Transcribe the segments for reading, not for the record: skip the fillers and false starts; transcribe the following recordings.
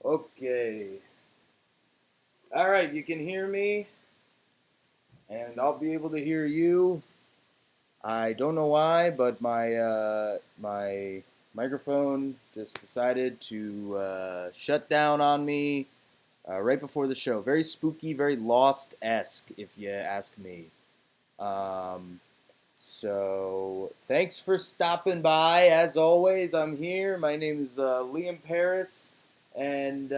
Okay. All right, you can hear me, and I'll be able to hear you. I don't know why, but my microphone just decided to shut down on me right before the show. Very spooky, very Lost-esque, if you ask me. Um, so thanks for stopping by. As always, I'm here. My name is Liam Paris, and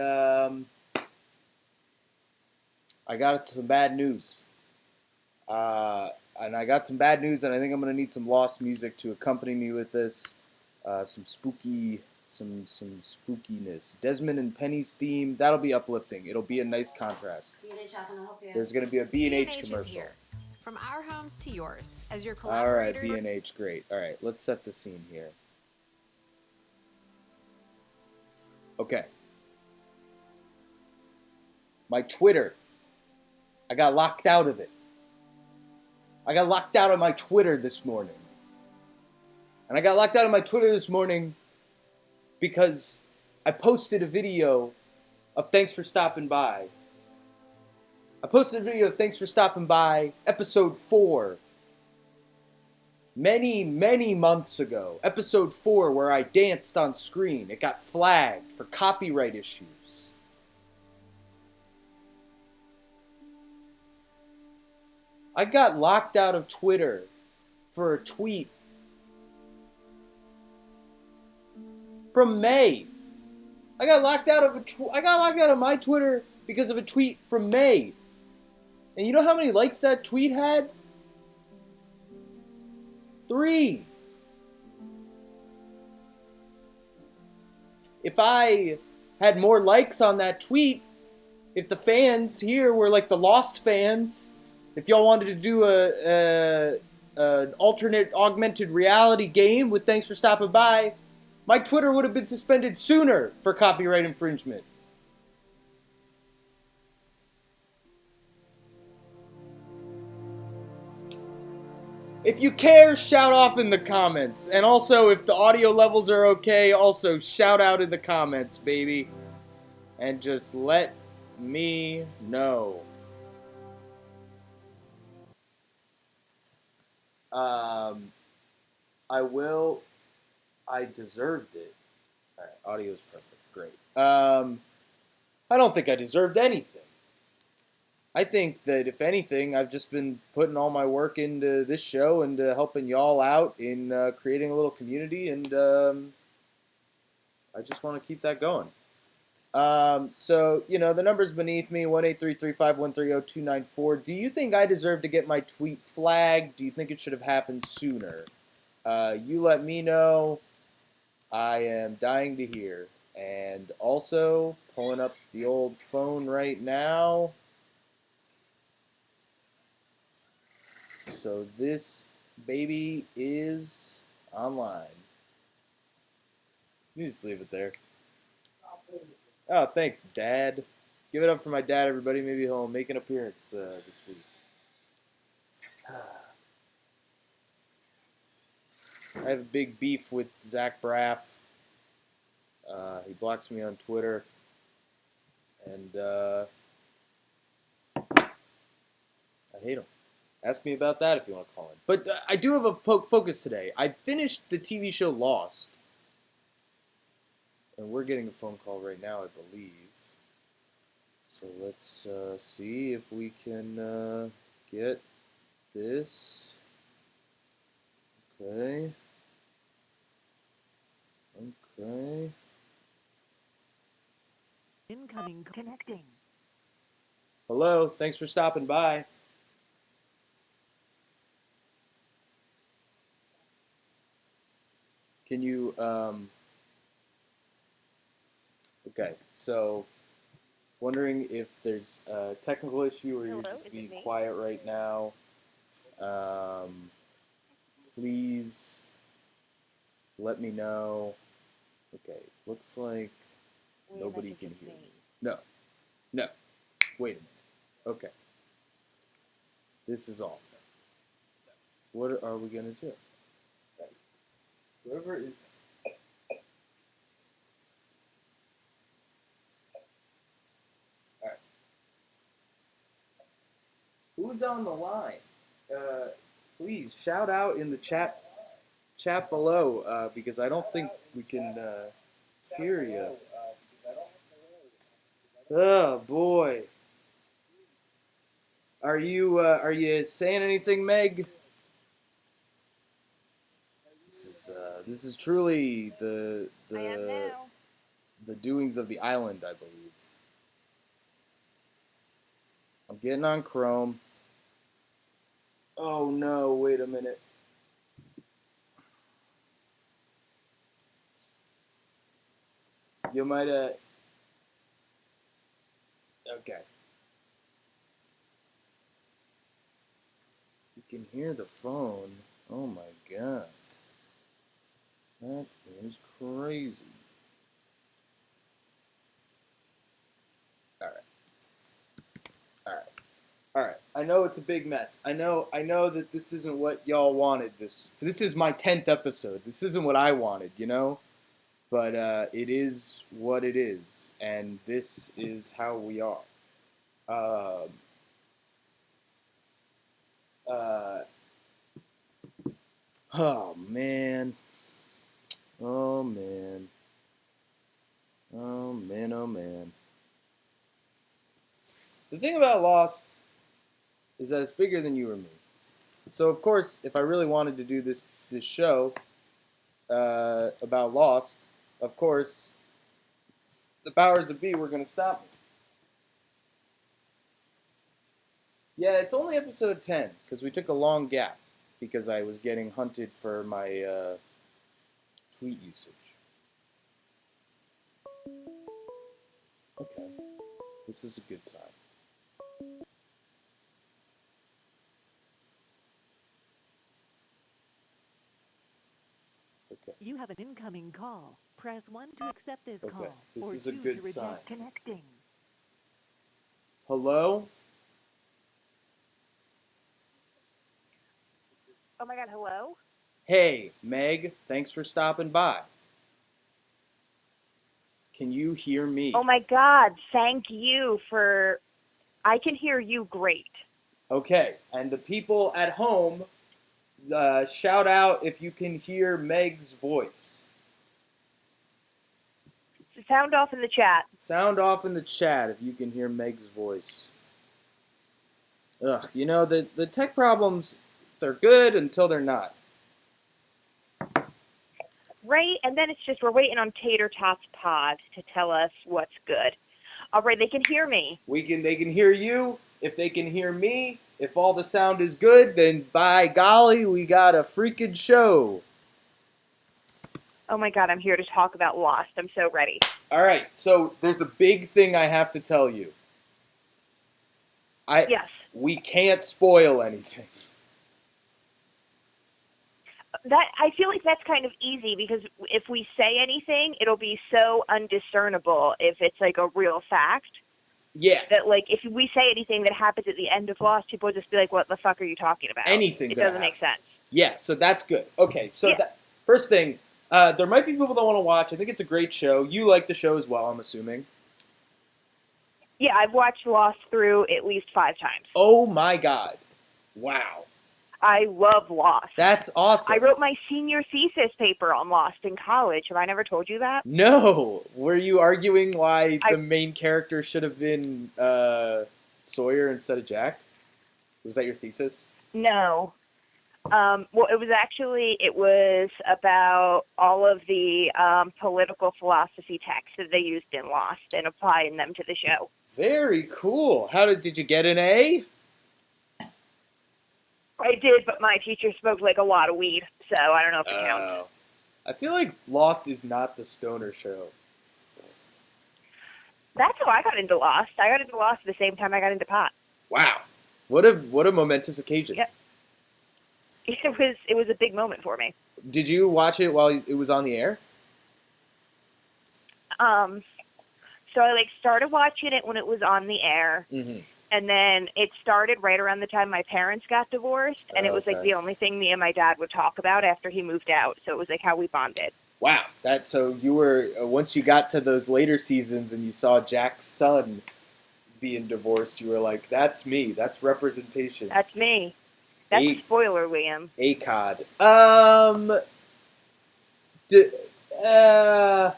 I got some bad news. Uh, and I got some bad news, and I think I'm gonna need some Lost music to accompany me with this. Some spookiness. Desmond and Penny's theme. That'll be uplifting. It'll be a nice contrast. B&H, how can I help you? There's gonna be a B&H B&H is commercial. here. From our homes to yours, as your All right, collaborator. B&H, great. All right, let's set the scene here. Okay. My Twitter. I got locked out of it. I got locked out of my Twitter this morning. And I got locked out of my Twitter this morning because I posted a video of Thanks for Stopping By. I posted a video of Thanks for Stopping By, episode 4. Many, many months ago. Episode 4, where I danced on screen. It got flagged for copyright issues. I got locked out of Twitter for a tweet from May. I got locked out of my Twitter because of a tweet from May. And you know how many likes that tweet had? 3. If I had more likes on that tweet, if the fans here were like the Lost fans, if y'all wanted to do an alternate augmented reality game with Thanks for Stopping By, my Twitter would have been suspended sooner for copyright infringement. If you care, shout off in the comments. And also, if the audio levels are okay, also shout out in the comments, baby. And just let me know. I deserved it. Alright, audio's perfect. Great. I don't think I deserved anything. I think that if anything, I've just been putting all my work into this show and helping y'all out in creating a little community, and I just want to keep that going. So, the number's beneath me, 1-833-513-0294. Do you think I deserve to get my tweet flagged? Do you think it should have happened sooner? You let me know. I am dying to hear. And also, pulling up the old phone right now. So this baby is online. You just leave it there. Oh, thanks, Dad. Give it up for my dad, everybody. Maybe he'll make an appearance this week. I have a big beef with Zach Braff. He blocks me on Twitter. And I hate him. Ask me about that if you want to call in. But I do have a focus today. I finished the TV show Lost. And we're getting a phone call right now, I believe. So let's see if we can get this. Okay. Okay. Incoming connecting. Hello, thanks for stopping by. Can you, okay, so wondering if there's a technical issue or you're just being quiet right now. Please let me know. Okay, looks like nobody can hear me. No, wait a minute. Okay, this is awful. What are we gonna do? Whoever is Who's on the line? Please shout out in the chat below because I don't think we can hear you. Oh boy. Are you saying anything, Meg? This is truly I am now. the doings of the island, I believe. I'm getting on Chrome. Oh no, wait a minute. You might okay. You can hear the phone. Oh my god. That is crazy. Alright. Alright. Alright. I know it's a big mess. I know that this isn't what y'all wanted. This is my 10th episode. This isn't what I wanted, you know? But it is what it is, and this is how we are. Uh, oh man. Oh man. Oh man, oh man. The thing about Lost is that it's bigger than you or me. So of course, if I really wanted to do this show about Lost, of course, the powers that be were going to stop me. Yeah, it's only episode 10 because we took a long gap because I was getting hunted for my tweet usage. Okay, this is a good sign. Okay. You have an incoming call. Press 1 to accept this Okay, call. this or is a 2 good to sign. reject connecting. Hello? Oh my god, hello? Hey, Meg, thanks for stopping by. Can you hear me? Oh my God, thank you for, I can hear you great. Okay, and the people at home, shout out if you can hear Meg's voice. Sound off in the chat. Sound off in the chat if you can hear Meg's voice. Ugh, you know, the tech problems, they're good until they're not. Right, and then it's just we're waiting on Tater Tots Pod to tell us what's good. All right, they can hear me. They can hear you. If they can hear me, if all the sound is good, then by golly, we got a freaking show. Oh my God, I'm here to talk about Lost. I'm so ready. All right, so there's a big thing I have to tell you. Yes. We can't spoil anything. That I feel like that's kind of easy because if we say anything, it'll be so undiscernible if it's like a real fact. Yeah. That like if we say anything that happens at the end of Lost, people will just be like, "What the fuck are you talking about?" Anything. It doesn't make sense. Yeah, so that's good. Okay, so Yeah. first thing, there might be people that want to watch. I think it's a great show. You like the show as well, I'm assuming. Yeah, I've watched Lost through at least 5 times. Oh my god. Wow. I love Lost. That's awesome. I wrote my senior thesis paper on Lost in college. Have I never told you that? No. Were you arguing why the main character should have been Sawyer instead of Jack? Was that your thesis? No. Well, it was about all of the political philosophy texts that they used in Lost and applying them to the show. Very cool. Did you get an A? I did, but my teacher smoked like a lot of weed, so I don't know if it counts. I feel like Lost is not the stoner show. That's how I got into Lost. I got into Lost at the same time I got into pot. Wow. What a momentous occasion. Yep. It was a big moment for me. Did you watch it while it was on the air? So I started watching it when it was on the air. Mm-hmm. And then it started right around the time my parents got divorced, and it was the only thing me and my dad would talk about after he moved out. So it was how we bonded. Wow, so you were once you got to those later seasons and you saw Jack's son being divorced, you were like, "That's me. That's representation." That's me. That's A a spoiler, Liam. ACOD. D- uh,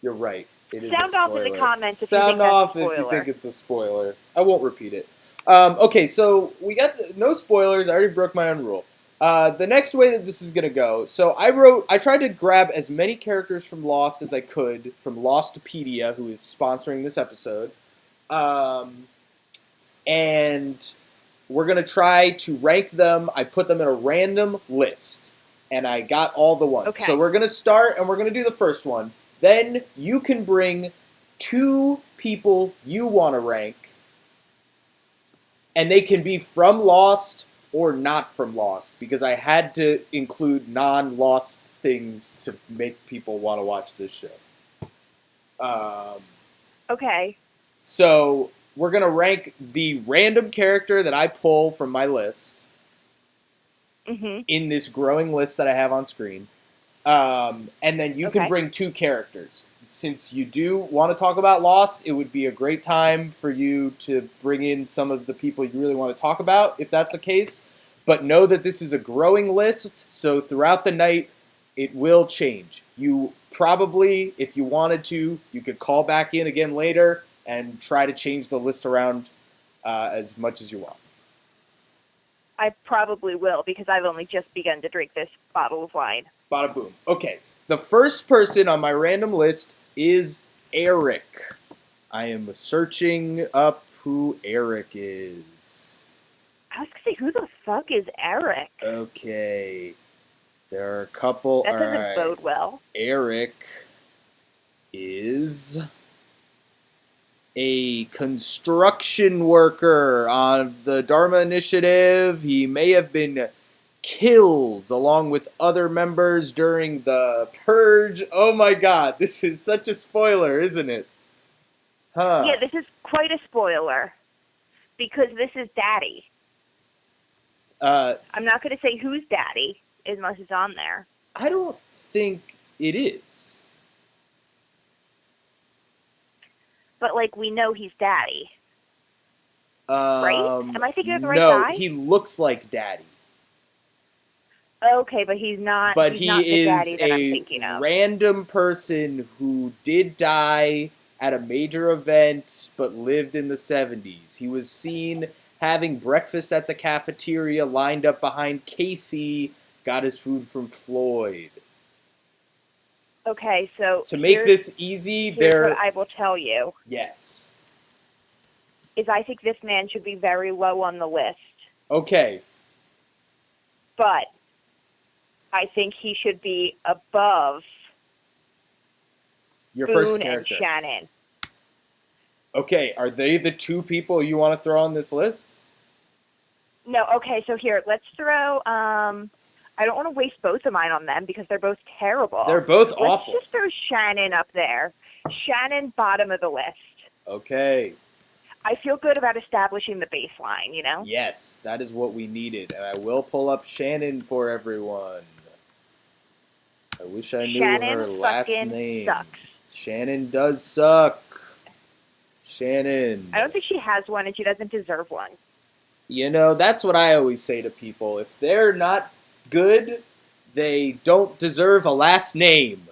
you're right. It is Sound a off spoiler. in the comments if you Sound think that's a off if you spoiler. think it's a spoiler. I won't repeat it. Okay, so we got no spoilers. I already broke my own rule. The next way that this is gonna go. So I tried to grab as many characters from Lost as I could from Lostopedia, who is sponsoring this episode, and we're gonna try to rank them. I put them in a random list, and I got all the ones. Okay. So we're gonna start, and we're gonna do the first one. Then you can bring 2 people you want to rank, and they can be from Lost or not from Lost, because I had to include non-Lost things to make people want to watch this show. Okay. So we're going to rank the random character that I pull from my list Mhm. in this growing list that I have on screen. And then you can Okay. bring 2 characters. Since you do want to talk about Lost, it would be a great time for you to bring in some of the people you really want to talk about, if that's the case. But know that this is a growing list, so throughout the night, it will change. You probably, if you wanted to, you could call back in again later and try to change the list around as much as you want. I probably will because I've only just begun to drink this bottle of wine. Bada boom. Okay, the first person on my random list is Eric. I am searching up who Eric is. I was gonna say, who the fuck is Eric? Okay, there are a couple. That doesn't Alright. bode well. Eric is a construction worker on the Dharma Initiative. He may have been killed along with other members during the Purge. Oh my god, this is such a spoiler, isn't it? Huh. Yeah, this is quite a spoiler because this is Daddy. I'm not going to say who's Daddy unless it's on there. I don't think it is. But, like, we know he's Daddy. Right? Am I thinking of the right no, guy? he looks like Daddy. Okay, but he's not. But he's he not the is Daddy that I'm a thinking of. random person who did die at a major event but lived in the 70s. He was seen having breakfast at the cafeteria lined up behind Casey, got his food from Floyd. Okay, so To make this easy, here's there... what I will tell you Yes. is I think this man should be very low on the list. Okay. But I think he should be above Your Boone first and character. Shannon. Okay, are they the 2 people you want to throw on this list? No, okay, so here, let's throw, I don't want to waste both of mine on them because they're both terrible. They're both awful. Let's just throw Shannon up there. Shannon, bottom of the list. Okay. I feel good about establishing the baseline, you know? Yes, that is what we needed. And I will pull up Shannon for everyone. I wish I knew Shannon her last fucking name. sucks. Shannon does suck. Shannon. I don't think she has one and she doesn't deserve one. You know, that's what I always say to people. If they're not good, they don't deserve a last name.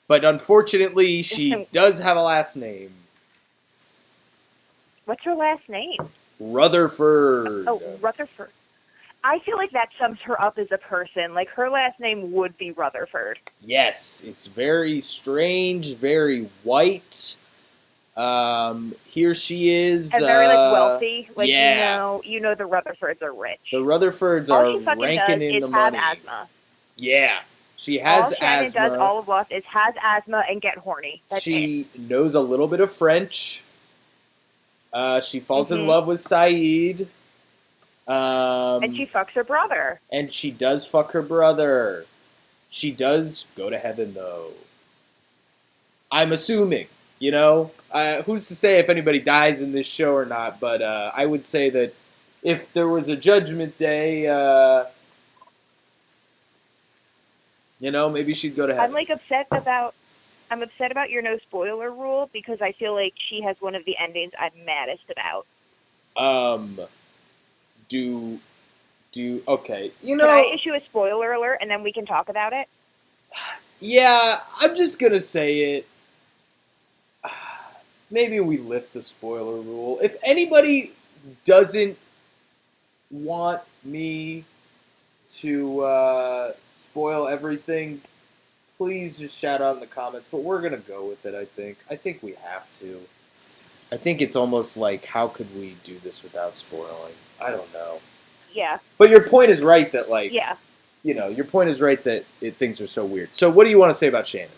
But unfortunately, she does have a last name. What's her last name? Rutherford. Oh, Rutherford. I feel like that sums her up as a person. Like, her last name would be Rutherford. Yes, it's very strange, very white. Here she is. And very, like, wealthy. Like, yeah. you know the Rutherfords are rich. The Rutherfords All are she fucking ranking does in is the have money. asthma. Yeah, she has all Shannon asthma. does all of Lost is has asthma and get horny. That's she knows a little bit of French. She falls in Mhm. love with Saeed. and she fucks her brother. And she does fuck her brother. She does go to heaven, though. I'm assuming, you know? Who's to say if anybody dies in this show or not, but I would say that if there was a judgment day, you know, maybe she'd go to heaven. I'm, like, upset about... I'm upset about your no spoiler rule because I feel like she has one of the endings I'm maddest about. Okay. Can I issue a spoiler alert and then we can talk about it? Yeah, I'm just gonna say it. Maybe we lift the spoiler rule. If anybody doesn't want me to spoil everything, please just shout out in the comments. But we're gonna go with it. I think we have to. I think it's almost like, how could we do this without spoiling? I don't know. Yeah. But your point is right that, like, Yeah. your point is right that things are so weird. So what do you want to say about Shannon?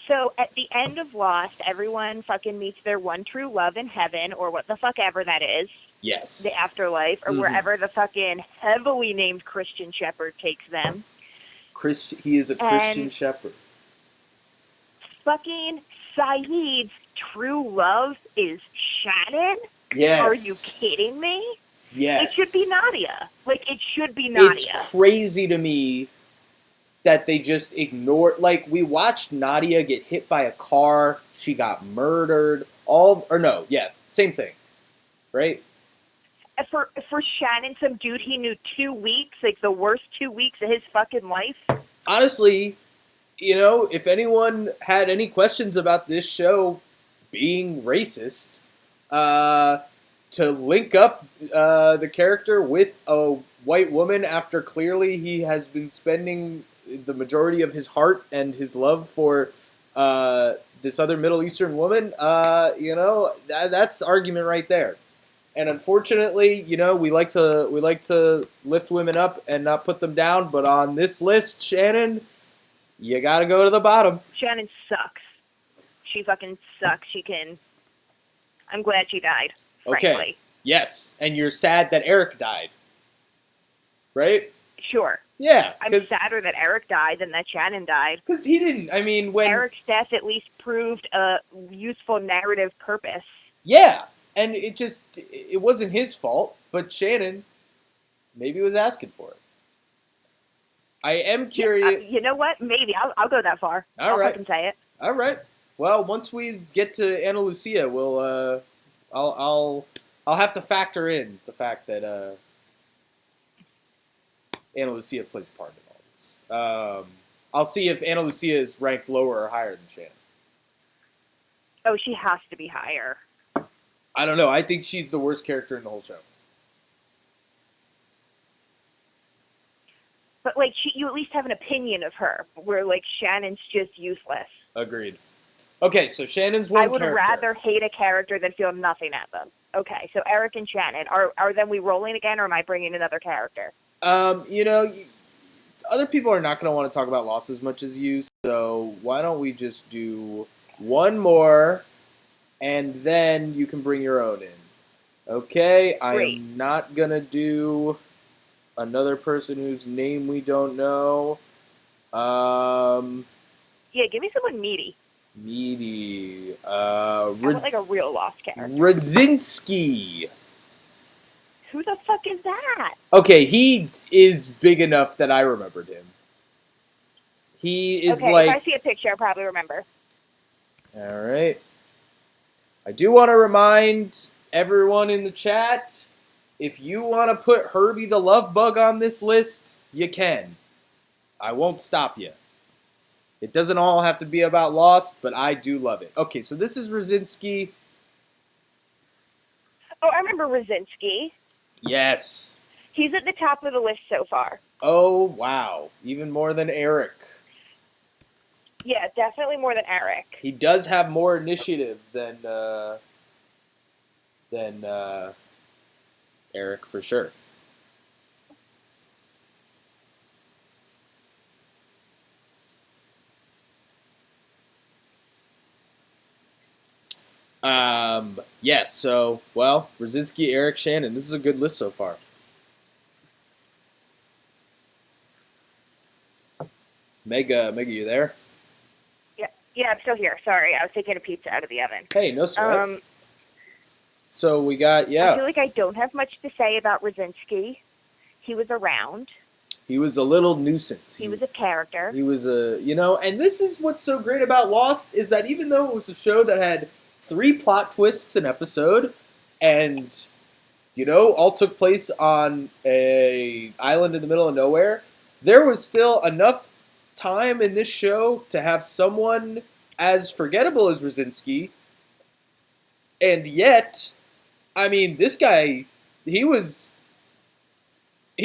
So at the end of Lost, everyone fucking meets their one true love in heaven, or what the fuck ever that is. Yes. The afterlife, or Mhm. wherever the fucking heavily named Christian shepherd takes them. He is a Christian shepherd. Fucking Saeed's true love is Shannon? Yes. Are you kidding me? Yes. It should be Nadia. Like, it should be Nadia. It's crazy to me that they just ignore. Like, we watched Nadia get hit by a car. She got murdered. Same thing. Right? For Shannon, some dude he knew 2 weeks, like the worst 2 weeks of his fucking life. Honestly, if anyone had any questions about this show being racist, to link up the character with a white woman after clearly he has been spending the majority of his heart and his love for this other Middle Eastern woman, that's the argument right there. And unfortunately, we like to lift women up and not put them down. But on this list, Shannon, you got to go to the bottom. Shannon sucks. She fucking sucks. I'm glad she died, frankly. Okay. Yes. And you're sad that Eric died. Right? Sure. Yeah. I'm sadder that Eric died than that Shannon died. Because he didn't, when... Eric's death at least proved a useful narrative purpose. Yeah. And it wasn't his fault, but Shannon maybe was asking for it. I am curious. You know what? Maybe. I'll go that far. All right. I'll fucking say it. All right. Well, once we get to Ana Lucia, I'll have to factor in the fact that Ana Lucia plays a part in all this. I'll see if Ana Lucia is ranked lower or higher than Shannon. Oh, she has to be higher. I don't know. I think she's the worst character in the whole show. But, like, you at least have an opinion of her, where, like, Shannon's just useless. Agreed. Okay, so Shannon's one character. I would rather hate a character than feel nothing at them. Okay, so Eric and Shannon. Are then we rolling again, or am I bringing another character? Other people are not going to want to talk about Lost as much as you, so why don't we just do one more, and then you can bring your own in. Okay, Great. I'm not going to do another person whose name we don't know. Yeah, give me someone meaty. Meaty. I want, like, a real Lost character. Radzinski. Who the fuck is that? Okay, he is big enough that I remembered him. He is if I see a picture, I'll probably remember. All right. I do want to remind everyone in the chat, if you want to put Herbie the Love Bug on this list, you can. I won't stop you. It doesn't all have to be about Lost, but I do love it. Okay, so this is Radzinski. Oh, I remember Radzinski. Yes. He's at the top of the list so far. Oh, wow. Even more than Eric. Yeah, definitely more than Eric. He does have more initiative than Eric, for sure. Yes, so, well, Radzinski, Eric, Shannon. This is a good list so far. Mega, you there? Yeah, I'm still here. Sorry, I was taking a pizza out of the oven. Hey, no sweat. So we got, I feel like I don't have much to say about Radzinski. He was around. He was a little nuisance. He was a character. He was and this is what's so great about Lost is that even though it was a show that had 3 plot twists an episode, and all took place on a island in the middle of nowhere, there was still enough time in this show to have someone as forgettable as Rosinski, and yet, I mean, this guy, he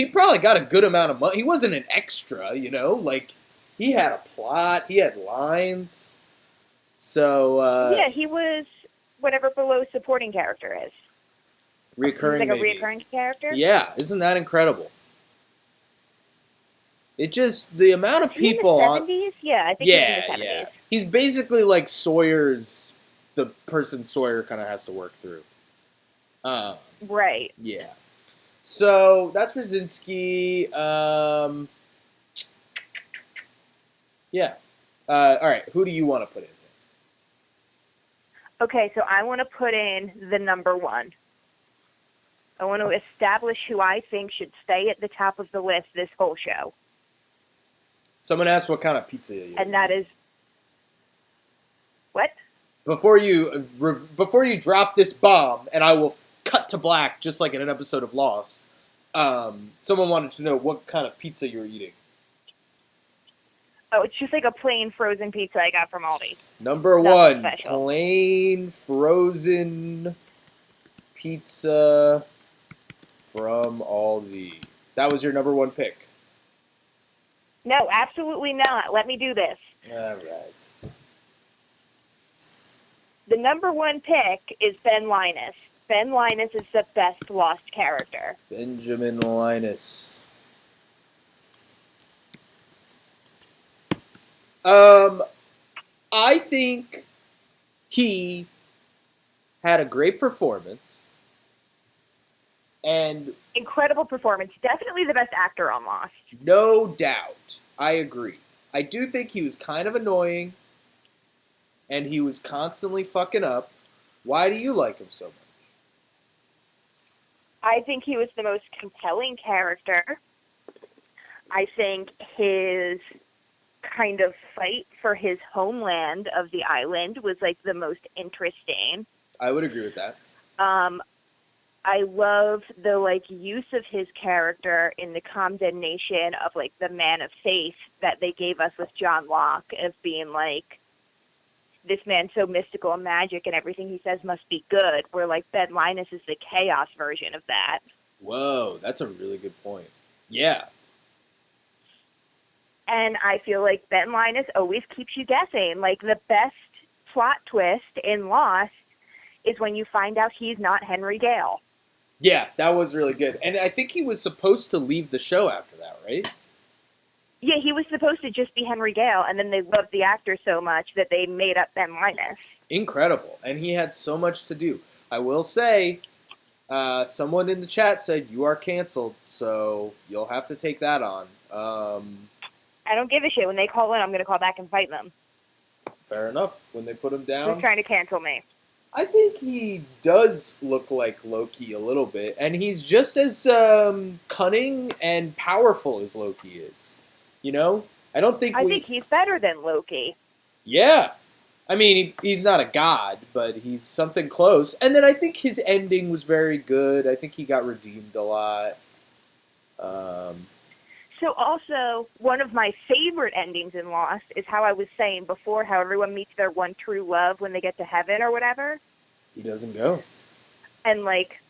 probably got a good amount of money. He wasn't an extra, like, he had a plot, he had lines, so, yeah, he was whatever below supporting character is. reoccurring, He's like maybe. a reoccurring character? Yeah, isn't that incredible? It just, the amount of Is he people in the 70s? Yeah, I think he's in the 70s. Yeah. He's basically like Sawyer's, the person Sawyer kind of has to work through. Right. Yeah. So, that's Rosinski. Yeah. Alright, who do you want to put in? Okay, so I want to put in the number 1. I want to establish who I think should stay at the top of the list this whole show. Someone asked what kind of pizza you And that is... What? Before you drop this bomb, and I will cut to black, just like in an episode of Lost, someone wanted to know what kind of pizza you were eating. Oh, it's just like a plain frozen pizza I got from Aldi. Number Nothing 1, special. plain frozen pizza from Aldi. That was your number 1 pick. No, absolutely not. Let me do this. All right. The number 1 pick is Ben Linus. Ben Linus is the best Lost character. Benjamin Linus. I think he had a great performance. And Incredible performance. Definitely the best actor on Lost. no doubt, I agree. I do think he was kind of annoying, and he was constantly fucking up. Why do you like him so much? I think he was the most compelling character. I think his kind of fight for his homeland of the island was like the most interesting. I would agree with that. I love the like use of his character in the condemnation of like the man of faith that they gave us with John Locke, of being like, this man's so mystical and magic and everything he says must be good, where like Ben Linus is the chaos version of that. Whoa, that's a really good point. Yeah. And I feel like Ben Linus always keeps you guessing. Like, the best plot twist in Lost is when you find out he's not Henry Gale. Yeah, that was really good. And I think he was supposed to leave the show after that, right? Yeah, he was supposed to just be Henry Gale, and then they loved the actor so much that they made up Ben Linus. Incredible. And he had so much to do. I will say, someone in the chat said, you are canceled, so you'll have to take that on. I don't give a shit. When they call in, I'm going to call back and fight them. Fair enough. When they put him Who's down, trying to cancel me? I think he does look like Loki a little bit. And he's just as cunning and powerful as Loki is. You know? I think he's better than Loki. Yeah. I mean, he's not a god, but he's something close. And then I think his ending was very good. I think he got redeemed a lot. So also, one of my favorite endings in Lost is how I was saying before, how everyone meets their one true love when they get to heaven or whatever. He doesn't go. And, like,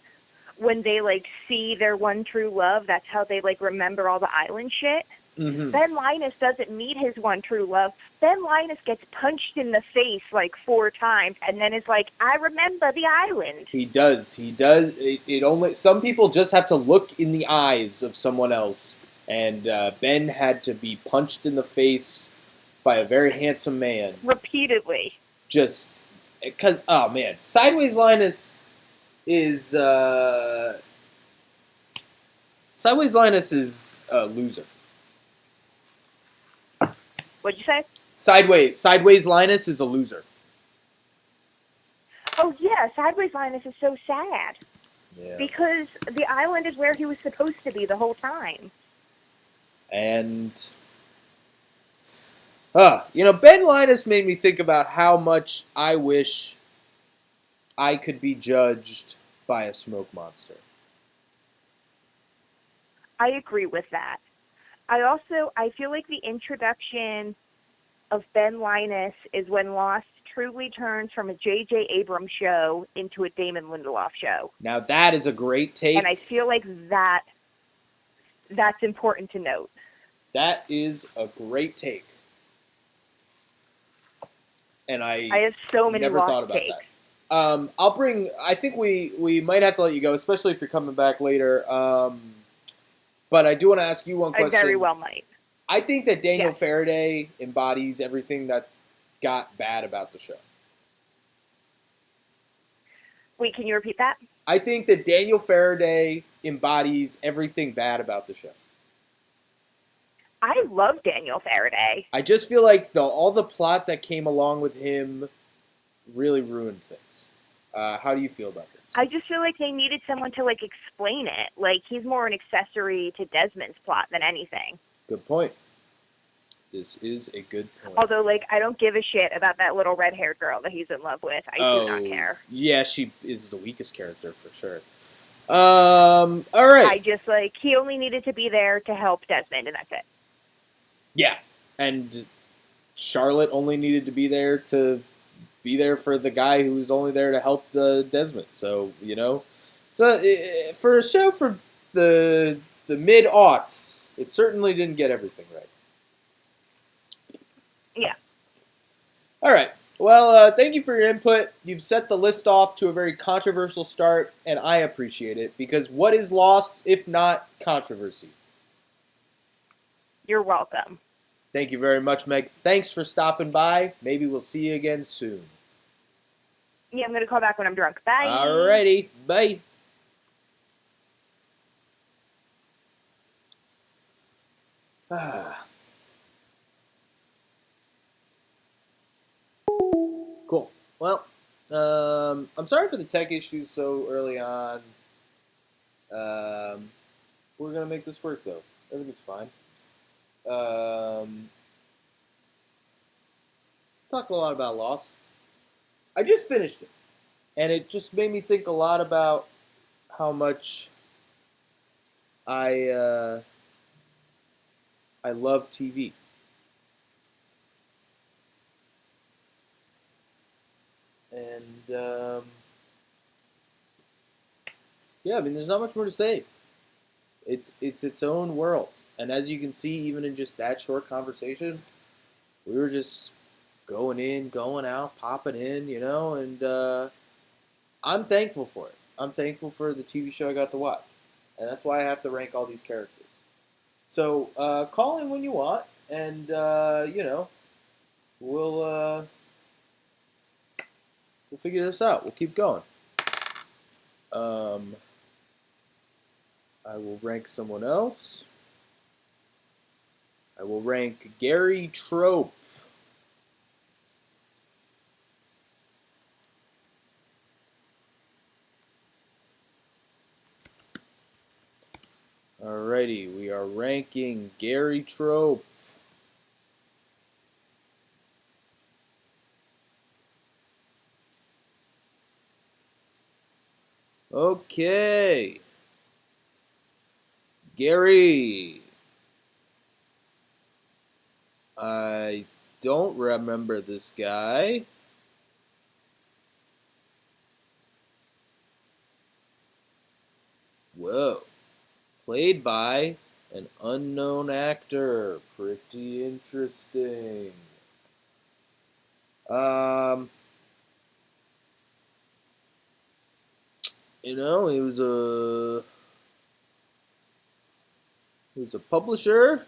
when they, like, see their one true love, that's how they, like, remember all the island shit. Mm-hmm. Ben Linus doesn't meet his one true love. Ben Linus gets punched in the face, like, 4 times, and then is like, I remember the island. He does. It only, some people just have to look in the eyes of someone else. And Ben had to be punched in the face by a very handsome man. Repeatedly. Just because, oh man, Sideways Linus is a loser. What'd you say? Sideways Linus is a loser. Oh, yeah, Sideways Linus is so sad. Yeah. Because the island is where he was supposed to be the whole time. And Ben Linus made me think about how much I wish I could be judged by a smoke monster. I agree with that. I feel like the introduction of Ben Linus is when Lost truly turns from a J.J. Abrams show into a Damon Lindelof show. Now that is a great take. And I feel like that's important to note. That is a great take. And I have so many never Lost thought about takes. that. I think we might have to let you go, especially if you're coming back later. But I do want to ask you one question. I very well might. I think that Daniel Yes. Faraday embodies everything that got bad about the show. Wait, can you repeat that? I think that Daniel Faraday embodies everything bad about the show. I love Daniel Faraday. I just feel like all the plot that came along with him really ruined things. How do you feel about this? I just feel like they needed someone to explain it. He's more an accessory to Desmond's plot than anything. Good point. This is a good point. Although, I don't give a shit about that little red-haired girl that he's in love with. I do not care. Yeah, she is the weakest character for sure. All right. I just, he only needed to be there to help Desmond, and that's it. Yeah, and Charlotte only needed to be there for the guy who was only there to help Desmond. So, for a show for the mid-aughts, it certainly didn't get everything right. Yeah. All right. Well, thank you for your input. You've set the list off to a very controversial start, and I appreciate it, because what is Lost if not controversy? You're welcome. Thank you very much, Meg. Thanks for stopping by. Maybe we'll see you again soon. Yeah, I'm going to call back when I'm drunk. Bye. Alrighty. Bye. Cool. Well, I'm sorry for the tech issues so early on. We're going to make this work, though. Everything's fine. Talked a lot about Lost. I just finished it, and it just made me think a lot about how much I love TV. And yeah, I mean, there's not much more to say. It's its own world, and as you can see, even in just that short conversation, we were just going in, going out, popping in, and I'm thankful for it. I'm thankful for the TV show I got to watch, and that's why I have to rank all these characters. So call in when you want, and we'll figure this out. We'll keep going. I will rank someone else. I will rank Gary Trope. Alrighty, we are ranking Gary Trope. Okay. Gary. I don't remember this guy. Whoa. Played by an unknown actor. Pretty interesting. He was a publisher.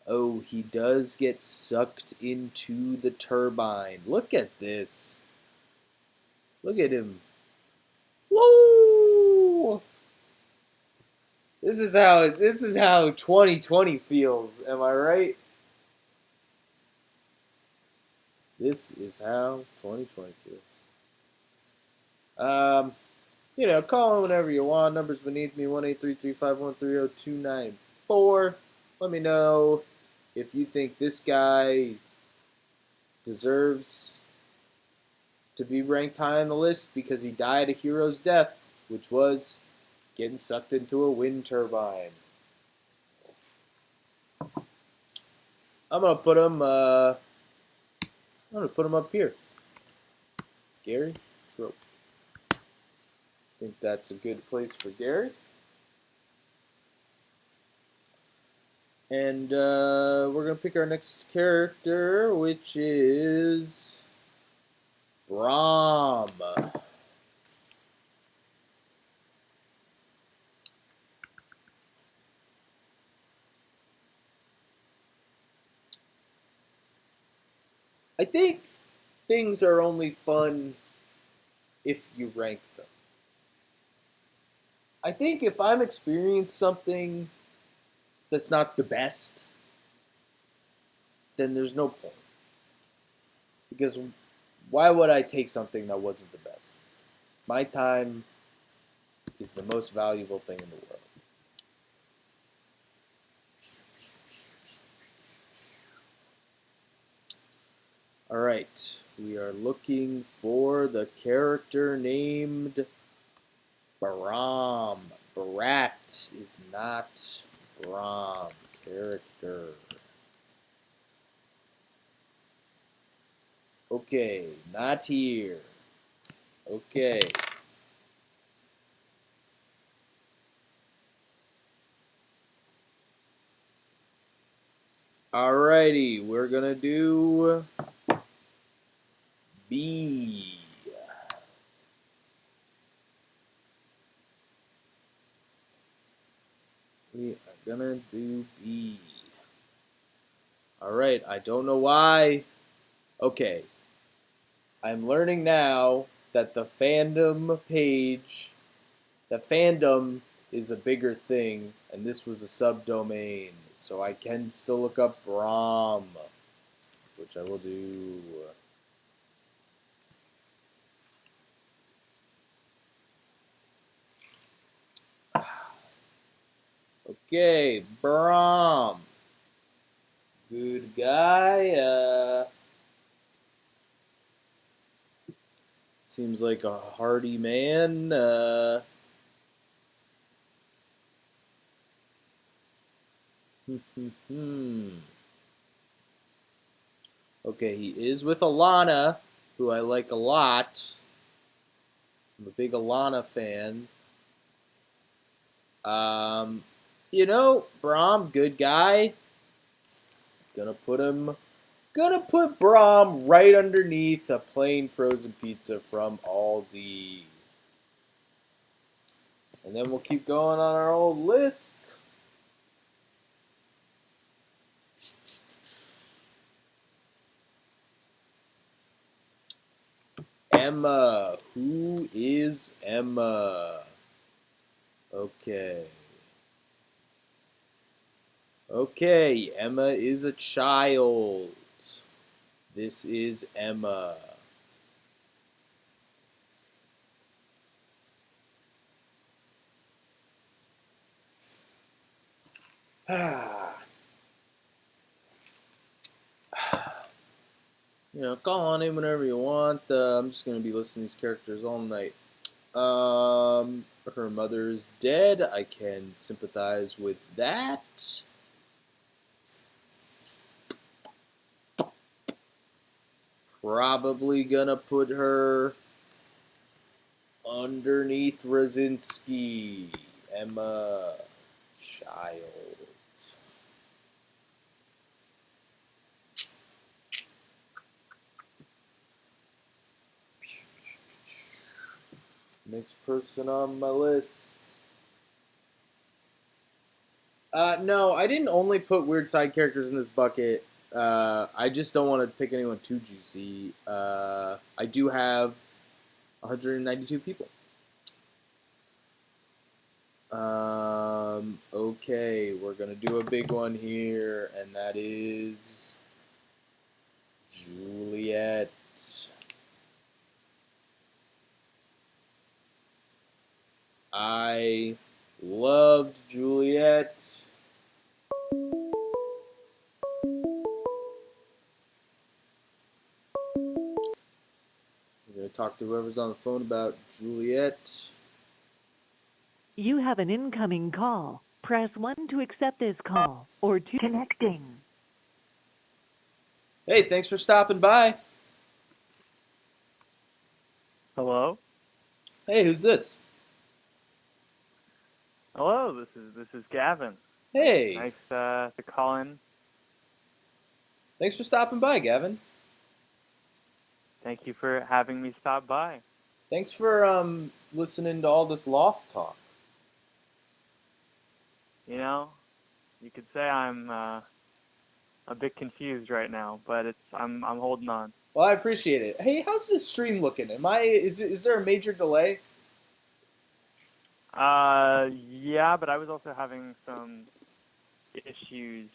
Oh, he does get sucked into the turbine. Look at this. Look at him. Woo! This is how 2020 feels. Am I right? This is how 2020 feels. Call in whenever you want. Numbers beneath me: 1-833-513-0294. Let me know if you think this guy deserves to be ranked high on the list because he died a hero's death, which was getting sucked into a wind turbine. I'm gonna put him. I'm gonna put him up here. Gary Trope. I think that's a good place for Gary. And we're gonna pick our next character, which is Brahm. I think things are only fun if you rank them. I think if I'm experiencing something that's not the best, then there's no point. Because why would I take something that wasn't the best? My time is the most valuable thing in the world. Alright, we are looking for the character named Brahm. Barat is not Brahm. Character. Okay, not here. Okay. Alrighty, we're gonna do B. We are gonna do B. Alright, I don't know why. Okay. I'm learning now that the fandom page, the fandom is a bigger thing, and this was a subdomain. So I can still look up Brahm, which I will do. Okay, Brahm. Good guy. Seems like a hardy man. Okay, he is with Alana, who I like a lot. I'm a big Alana fan. You know, Brahm, good guy. Gonna put Brahm right underneath a plain frozen pizza from Aldi. And then we'll keep going on our old list. Emma. Who is Emma? Okay. Okay, Emma is a child. This is Emma. You know, call on him whenever you want. I'm just going to be listening to these characters all night. Her mother is dead. I can sympathize with that. Probably gonna put her underneath Rosinski. Emma, child. Next person on my list. No, I didn't only put weird side characters in this bucket. I just don't want to pick anyone too juicy. I do have 192 people. Okay, we're gonna do a big one here, and that is Juliet. I loved Juliet. talk to whoever's on the phone about Juliet. You have an incoming call. Press 1 to accept this call, or 2 connecting. Hey, thanks for stopping by. Hello? Hey, who's this? Hello, this is Gavin. Hey, Nice to call in. thanks for stopping by, Gavin. Thank you for having me stop by. Thanks for listening to all this Lost talk. You know, you could say I'm a bit confused right now, but I'm holding on. Well, I appreciate it. Hey, how's this stream looking? Is there a major delay? Yeah, but I was also having some issues,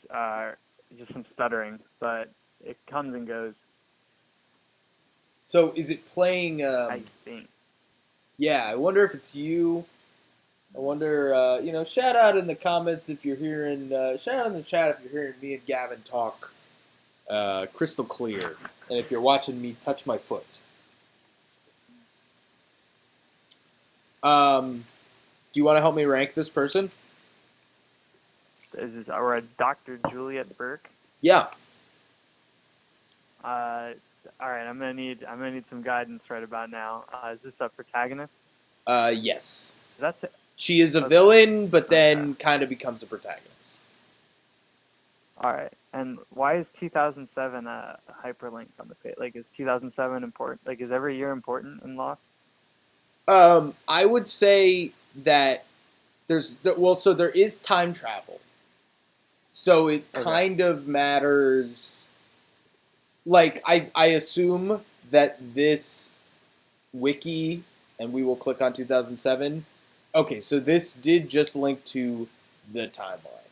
just some stuttering, but it comes and goes, So is it playing? I think. Yeah, I wonder if it's you. I wonder. Shout out in the comments if you're hearing. Shout out in the chat if you're hearing me and Gavin talk crystal clear, and if you're watching me touch my foot. Do you want to help me rank this person? Is this our Dr. Juliet Burke? Yeah. All right, I'm gonna need some guidance right about now. Is this a protagonist? Yes. That's it. She is a Okay. villain, but then Okay. kind of becomes a protagonist. All right, and why is 2007 a hyperlink on the page? Like, is 2007 important? Like, is every year important in Lost? I would say that so there is time travel, so it Okay. kind of matters. Like I assume that this wiki, and we will click on 2007. Okay, so this did just link to the timeline,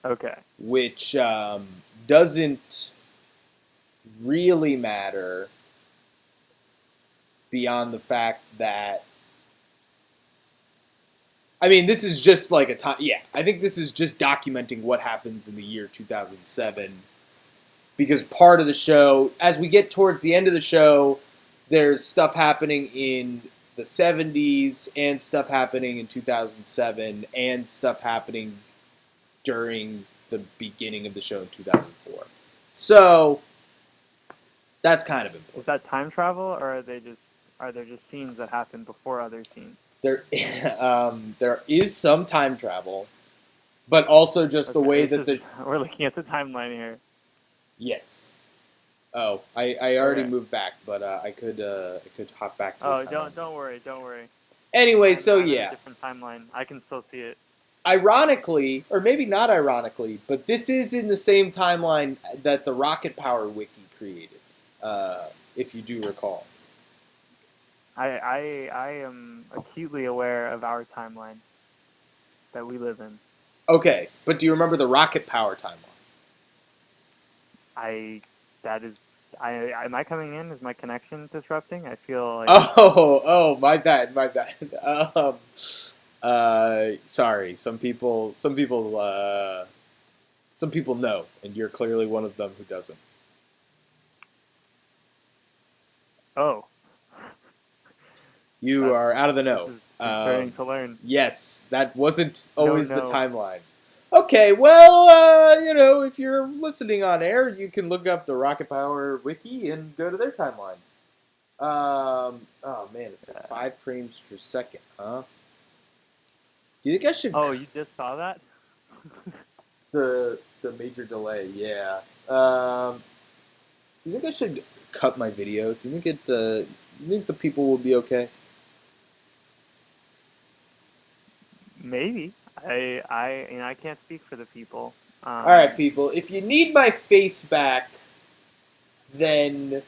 Okay. which doesn't really matter beyond the fact that I mean, this is just like a time. Yeah, I think this is just documenting what happens in the year 2007. Because part of the show, as we get towards the end of the show, there's stuff happening in the 70s and stuff happening in 2007 and stuff happening during the beginning of the show in 2004. So that's kind of important. Is that time travel, or are there just scenes that happen before other scenes? There is some time travel, but also just the Okay, way it's that just- we're looking at the timeline here. Yes. Oh, I already Okay. moved back, but I could hop back to Oh, the timeline. don't worry. Anyway, so I'm in yeah. a different timeline. I can still see it. Ironically, or maybe not ironically, but this is in the same timeline that the Rocket Power Wiki created, if you do recall. I am acutely aware of our timeline that we live in. Okay, but do you remember the Rocket Power timeline? Am I coming in? Is my connection disrupting? I feel like My bad. Sorry. Some people know, and you're clearly one of them who doesn't. oh, You are out of the know. this is starting to learn. Yes, that wasn't always the No. timeline. Okay, well, if you're listening on air, you can look up the Rocket Power Wiki and go to their timeline. Oh man, it's like 5 frames per second, huh? Do you think I should? Oh, you just saw that? The major delay, yeah. Do you think I should cut my video? Do you think you think the people will be okay? Maybe. I can't speak for the people. All right, people. If you need my face back, then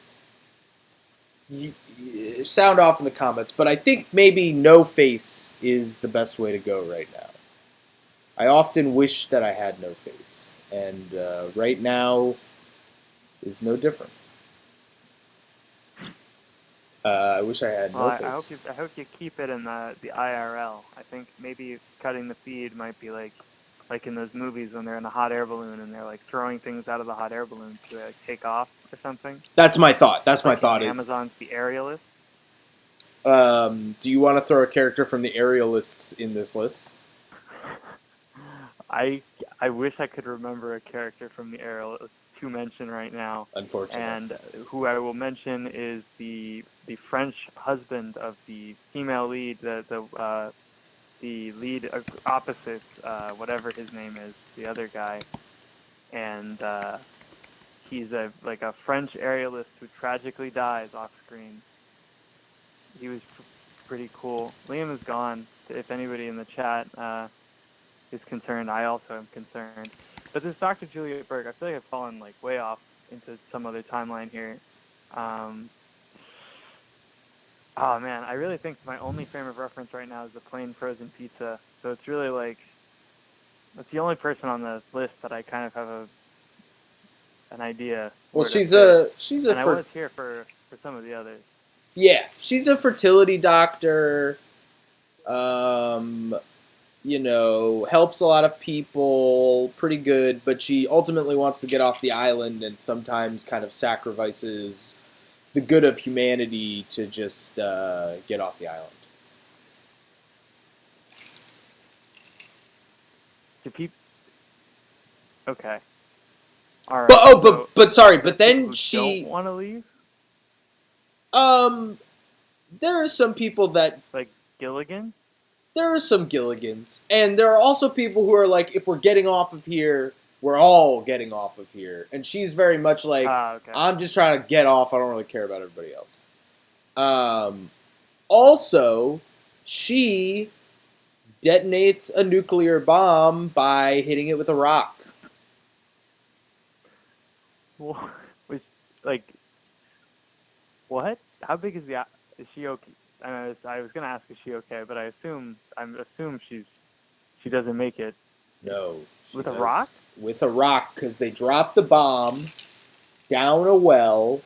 sound off in the comments. But I think maybe no face is the best way to go right now. I often wish that I had no face, and right now is no different. I wish I had no face. I hope you keep it in the IRL. I think maybe cutting the feed might be like like in those movies when they're in a hot air balloon and they're like throwing things out of the hot air balloon to like take off or something. That's my thought. That's my Like thought. in Amazon's The Aerialist. Do you want to throw a character from the Aerialists in this list? I wish I could remember a character from The Aerialist to mention right now. Unfortunately. And who I will mention is the French husband of the female lead, the lead opposite, whatever his name is, the other guy, and he's a French aerialist who tragically dies off screen. He was pretty cool. Liam is gone. If anybody in the chat is concerned, I also am concerned. But this Dr. Juliet Berg, I feel like I've fallen like way off into some other timeline here. Oh man, I really think my only frame of reference right now is the plain frozen pizza. So it's really like, that's the only person on the list that I kind of have an idea. Well, she's and I was here for some of the others. Yeah, she's a fertility doctor. You know, helps a lot of people, pretty good, but she ultimately wants to get off the island and sometimes kind of sacrifices the good of humanity to just get off the island. Okay. All right. But sorry, but then she don't want to leave. There are some people that like Gilligan. There are some Gilligans, and there are also people who are like, if we're getting off of here, we're all getting off of here. And she's very much like, okay. I'm just trying to get off. I don't really care about everybody else. Also, she detonates a nuclear bomb by hitting it with a rock. Which, like, what? How big is is she okay? I was gonna ask, is she okay? But I assume she doesn't make it. No. With a rock? With a rock, because they drop the bomb down a well,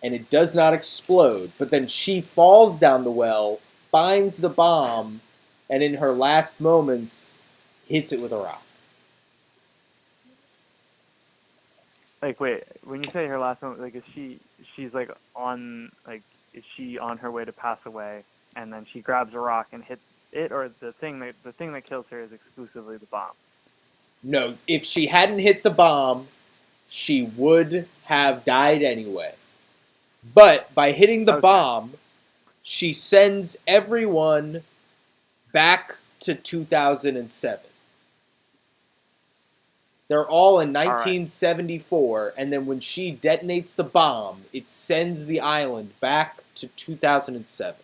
and it does not explode. But then she falls down the well, finds the bomb, and in her last moments, hits it with a rock. Like, wait, when you say her last moment, like, she's like on, like, is she on her way to pass away, and then she grabs a rock and hits it, or the thing that kills her is exclusively the bomb? No, if she hadn't hit the bomb, she would have died anyway. But by hitting the bomb, she sends everyone back to 2007. They're all in 1974, and then when she detonates the bomb, it sends the island back to 2007.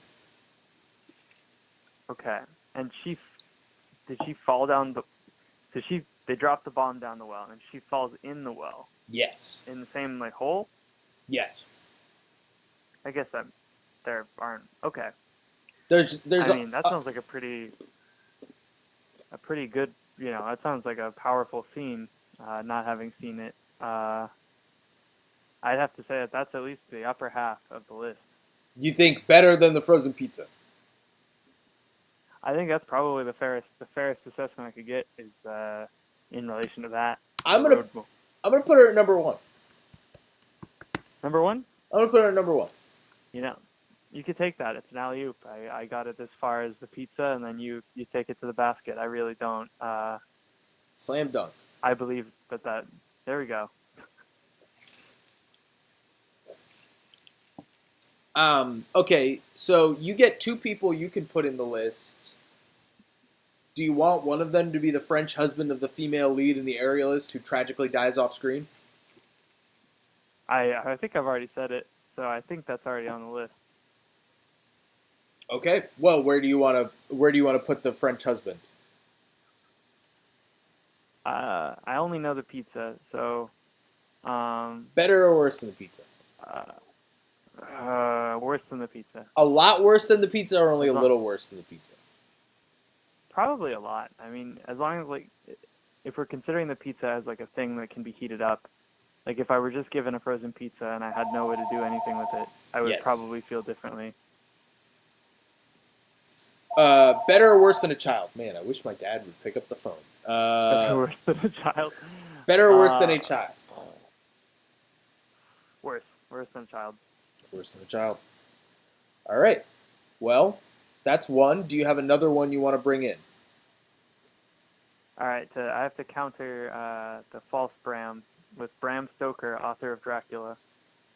Okay, and did she fall down they dropped the bomb down the well, and she falls in the well? Yes. In the same, like, hole? Yes. I guess that there aren't. Okay. There's. I mean, that sounds like a pretty good. You know, that sounds like a powerful scene. Not having seen it, I'd have to say that that's at least the upper half of the list. You think better than the frozen pizza? I think that's probably the fairest assessment I could get is in relation to that. I'm gonna put her at number one. Number one? I'm gonna put her at number one. You know, you could take that. It's an alley-oop. I got it as far as the pizza, and then you take it to the basket. I really don't. Slam dunk. I believe that. There we go. Okay, so you get two people you can put in the list. Do you want one of them to be the French husband of the female lead in The Aerialist who tragically dies off screen? I think I've already said it, so I think that's already on the list. Okay. Well, where do you want to put the French husband? I only know the pizza, so better or worse than the pizza? Worse than the pizza. A lot worse than the pizza, or only a little worse than the pizza? Probably a lot. I mean, as long as, like, if we're considering the pizza as like a thing that can be heated up, like if I were just given a frozen pizza and I had no way to do anything with it, I would probably feel differently. Better or worse than a child? Man, I wish my dad would pick up the phone. Better, worse than a child. Better or worse than a child? Worse than a child. Worse than a child. All right. Well, that's one. Do you have another one you want to bring in? All right, I have to counter the false Bram with Bram Stoker, author of Dracula.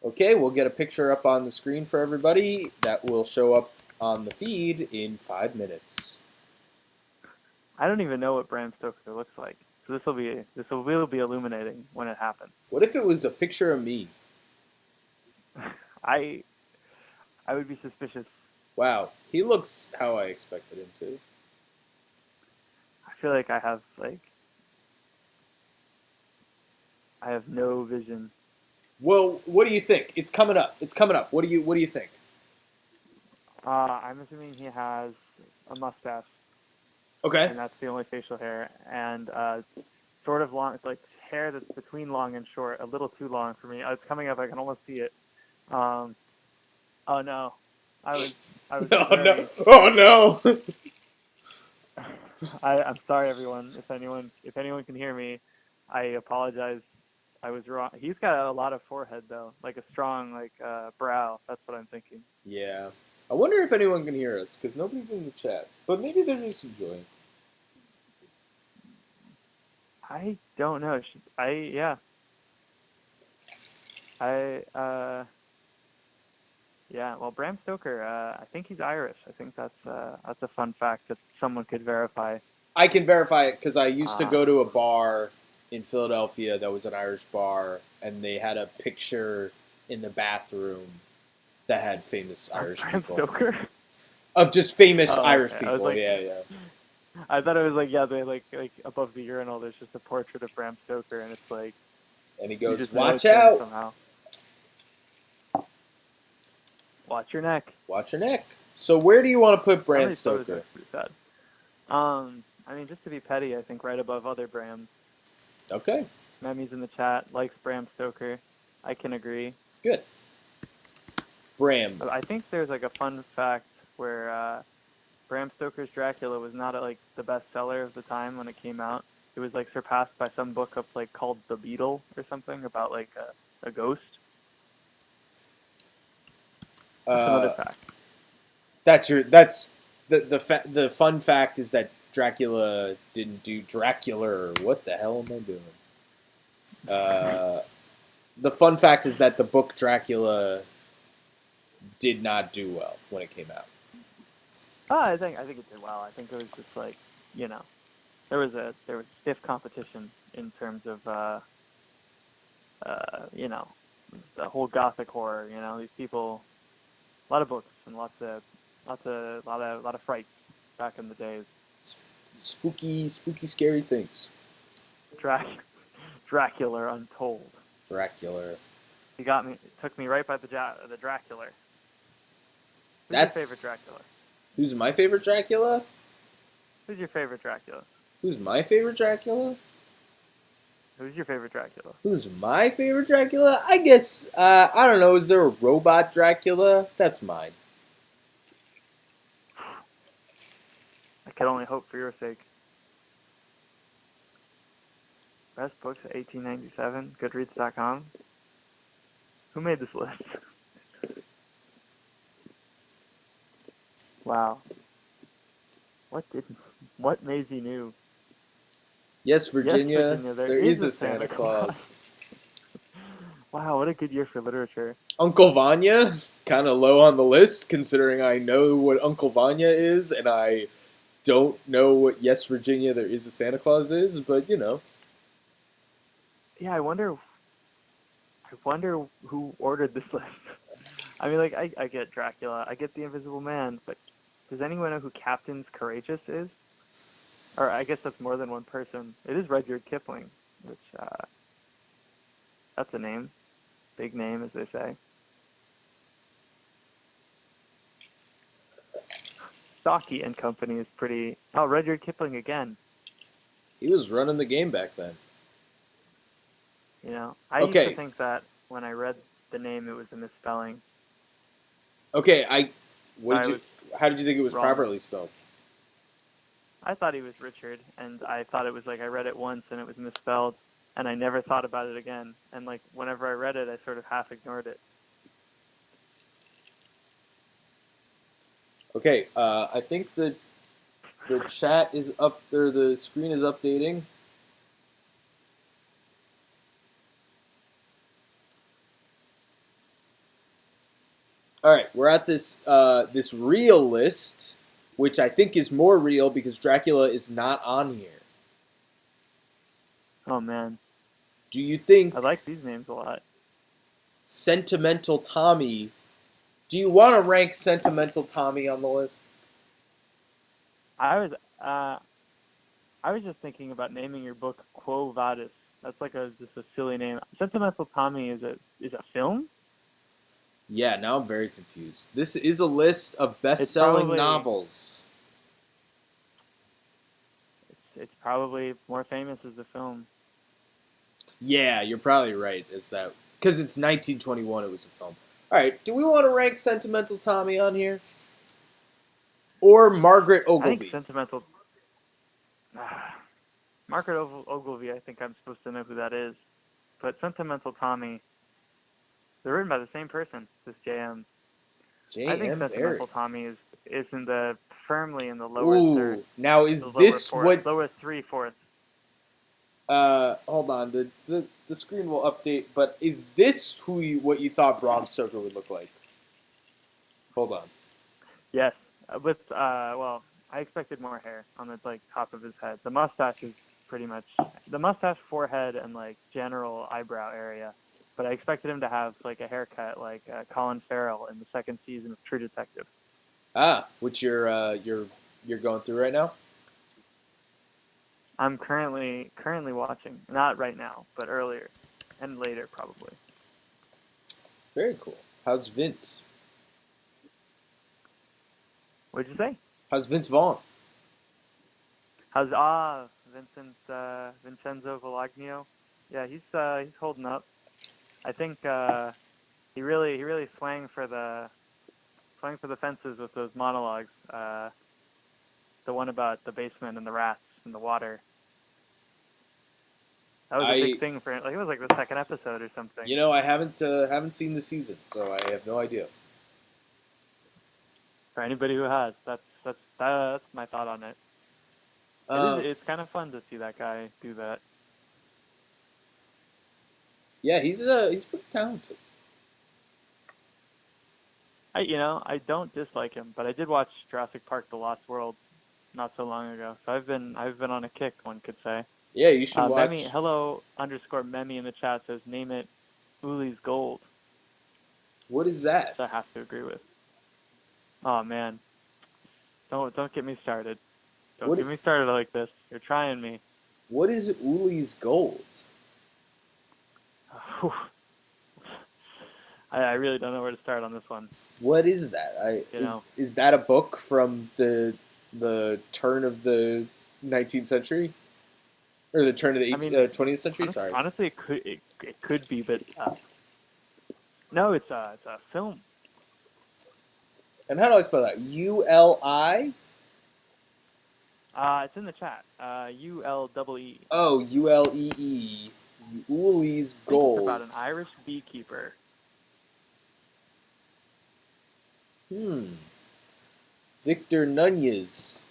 Okay, we'll get a picture up on the screen for everybody. That will show up on the feed in 5 minutes. I don't even know what Bram Stoker looks like, so this will really be illuminating when it happens. What if it was a picture of me? I would be suspicious. Wow, he looks how I expected him to. I feel like I have no vision. Well, what do you think? It's coming up. It's coming up. What do you think? I'm assuming he has a mustache, Okay. and that's the only facial hair, and sort of long. It's like hair that's between long and short, a little too long for me. It's coming up. I can almost see it. Oh no, I was Oh very, no! Oh no! I'm sorry, everyone. If anyone can hear me, I apologize. I was wrong. He's got a lot of forehead though, like a strong brow. That's what I'm thinking. Yeah. I wonder if anyone can hear us, because nobody's in the chat. But maybe they're just enjoying. I don't know. Yeah. Yeah. Well, Bram Stoker. I think he's Irish. I think that's a fun fact that someone could verify. I can verify it because I used to go to a bar in Philadelphia that was an Irish bar, and they had a picture in the bathroom that had famous Irish Bram people. Stoker? Of just famous Oh, Irish okay. I was people. like- Yeah. I thought it was like they like above the urinal. There's just a portrait of Bram Stoker, and it's like And he you goes, just "Watch notice him out! somehow. Watch your neck." Watch your neck." So where do you want to put Some of Bram these photos Stoker? are pretty sad. I mean, just to be petty, I think right above other Brams. Okay, Memmy's in the chat likes Bram Stoker. I can agree. good. Bram. I think there's like a fun fact where Bram Stoker's Dracula was not like the bestseller of the time when it came out. It was like surpassed by some book of like called The Beetle or something about like a ghost. That's another fact. That's the fun fact is that Dracula didn't do Dracula. Or what the hell am I doing? The fun fact is that the book Dracula did not do well when it came out. Oh, I think it did well. I think it was just like, there was stiff competition in terms of the whole gothic horror. These people, a lot of books and a lot of frights back in the days. Spooky, scary things. Dracula Untold. Dracula. He got me. Took me right by the Dracula. Who's That's your favorite Dracula? Who's my favorite Dracula? Who's your favorite Dracula? Who's my favorite Dracula? Who's your favorite Dracula? Who's my favorite Dracula? I guess, I don't know, is there a robot Dracula? That's mine. I can only hope for your sake. Best books of 1897, Goodreads.com. Who made this list? Wow. What Maisie knew? Yes, Virginia, Yes, Virginia, there is a Santa Claus. Wow, what a good year for literature. Uncle Vanya, kind of low on the list, considering I know what Uncle Vanya is, and I don't know what Yes, Virginia, there is a Santa Claus is, but, Yeah, I wonder who ordered this list. I mean, like, I get Dracula, I get the Invisible Man, but does anyone know who Captain Courageous is? Or I guess that's more than one person. It is Rudyard Kipling, which, that's a name. Big name, as they say. Stocky and Company is pretty... Oh, Rudyard Kipling again. he was running the game back then. I Okay. used to think that when I read the name, it was a misspelling. Okay, how did you think it was wrong. properly spelled? I thought he was Richard, and I thought it was like I read it once and it was misspelled, and I never thought about it again. And like whenever I read it, I sort of half ignored it. Okay, I think the chat is up there. The screen is updating. All right, we're at this real list, which I think is more real because Dracula is not on here. Oh man, Do you think I like these names a lot. Sentimental Tommy? Do you want to rank Sentimental Tommy on the list? I was just thinking about naming your book Quo Vadis. That's like just a silly name. Sentimental Tommy is a film. Yeah, now I'm very confused. This is a list of best-selling novels. It's probably more famous as a film. Yeah, you're probably right. Is that because it's 1921? It was a film. All right. Do we want to rank Sentimental Tommy on here, or Margaret I Ogilvy? think Sentimental. Margaret Ogilvy. I think I'm supposed to know who that is, but Sentimental Tommy. They're written by the same person. This J.M. I think Sentimental Tommy is firmly in the lower third. Now is this what? Lower 3/4. Hold on. The screen will update. But is this what you thought Bram Stoker would look like? Hold on. Yes, well, I expected more hair on the top of his head. The mustache is pretty much the mustache, forehead, and general eyebrow area. But I expected him to have a haircut like Colin Farrell in the second season of True Detective. Which you're going through right now? I'm currently watching, not right now, but earlier and later probably. Very cool. How's Vince? What'd you say? How's Vince Vaughn? How's Vincenzo Villagno? Yeah, he's holding up. I think he really swang for the fences with those monologues. The one about the basement and the rats and the water. That was a big thing for him. It was like the second episode or something. You know, I haven't seen the season, so I have no idea. For anybody who has, that's my thought on it. It's kind of fun to see that guy do that. Yeah, he's pretty talented. I don't dislike him, but I did watch Jurassic Park: The Lost World not so long ago, so I've been on a kick, one could say. Yeah, you should watch. Memi, hello_Memi in the chat says, name it Uli's Gold. What is that? Which I have to agree with. Oh man, don't get me started. Don't get me started like this. You're trying me. What is Uli's Gold? I really don't know where to start on this one. What is that? Is that a book from the turn of the 19th century, or the turn of the 20th century? Sorry. Honestly, it could be, but no, it's a film. And how do I spell that? ULI? It's in the chat. ULEE. Oh, ULEE. Uli's Gold. It's about an Irish beekeeper. Victor Nunez.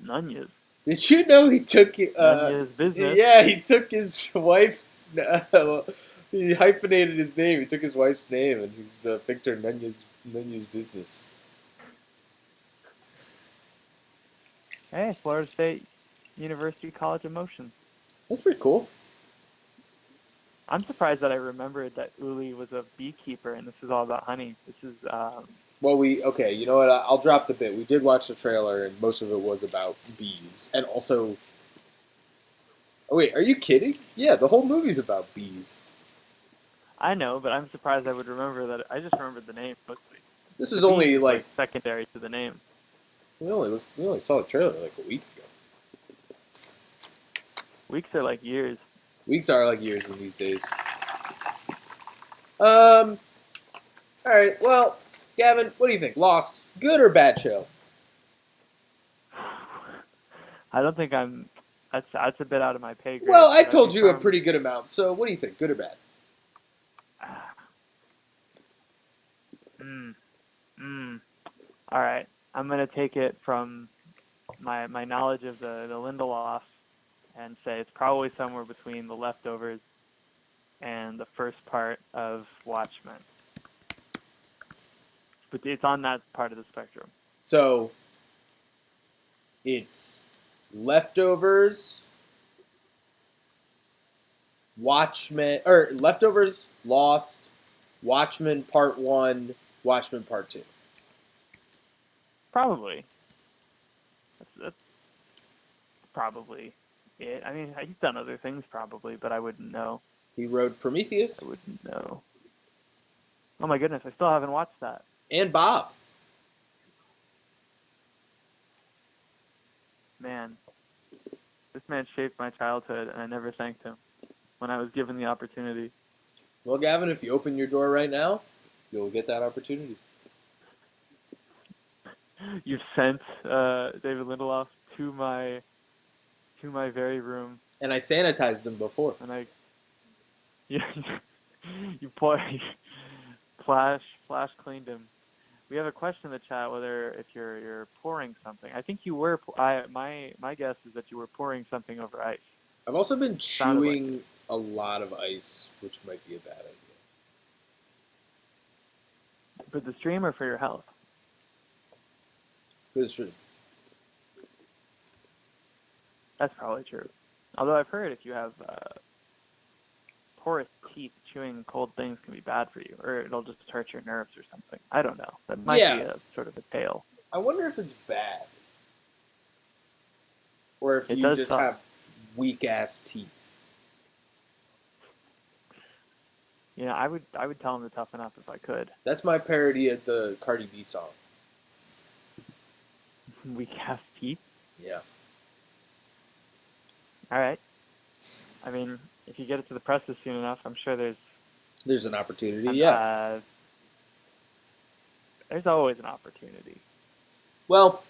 Nunez. Did you know he took Nunez business? Yeah, he took his wife's. He hyphenated his name. He took his wife's name, and he's Victor Nunez business. Hey, Florida State University College of Motion. That's pretty cool. I'm surprised that I remembered that Uli was a beekeeper, and this is all about honey. This is. Well, okay. You know what? I'll drop the bit. We did watch the trailer, and most of it was about bees, and also. Oh wait, are you kidding? Yeah, the whole movie's about bees. I know, but I'm surprised I would remember that. I just remembered the name mostly. This is only like secondary to the name. We only saw the trailer like a week ago. Weeks are like years. Weeks are like years in these days. All right. Well, Gavin, what do you think? Lost, good or bad show? I don't think I'm. That's a bit out of my pay grade. Well, I but told think you a from- pretty good amount. So what do you think? Good or bad? All right, I'm gonna take it from my knowledge of the Lindelof and say it's probably somewhere between The Leftovers and the first part of Watchmen. But it's on that part of the spectrum. So it's Leftovers, Watchmen, or Leftovers, Lost, Watchmen Part 1, Watchmen Part 2. Probably. That's probably it. I mean, he's done other things probably, but I wouldn't know. He wrote Prometheus I wouldn't know. Oh my goodness, I still haven't watched that. and Bob. Man, this man shaped my childhood, and I never thanked him when I was given the opportunity. Well, Gavin, if you open your door right now, you'll get that opportunity. You've sent David Lindelof to my very room, And I sanitized him before. and you flash cleaned him. We have a question in the chat whether if you're pouring something. I think you were. My guess is that you were pouring something over ice. I've also been Sounded like chewing a lot of ice, which might be a bad idea. For the stream or for your health? For the stream. That's probably true. Although I've heard if you have porous teeth, chewing cold things can be bad for you, or it'll just hurt your nerves or something. I don't know. That might be a sort of a tale. I wonder if it's bad. Or if It you does just suck. have weak-ass teeth. You know, I would tell him to toughen up if I could. That's my parody of the Cardi B song. Weak ass teeth. Yeah. All right. I mean, if you get it to the presses soon enough, I'm sure There's an opportunity, yeah. There's always an opportunity. Well,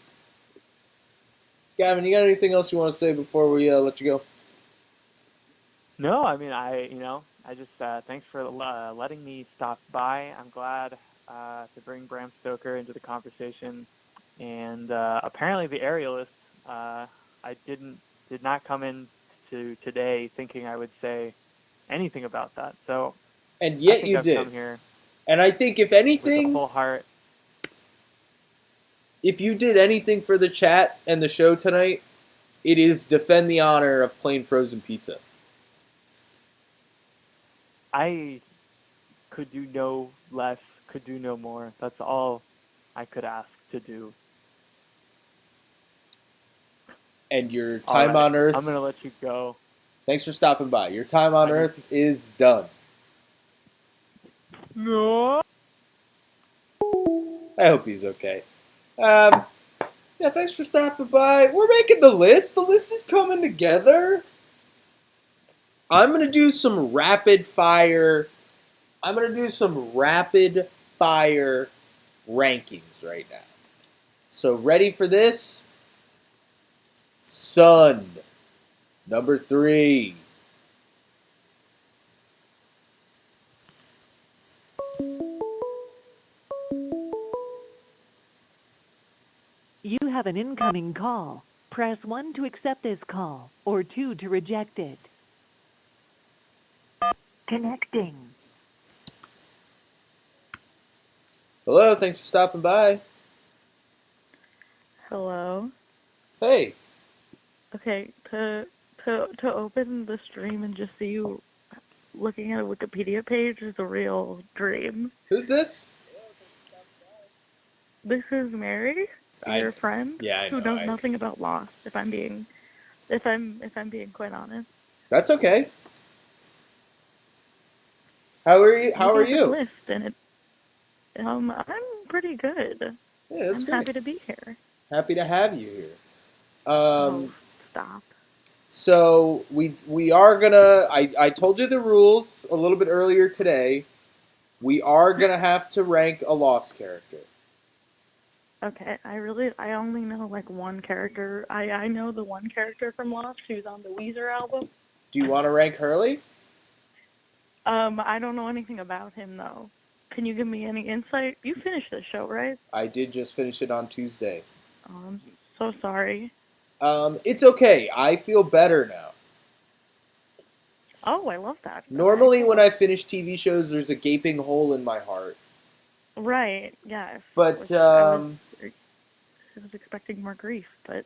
Gavin, you got anything else you want to say before we let you go? No, I mean, I just thanks for letting me stop by. I'm glad to bring Bram Stoker into the conversation, and apparently the aerialist. I did not come in to today thinking I would say anything about that. So, And yet you I've did. come here And I think if with a anything, full heart. if you did anything for the chat and the show tonight, it is defend the honor of plain frozen pizza. I could do no less, could do no more. That's all I could ask to do. And your All time right, on Earth. I'm going to let you go. Thanks for stopping by. Your time on Earth is done. No. I hope he's okay. Yeah, thanks for stopping by. We're making the list. The list is coming together. I'm going to do some rapid fire. rankings right now. So ready for this? Sun, number 3. You have an incoming call. Press 1 to accept this call, or 2 to reject it. Connecting. Hello, thanks for stopping by. Hello. Hey, Okay, to open the stream and just see you looking at a Wikipedia page is a real dream. who's this? This is Mary, your friend, yeah, I who know, knows nothing about Lost. If I'm being quite honest. That's okay. How are you? How are Look at this you? List and I'm pretty good. Yeah, that's I'm great. happy to be here. Happy to have you here. Oh, stop. So we are gonna. I told you the rules a little bit earlier today. We are gonna have to rank a Lost character. Okay, I only know like one character. I know the one character from Lost who's on the Weezer album. Do you want to rank Hurley? I don't know anything about him though. Can you give me any insight? You finished the show, right? I did just finish it on Tuesday. Oh, I'm so sorry. It's okay. I feel better now. Oh, I love that. Normally, Okay, when cool. I finish TV shows, there's a gaping hole in my heart. Right, yes. But, Which I was expecting more grief, but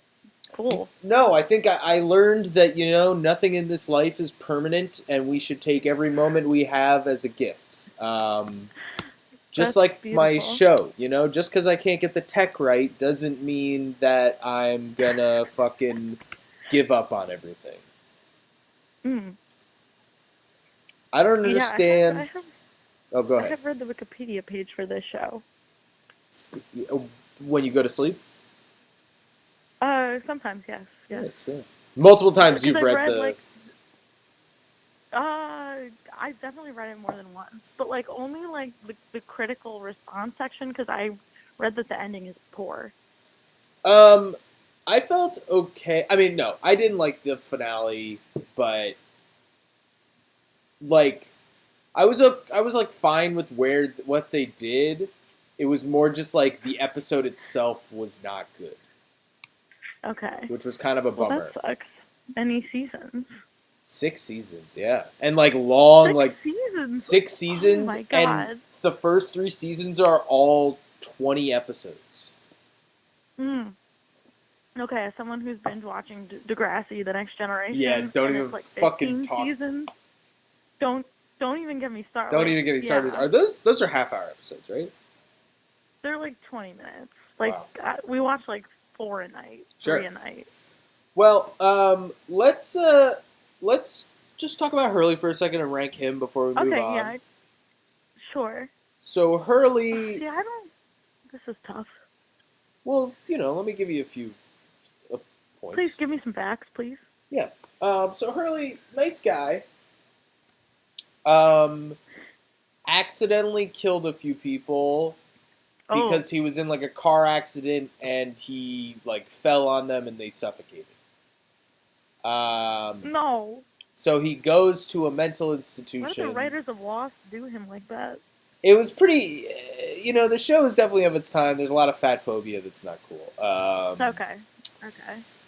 cool. no, I think I learned that, nothing in this life is permanent, and we should take every moment we have as a gift. Just That's like my beautiful. show, just because I can't get the tech right doesn't mean that I'm gonna fucking give up on everything. Mm. I don't understand. I have Oh, go I ahead. have read the Wikipedia page for this show. When you go to sleep? Sometimes, yes. Yes, yeah. Multiple times Because you've I've read the... like, I've definitely read it more than once, but like only like the critical response section because I read that the ending is poor. I felt okay. I mean, no, I didn't like the finale, but like, I was like fine with what they did. It was more just like the episode itself was not good, Okay. which was kind of a Well, bummer. that sucks. Any seasons? 6 seasons, yeah, and like long, 6 like seasons. 6 seasons, Oh my God. and the first 3 seasons are all 20 episodes. Hmm. Okay, as someone who's binge watching Degrassi: The Next Generation, Yeah, don't and even it's like fucking 15 talk. seasons. Don't even get me started. Don't even get me started. Yeah. Are those are half-hour episodes, right? They're like 20 minutes. Like Wow. we watch like 4 a night, Sure. 3 a night. Well, let's just talk about Hurley for a second and rank him before we move Okay, on. yeah, sure. So Hurley, Yeah, I don't. This is tough. well, let me give you a few points. Please give me some facts, please. Yeah. So Hurley, nice guy. Accidentally killed a few people because he was in like a car accident and he like fell on them and they suffocated. No. So he goes to a mental Why did institution. the writers of Lost do him like that? It was pretty, the show is definitely of its time. There's a lot of fat phobia that's not cool. Okay.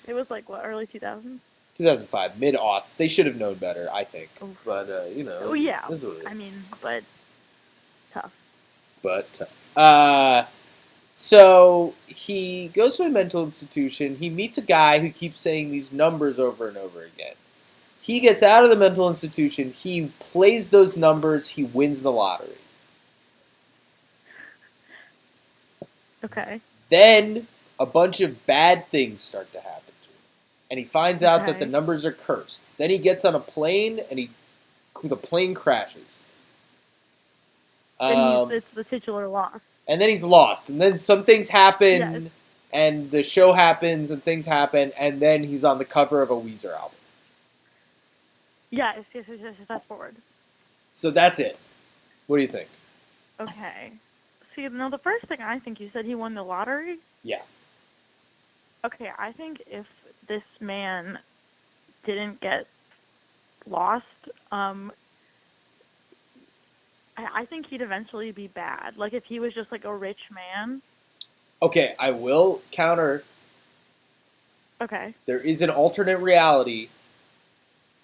It was like what, early 2000s? 2005, mid-aughts. They should have known better, I think. Oof. But, Oh yeah. this is what it is. I mean, but tough. But tough. So he goes to a mental institution. He meets a guy who keeps saying these numbers over and over again. He gets out of the mental institution. He plays those numbers. He wins the lottery. Okay. Then a bunch of bad things start to happen to him. And he finds out that Okay. the numbers are cursed. Then he gets on a plane and the plane crashes. And it's the titular Lost. And then he's lost. And then some things happen, Yes. and the show happens, and things happen, and then he's on the cover of a Weezer album. Yes. Fast forward. So that's it. What do you think? Okay. See, now the first thing I think you said he won the lottery. Yeah. Okay, I think if this man didn't get lost, I think he'd eventually be bad. Like if he was just like a rich man. Okay, I will counter. Okay. There is an alternate reality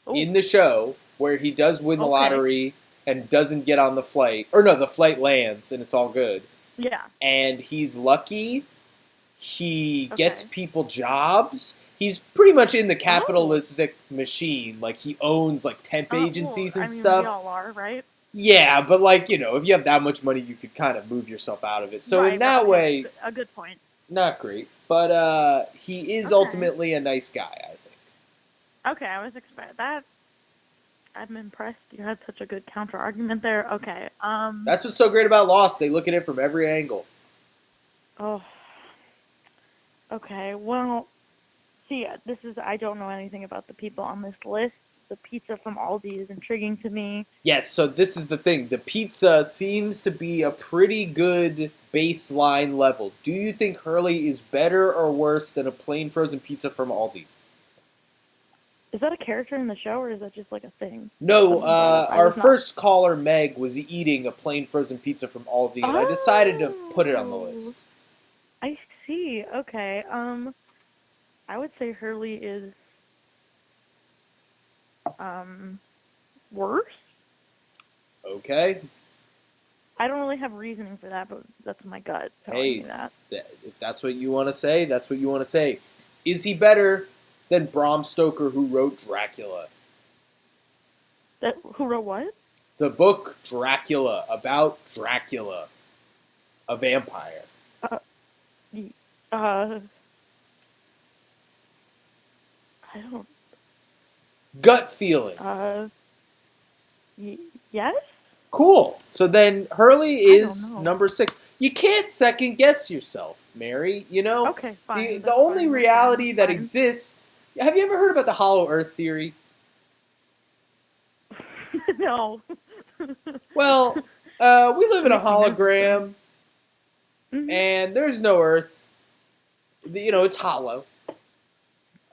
Ooh. in the show where he does win the Okay. lottery and doesn't get on the flight. Or no, the flight lands and it's all good. Yeah. And he's lucky. He Okay. gets people jobs. He's pretty much in the capitalistic machine. Like, he owns, like, temp agencies and stuff. We all are, right? Yeah, but, like, if you have that much money, you could kind of move yourself out of it. So in that way, a good point. not great. But he is Okay. ultimately a nice guy, I think. Okay, I was expecting that. I'm impressed. You had such a good counter argument there. Okay. That's what's so great about Lost. They look at it from every angle. Oh. Okay. Well, see, I don't know anything about the people on this list. The pizza from Aldi is intriguing to me. Yes, so this is the thing. The pizza seems to be a pretty good baseline level, do you think Hurley is better or worse than a plain frozen pizza from Aldi? Is that a character in the show, or is that just like a thing? No, Someone brought up? I our was not- first caller, Meg, was eating a plain frozen pizza from Aldi, and I decided to put it on the list. I see. Okay. I would say Hurley is worse. Okay. I don't really have reasoning for that, but that's my gut telling me that. If that's what you want to say, that's what you want to say. Is he better than Bram Stoker, who wrote Dracula? Who wrote what? The book Dracula, about Dracula, a vampire. I don't. Gut feeling. Yes. Cool. So then Hurley is I don't know. number 6. You can't second guess yourself, Mary. You know, Okay, fine. the only reality that fine. exists. Have you ever heard about the Hollow Earth theory? No. Well, we live in a hologram, Mhm. and there's no Earth. You know, it's hollow.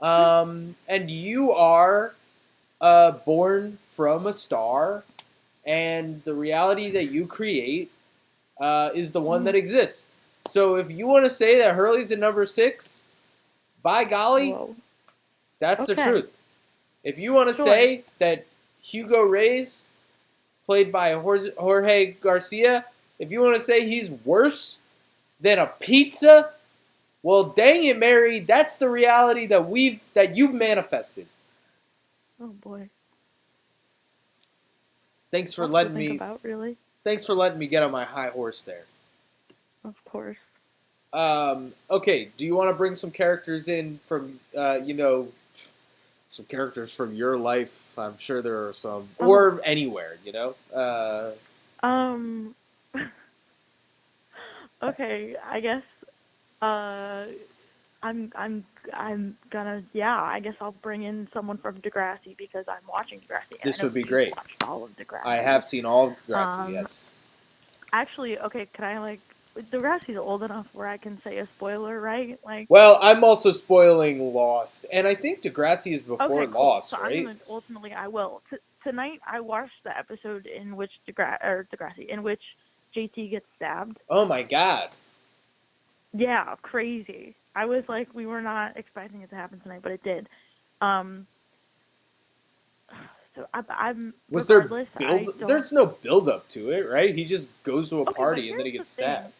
And you are born from a star, and the reality that you create is the one that exists. So if you want to say that Hurley's at number 6, by golly, Whoa. that's the Okay. truth. If you want to Sure. say that Hugo Reyes, played by Jorge Garcia, if you want to say he's worse than a pizza, well, dang it, Mary, that's the reality that you've manifested. Oh boy. Thanks for Lots to letting think me. about, really. Thanks for letting me get on my high horse there. Of course. Okay, do you want to bring some characters in from, some characters from your life? I'm sure there are some, or anywhere, you know. Okay, I guess. I'm gonna. Yeah, I guess I'll bring in someone from Degrassi because I'm watching Degrassi. And This I know would be you've great. Watched all of Degrassi. I have seen all of Degrassi, yes. Actually, okay, can I Degrassi's old enough where I can say a spoiler, right? Well, I'm also spoiling Lost, and I think Degrassi is before Okay, cool. Lost, So right? ultimately, I will. Tonight, I watched the episode in which Degrassi, in which JT gets stabbed. Oh my god. Yeah, crazy. I was like, we were not expecting it to happen tonight, but it did. So I'm. Was there regardless, build? I don't- There's no build up to it, right? He just goes to a Okay, party but and then he here's gets the thing. stabbed.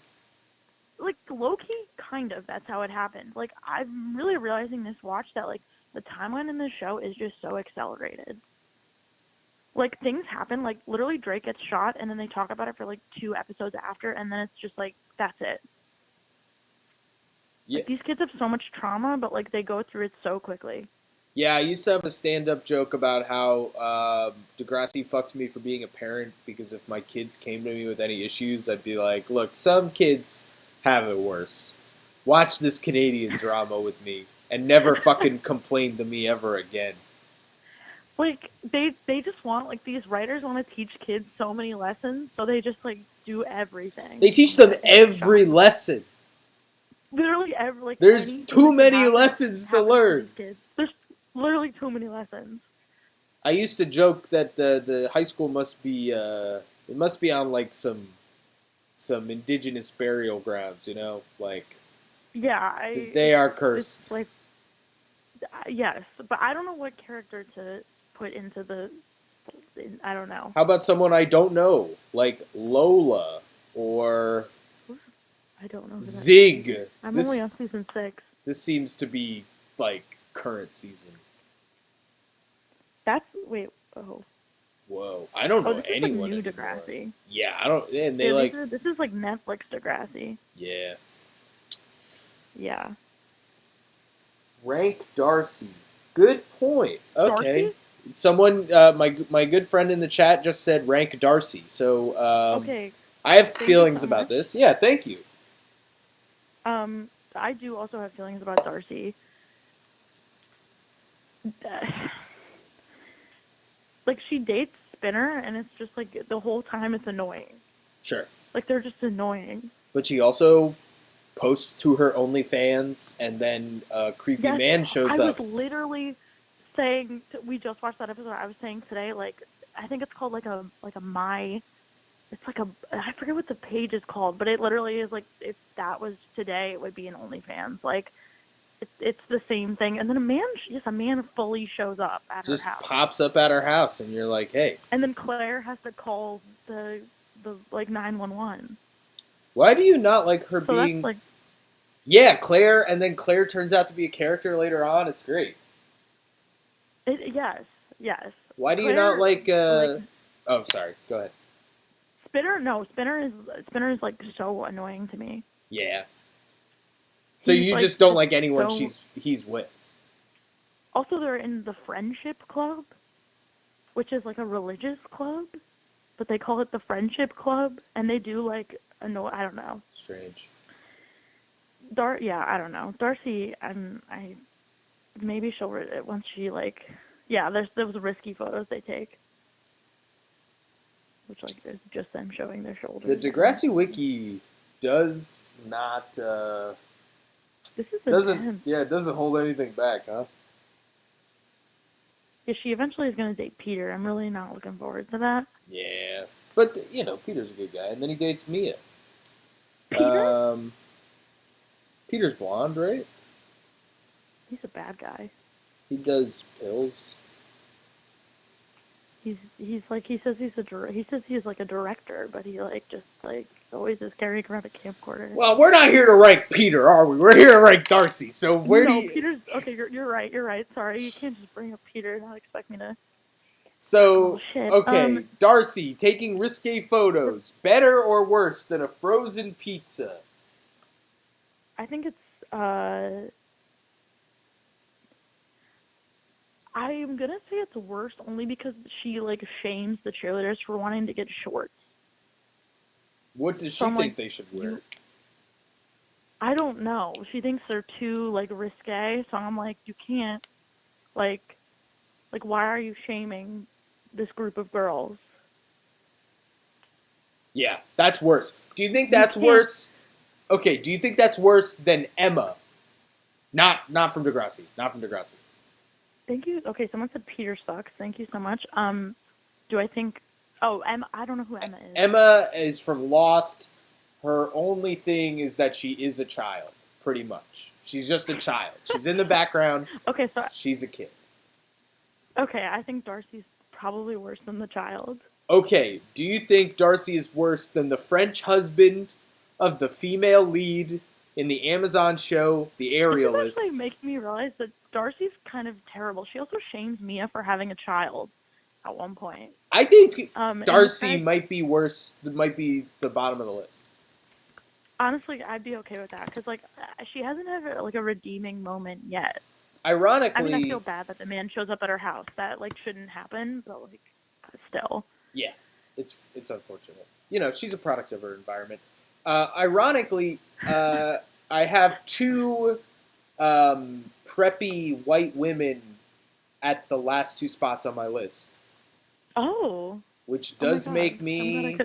Low-key, kind of, that's how it happened. I'm really realizing this watch that, the timeline in this show is just so accelerated. Things happen, literally Drake gets shot, and then they talk about it for, 2 episodes after, and then it's just, that's it. Yeah. These kids have so much trauma, but, they go through it so quickly. Yeah, I used to have a stand-up joke about how Degrassi fucked me for being a parent because if my kids came to me with any issues, I'd be like, look, some kids have it worse. Watch this Canadian drama with me and never fucking complain to me ever again. They just want, these writers want to teach kids so many lessons, so they just, do everything. They teach them every lesson. Literally every, There's anything too that many happens lessons to happens learn. these kids. There's literally too many lessons. I used to joke that the high school must be it must be on some indigenous burial grounds, you know, Yeah, they are cursed. It's yes, but I don't know what character to put into the. I don't know. How about someone I don't know, like Lola or I don't know. Who that is. Zig? I'm only on season 6. This seems to be current season. Wait. Oh. Whoa, I don't know this anyone is new anymore. Degrassi. Yeah, I don't. And they Yeah, this is Netflix Degrassi. Yeah. Yeah. Rank Darcy. Good point. Okay. Darcy? Someone, my good friend in the chat just said rank Darcy. So Okay. I have Thank you feelings so about much. this. Yeah, thank you. I do also have feelings about Darcy. She dates Spinner, and it's just the whole time it's annoying. Sure. They're just annoying. But she also posts to her OnlyFans, and then a creepy Yes, man shows I up. was literally saying we just watched that episode. I was saying today, like I think it's called like a my. It's like I forget what the page is called, but it literally is like if that was today, it would be an OnlyFans. Like it's the same thing. And then a man fully shows up at Just her house. pops up at her house, and you're like, hey. And then Claire has to call the like 911. Why do you not like her So being... that's like Yeah, Claire, and then Claire turns out to be a character later on. It's great. yes. Why do you Claire, not like... Oh, sorry. Go ahead. Spinner is like so annoying to me. Yeah. So He's, you like, just don't like anyone so... he's with. Also, they're in the Friendship Club, which is like a religious club, but they call it the Friendship Club, and they do like I don't know. Strange. I don't know. Darcy, I maybe she'll once she like there's those risky photos they take, which like is just them showing their shoulders. The Degrassi Wiki does not This is doesn't it doesn't hold anything back, huh? Yeah, she eventually is going to date Peter. I'm really not looking forward to that. Yeah, but Peter's a good guy, and then he dates Mia. Peter? Peter's blonde, right? He's a bad guy. He does pills. He's like he says he's like a director, but he like just like always is carrying around a camcorder. Well, we're not here to rank Peter, are we? We're here to rank Darcy. So where do you... Peter's okay. You're right. Sorry, you can't just bring up Peter and not expect me to. So Oh, shit. okay, Darcy taking risque photos, better or worse than a frozen pizza? I think it's I'm gonna say it's worse only because she like shames the cheerleaders for wanting to get shorts. What does she So I'm think like, they should wear? I don't know. She thinks they're too like risque, so I'm like, you can't like why are you shaming this group of girls? Yeah, that's worse. Do you think that's worse? Okay, do you think that's worse than Emma? Not from Degrassi. Not from Degrassi. Thank you. Okay, someone said Peter sucks. Thank you so much. Do I think? Oh, Emma. I don't know who Emma is. Emma is from Lost. Her only thing is that she is a child, pretty much. She's just a child. She's in the background. Okay, so she's a kid. Okay, I think Darcy's probably worse than the child. Okay, do you think Darcy is worse than the French husband of the female lead in the Amazon show, The Aerialist? This is actually making me realize that Darcy's kind of terrible. She also shames Mia for having a child at one point. I think Darcy and might be worse. Might be the bottom of the list. Honestly, I'd be okay with that because like she hasn't had like a redeeming moment yet. Ironically, I feel bad that the man shows up at her house. That like shouldn't happen, but like still. Yeah, it's unfortunate. She's a product of her environment. Ironically, I have two preppy white women at the last two spots on my list. Oh. Which does make me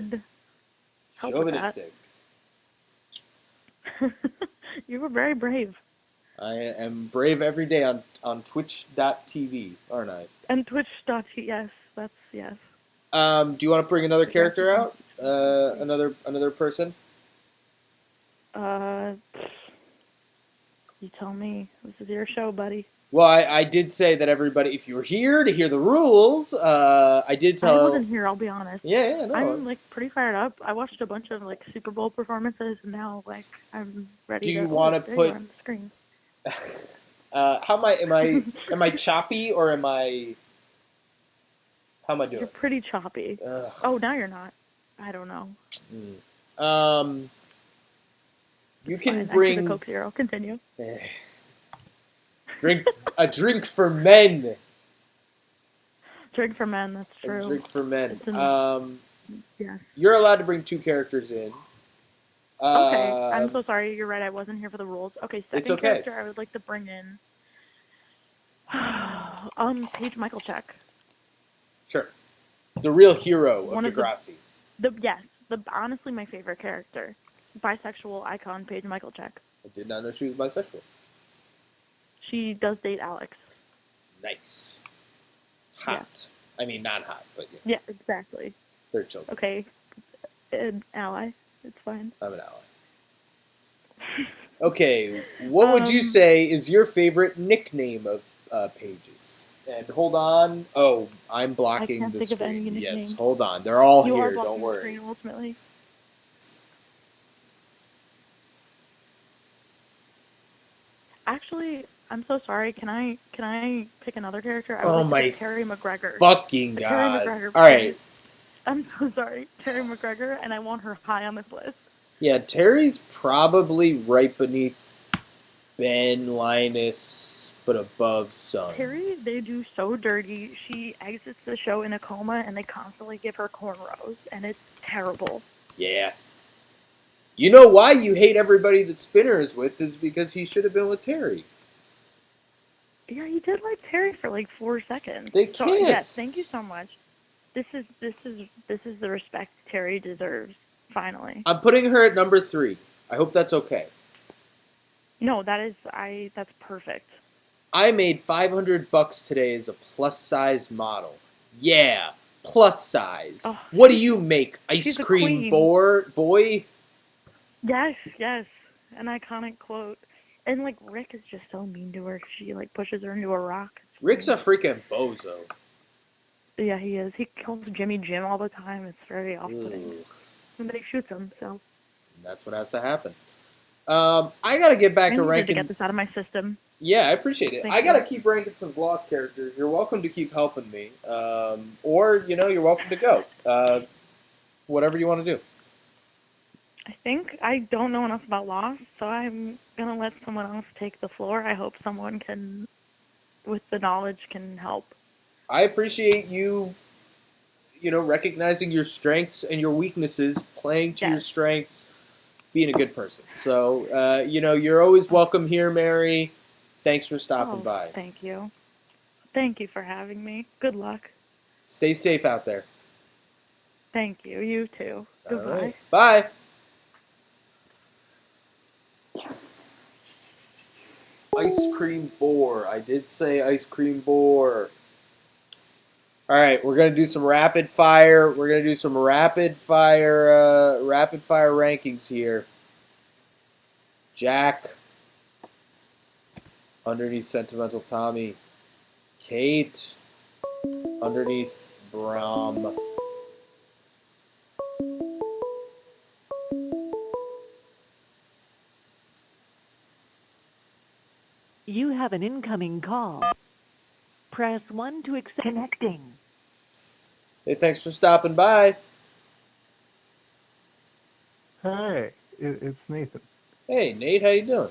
chauvinistic. You were very brave. I am brave every day on Twitch.tv, aren't I? And Twitch.tv, yes, that's yes. Do you want to bring another character out? Another person? You tell me. This is your show, buddy. Well, I did say that everybody, if you were here to hear the rules, I did tell... I wasn't here, I'll be honest. Yeah, no. I'm, like, pretty fired up. I watched a bunch of, like, Super Bowl performances, and now, like, I'm ready to... Do you want to put... on the screen. How am I choppy, or am I... How am I doing? You're pretty choppy. Ugh. Oh, now you're not. I don't know. You can fine. bring... I see the Coke Zero. Continue. A drink for men. Drink for men, that's true. A drink for men. Yes. You're allowed to bring two characters in. Okay, I'm so sorry. You're right. I wasn't here for the rules. Okay, second okay. character I would like to bring in. Paige Michaelcheck. Sure. The real hero of Degrassi. Yes, honestly my favorite character. bisexual icon Paige Michaelcheck. I did not know she was bisexual. She does date Alex. Nice. Hot. I mean, not hot, but yeah, Yeah, exactly. they're children. Okay, an ally. It's fine. I'm an ally. Okay, what would you say is your favorite nickname of Paige's? And hold on. Oh, I'm blocking can't the think of any screen. Yes, nicknames. hold on. They're all You are here. blocking Don't the worry. screen ultimately. Actually, I'm so sorry. Can I pick another character? I would Oh like to my pick Terry McGregor. fucking Terry god! McGregor. All right. please. I'm so sorry, Terry McGregor, and I want her high on this list. Yeah, Terry's probably right beneath Ben, Linus, but above Sun. Terry, they do so dirty. She exits the show in a coma, and they constantly give her cornrows, and it's terrible. Yeah. You know why you hate everybody that Spinner is with is because he should have been with Terry. Yeah, you did like Terry for like 4 seconds. They So yes, kissed. thank you so much. This is the respect Terry deserves. Finally. I'm putting her at number 3. I hope that's okay. No, that's perfect. I made $500 today as a plus size model. Yeah, plus size. Oh, What do you make? Ice she's a cream queen. boy? Yes, an iconic quote. And like Rick is just so mean to her. She like pushes her into a rock. Rick's a freaking bozo. Yeah, he is. He calls Jimmy Jim all the time. It's very off-putting. Ugh. Somebody shoots him, so. That's what has to happen. I gotta get back I to needed ranking. to get this out of my system. Yeah, I appreciate it. Thank I gotta you. keep ranking some lost characters. You're welcome to keep helping me, or you're welcome to go. Whatever you want to do. I think I don't know enough about Lost, so I'm gonna let someone else take the floor. I hope someone can, with the knowledge, can help. I appreciate you, recognizing your strengths and your weaknesses, playing to your Yes. strengths, being a good person. So, you're always welcome here, Mary. Thanks for stopping by. Thank you. Thank you for having me. Good luck. Stay safe out there. Thank you. You too. All Goodbye. right. Bye. Ice cream boar. I did say ice cream boar. All right, we're gonna do some rapid fire. We're gonna do some rapid fire rankings here. Jack, underneath Sentimental Tommy. Kate, underneath Brahm. You have an incoming call. Press 1 to accept. Connecting. Hey, thanks for stopping by. Hey, it's Nathan. Hey, Nate, how you doing?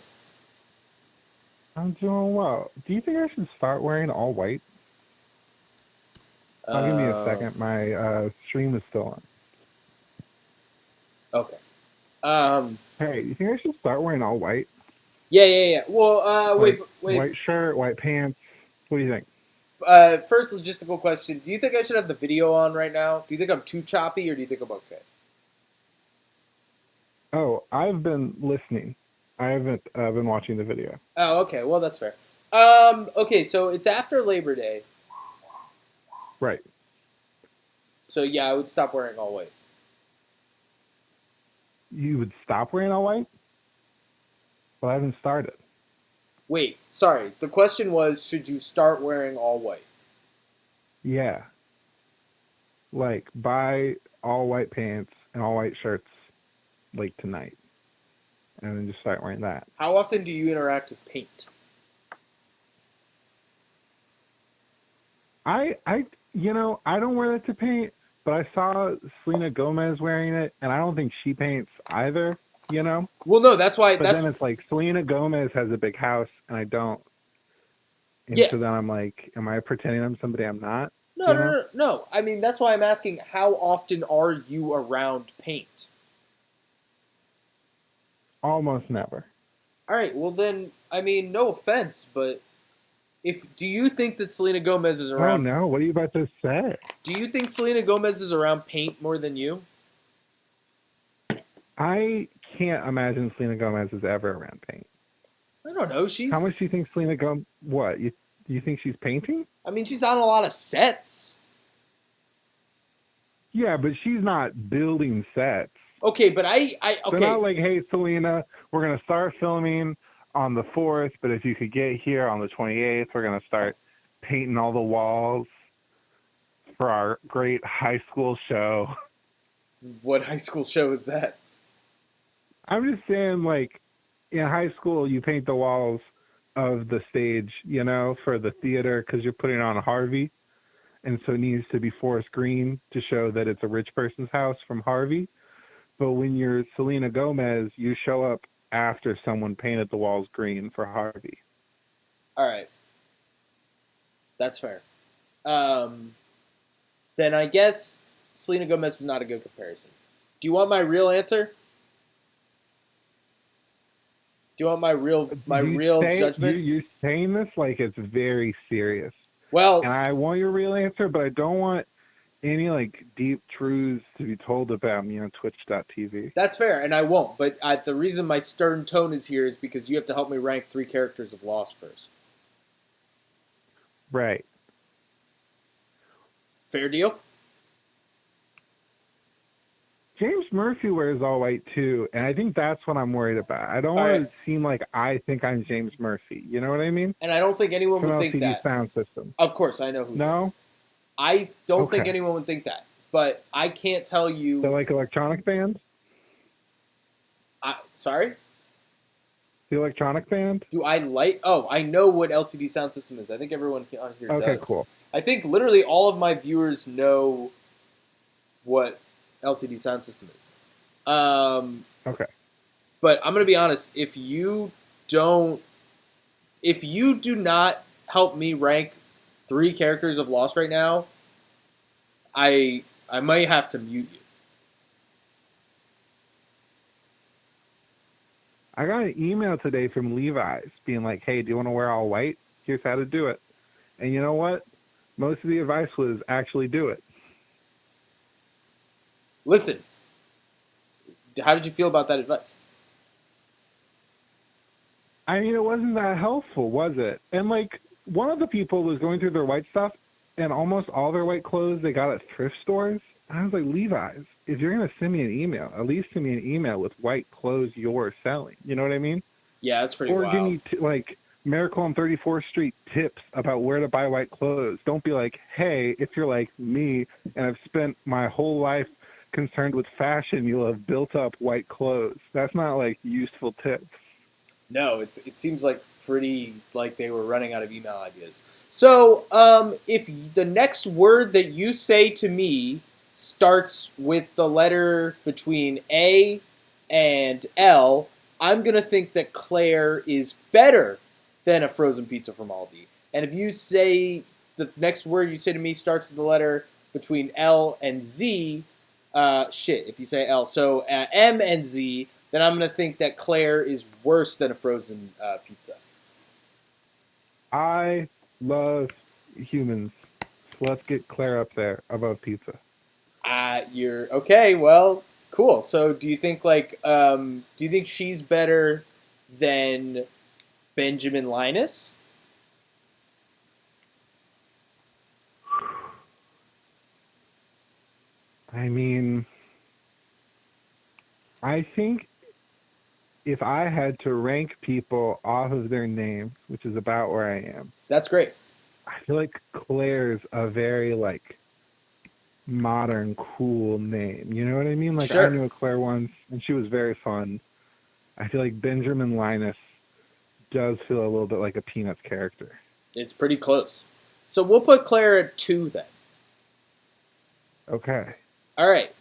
I'm doing well. Do you think I should start wearing all white? I'll give me a second. My stream is still on. Okay. Hey, you think I should start wearing all white? Yeah. Well, wait. White shirt, white pants. What do you think? First logistical question. Do you think I should have the video on right now? Do you think I'm too choppy, or do you think I'm okay? Oh, I've been listening. I haven't been watching the video. Oh, okay. Well, that's fair. Okay, so it's after Labor Day. Right. So, yeah, I would stop wearing all white. You would stop wearing all white? Well, I haven't started. Wait, sorry. The question was, should you start wearing all white? Yeah. Like, buy all white pants and all white shirts, like, tonight. And then just start wearing that. How often do you interact with paint? I don't wear that to paint, but I saw Selena Gomez wearing it, and I don't think she paints either, Well, no, that's why. But then it's like Selena Gomez has a big house, and I don't. And Yeah. so then I'm like, am I pretending I'm somebody I'm not? No. I mean, that's why I'm asking, how often are you around paint? Almost never. All right, well then, I mean, no offense, but do you think that Selena Gomez is around? Oh no, what are you about to say? Do you think Selena Gomez is around paint more than you? I can't imagine Selena Gomez is ever around paint. I don't know. How much do you think Selena Gomez? What you think she's painting? I mean, she's on a lot of sets. Yeah, but she's not building sets. Okay, but okay. They're not like, hey, Selena, we're gonna start filming on the 4th, but if you could get here on the 28th, we're gonna start painting all the walls for our great high school show. What high school show is that? I'm just saying, like, in high school, you paint the walls of the stage, you know, for the theater because you're putting on Harvey. And so it needs to be forest green to show that it's a rich person's house from Harvey. But when you're Selena Gomez, you show up after someone painted the walls green for Harvey. All right. That's fair. Then I guess Selena Gomez was not a good comparison. Do you want my real answer? Do you want my real judgment? You're saying this like it's very serious. Well, and I want your real answer, but I don't want any like deep truths to be told about me on Twitch.tv. That's fair, and I won't. But the reason my stern tone is here is because you have to help me rank 3 characters of Lost first. Right. Fair deal? James Murphy wears all white too, and I think that's what I'm worried about. I don't want to seem like I think I'm James Murphy. You know what I mean? And I don't think anyone would think that. Sound System. Of course, I know who. No. I don't think anyone would think that, but I can't tell you. They like electronic bands. Sorry. The electronic band. Do I like? Oh, I know what LCD Sound System is. I think everyone on here does. Okay, cool. I think literally all of my viewers know what LCD Sound System is. Okay. But I'm going to be honest, if you do not help me rank 3 characters of Lost right now, I might have to mute you. I got an email today from Levi's being like, hey, do you want to wear all white? Here's how to do it. And you know what? Most of the advice was actually do it. Listen, how did you feel about that advice? I mean, it wasn't that helpful, was it? And, like, one of the people was going through their white stuff, and almost all their white clothes they got at thrift stores. And I was like, Levi's, if you're going to send me an email, at least send me an email with white clothes you're selling. You know what I mean? Yeah, that's pretty wild. Or give me, Miracle on 34th Street tips about where to buy white clothes. Don't be like, hey, if you're like me and I've spent my whole life concerned with fashion, you'll have built up white clothes. That's not, like, useful tips. No, it seems like pretty like they were running out of email ideas. So, if the next word that you say to me starts with the letter between A and L, I'm going to think that Claire is better than a frozen pizza from Aldi. And if you say the next word you say to me starts with the letter between L and Z, if you say L, so M and Z, then I'm going to think that Claire is worse than a frozen pizza. I love humans. So let's get Claire up there above pizza. You're okay. Well, cool. So do you think she's better than Benjamin Linus? I mean, I think if I had to rank people off of their names, which is about where I am. That's great. I feel like Claire's a very, like, modern, cool name. You know what I mean? Like, sure. I knew a Claire once, and she was very fun. I feel like Benjamin Linus does feel a little bit like a Peanuts character. It's pretty close. So we'll put Claire at 2 then. Okay. All right.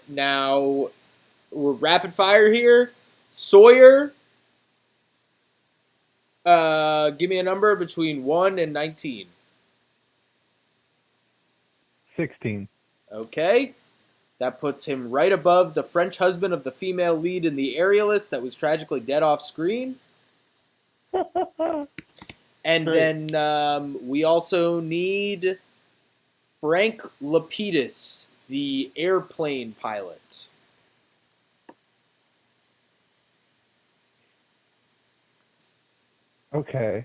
Now we're rapid fire here. Sawyer. Give me a number between 1 and 19. 16. Okay. That puts him right above the French husband of the female lead in The Aerialist that was tragically dead off screen. And Great. then we also need Frank Lapidus, the airplane pilot. Okay.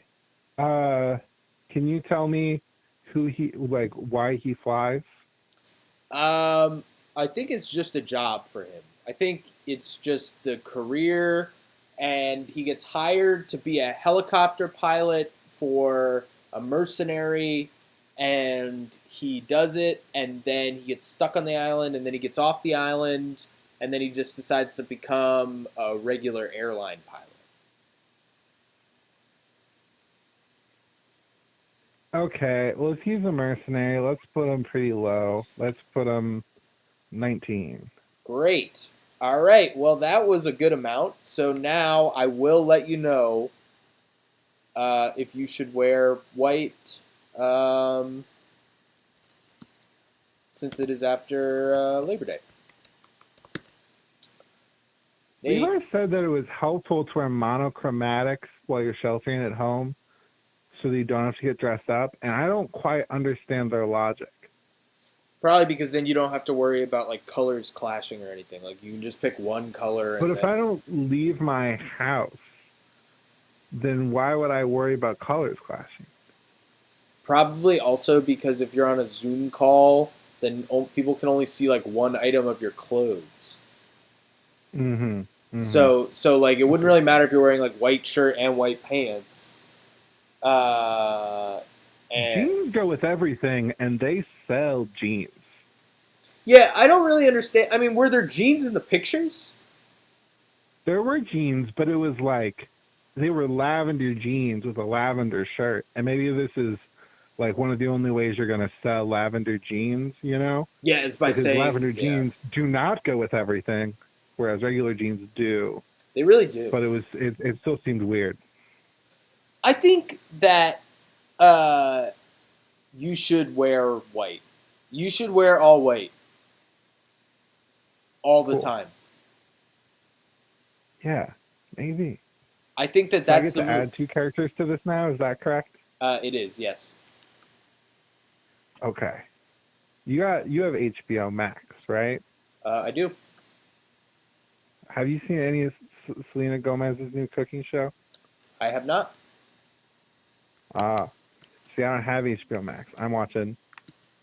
Can you tell me why he flies? I think it's just a job for him. I think it's just the career, and he gets hired to be a helicopter pilot for a mercenary, and he does it, and then he gets stuck on the island, and then he gets off the island, and then he just decides to become a regular airline pilot. Okay, well, if he's a mercenary, let's put him pretty low. Let's put him 19. Great. All right. Well, that was a good amount. So now I will let you know if you should wear white, um, since it is after Labor Day. Nate, Levi said that it was helpful to wear monochromatics while you're sheltering at home so that you don't have to get dressed up, and I don't quite understand their logic. probably because then you don't have to worry about like colors clashing or anything. Like you can just pick one color But and if then I don't leave my house, then why would I worry about colors clashing? probably also because if you're on a Zoom call, then people can only see like one item of your clothes. Mm-hmm. Mm-hmm. So like it wouldn't really matter if you're wearing like white shirt and white pants. Uh, and Jeans go with everything, and they sell jeans. yeah, I don't really understand. I mean, were there jeans in the pictures? There were jeans, but it was like they were lavender jeans with a lavender shirt. And maybe this is like one of the only ways you're going to sell lavender jeans, you know? Yeah, it's by Because saying lavender yeah. jeans do not go with everything, whereas regular jeans do. They really do. But it still seemed weird. I think that you should wear white. You should wear all white all the Cool. time. Yeah, maybe. I think that So I that's get the to move. add 2 characters to this now, is that correct? It is, yes. Okay. You have HBO Max, right? I do. Have you seen any of Selena Gomez's new cooking show? I have not. See, I don't have HBO Max. I'm watching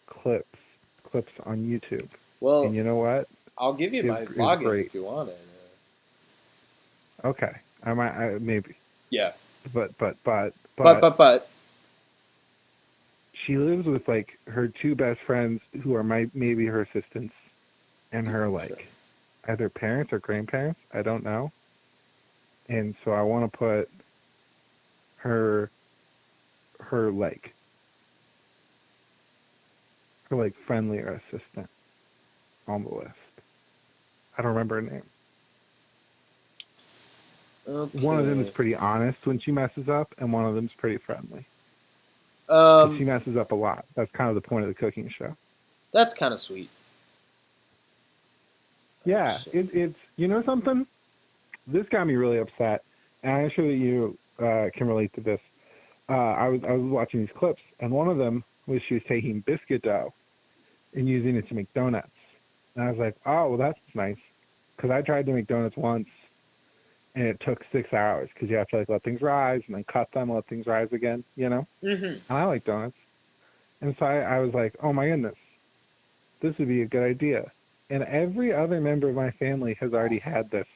clips on YouTube. Well, And you know what? I'll give you my It's login great. if you want it. Okay, I maybe, Yeah. but But. she lives with like her 2 best friends who are maybe her assistants and her like Sure. either parents or grandparents. I don't know. And so I want to put her like friendlier assistant on the list. I don't remember her name. Okay. One of them is pretty honest when she messes up, and one of them is pretty friendly. 'Cause she messes up a lot. That's kind of the point of the cooking show. That's kind of sweet. Yeah, Oh, it's you know something. This got me really upset, and I'm sure that you can relate to this. I was watching these clips, and one of them was she was taking biscuit dough and using it to make donuts, and I was like, oh, well, that's nice, because I tried to make donuts once, and it took 6 hours because you have to like let things rise and then cut them, let things rise again, you know. Mm-hmm. And I like donuts, and so I was like, oh my goodness, this would be a good idea. And every other member of my family has already had this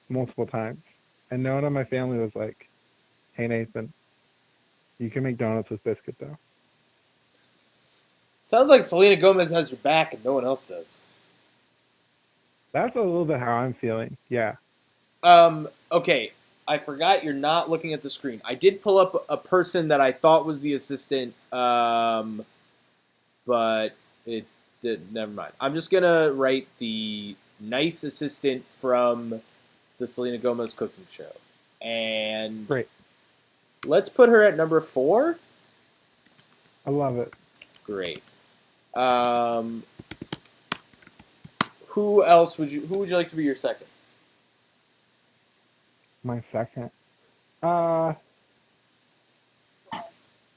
multiple times, and no one in my family was like, hey Nathan, you can make donuts with biscuit dough. Sounds like Selena Gomez has your back and no one else does. That's a little bit how I'm feeling. Yeah. Okay. I forgot you're not looking at the screen. I did pull up a person that I thought was the assistant, but it did. Never mind. I'm just gonna write the nice assistant from the Selena Gomez cooking show, and Great. let's put her at number 4. I love it. Great. Who else would you? Who would you like to be your second? My second. Oh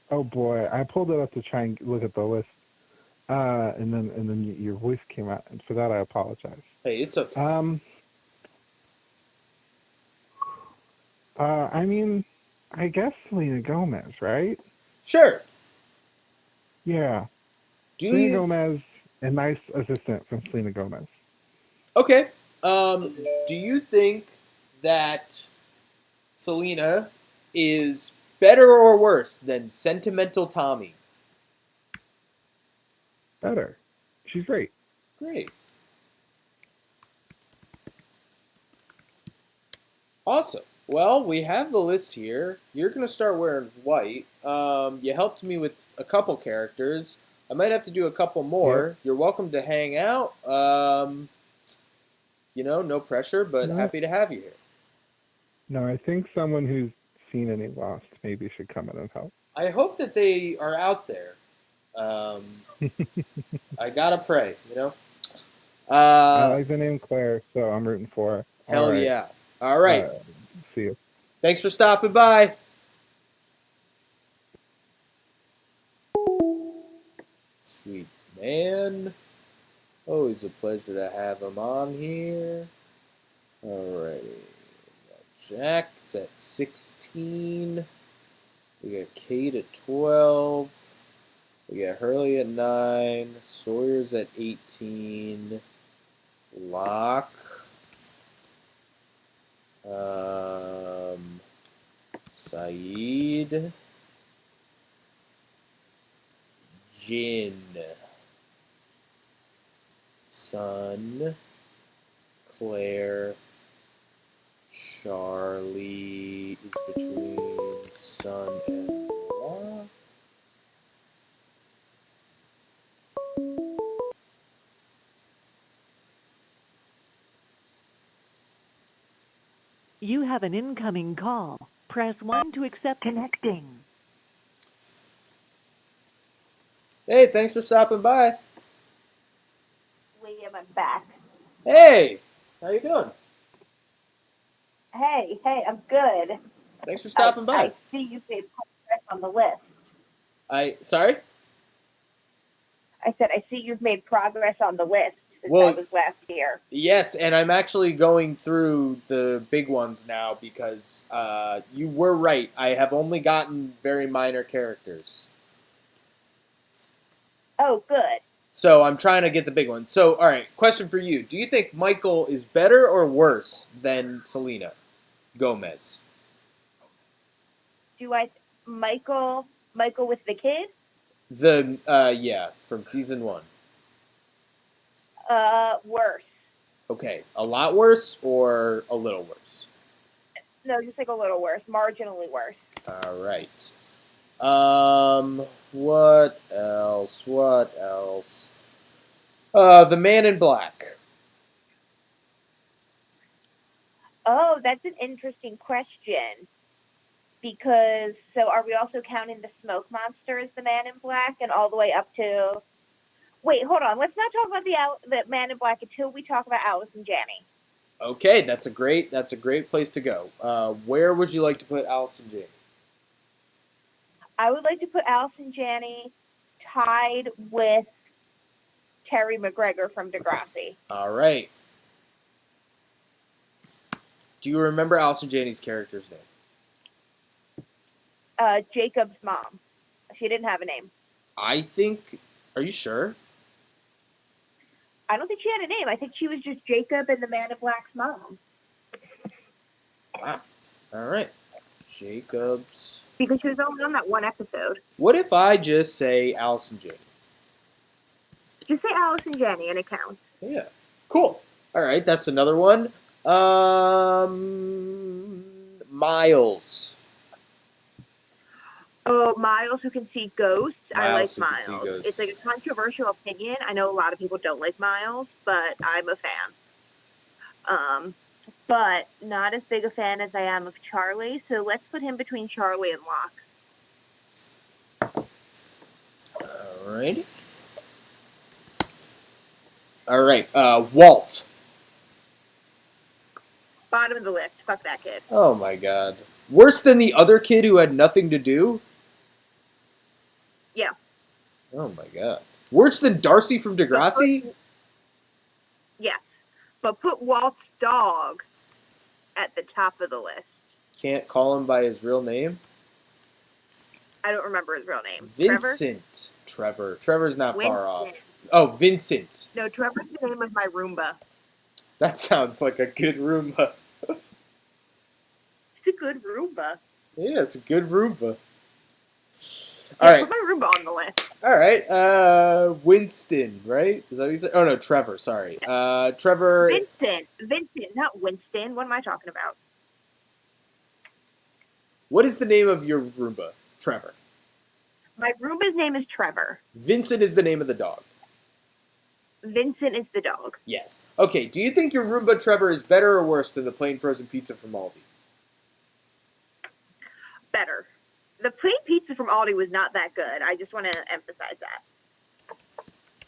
boy, I pulled it up to try and look at the list, and then your voice came out, and for that I apologize. Hey, it's okay. I mean, I guess Selena Gomez, right? Sure. Yeah. Do Selena you? Gomez, a nice assistant from Selena Gomez. Okay. Do you think that Selena is better or worse than Sentimental Tommy? Better. She's great. Great. Awesome. Well, we have the list here. You're going to start wearing white. You helped me with a couple characters. I might have to do a couple more. Yep. You're welcome to hang out. No pressure, but No, happy to have you here. no, I think someone who's seen any Lost maybe should come in and help. I hope that they are out there. I gotta pray, I Uh, like the name Claire, so I'm rooting for her. All hell right. yeah. All right. See you. Thanks for stopping by. Sweet man. Always a pleasure to have him on here. Alrighty. Jack's at 16. We got Kate at 12. We got Hurley at 9. Sawyer's at 18. Locke. Saeed. Jin. Sun. Claire. Charlie is between Sun and Locke. You have an incoming call. Press 1 to accept. Connecting. Hey, thanks for stopping by. Liam, I'm back. Hey, how you doing? Hey, I'm good. Thanks for stopping by. I see you've made progress on the list. Sorry? I said, I see you've made progress on the list since Well, I was last here. Yes, and I'm actually going through the big ones now because you were right. I have only gotten very minor characters. Oh, good. So I'm trying to get the big ones. So, all right, question for you. Do you think Michael is better or worse than Selena Gomez? Michael with the kid? Yeah, from season 1. Worse. Okay, a lot worse or a little worse? No, just like a little worse, marginally worse. All right. What else? The Man in Black. Oh, that's an interesting question. Because, so are we also counting the smoke monster as the Man in Black and all the way up to... Wait, hold on. Let's not talk about the Man in Black until we talk about Alice and Janney. Okay, that's a great place to go. Where would you like to put Alice and Janney? I would like to put Alice and Janney tied with Terry McGregor from Degrassi. All right. Do you remember Alice and Janney's character's name? Jacob's mom. She didn't have a name. I think. Are you sure? I don't think she had a name. I think she was just Jacob and the Man in Black's mom. Wow. All right. Jacob's. Because she was only on that one episode. What if I just say Alice and Janney? Just say Alice and Janney and it counts. Yeah. Cool. All right, that's another one. Miles. Oh, Miles who can see ghosts. I like Miles who can see Miles. ghosts. It's like a controversial opinion. I know a lot of people don't like Miles, but I'm a fan. But not as big a fan as I am of Charlie, so let's put him between Charlie and Locke. Alrighty. All right, Walt. Bottom of the list. Fuck that kid. Oh my god. Worse than the other kid who had nothing to do? Yeah. Oh my god. Worse than Darcy from Degrassi? Yes. But put Walt's dog at the top of the list. Can't call him by his real name? I don't remember his real name. Vincent. Trevor. Trevor's not far off. Winston. Oh, Vincent. No, Trevor's the name of my Roomba. That sounds like a good Roomba. It's a good Roomba. Yeah, it's a good Roomba. Yeah, All right. put my Roomba on the list. All right. Winston, right? Is that what you said? Oh, no, Trevor. Sorry. Trevor. Vincent, not Winston. What am I talking about? What is the name of your Roomba? Trevor. My Roomba's name is Trevor. Vincent is the name of the dog. Vincent is the dog. Yes. Okay, do you think your Roomba Trevor is better or worse than the plain frozen pizza from Aldi? Better. The plain pizza from Aldi was not that good. I just want to emphasize that.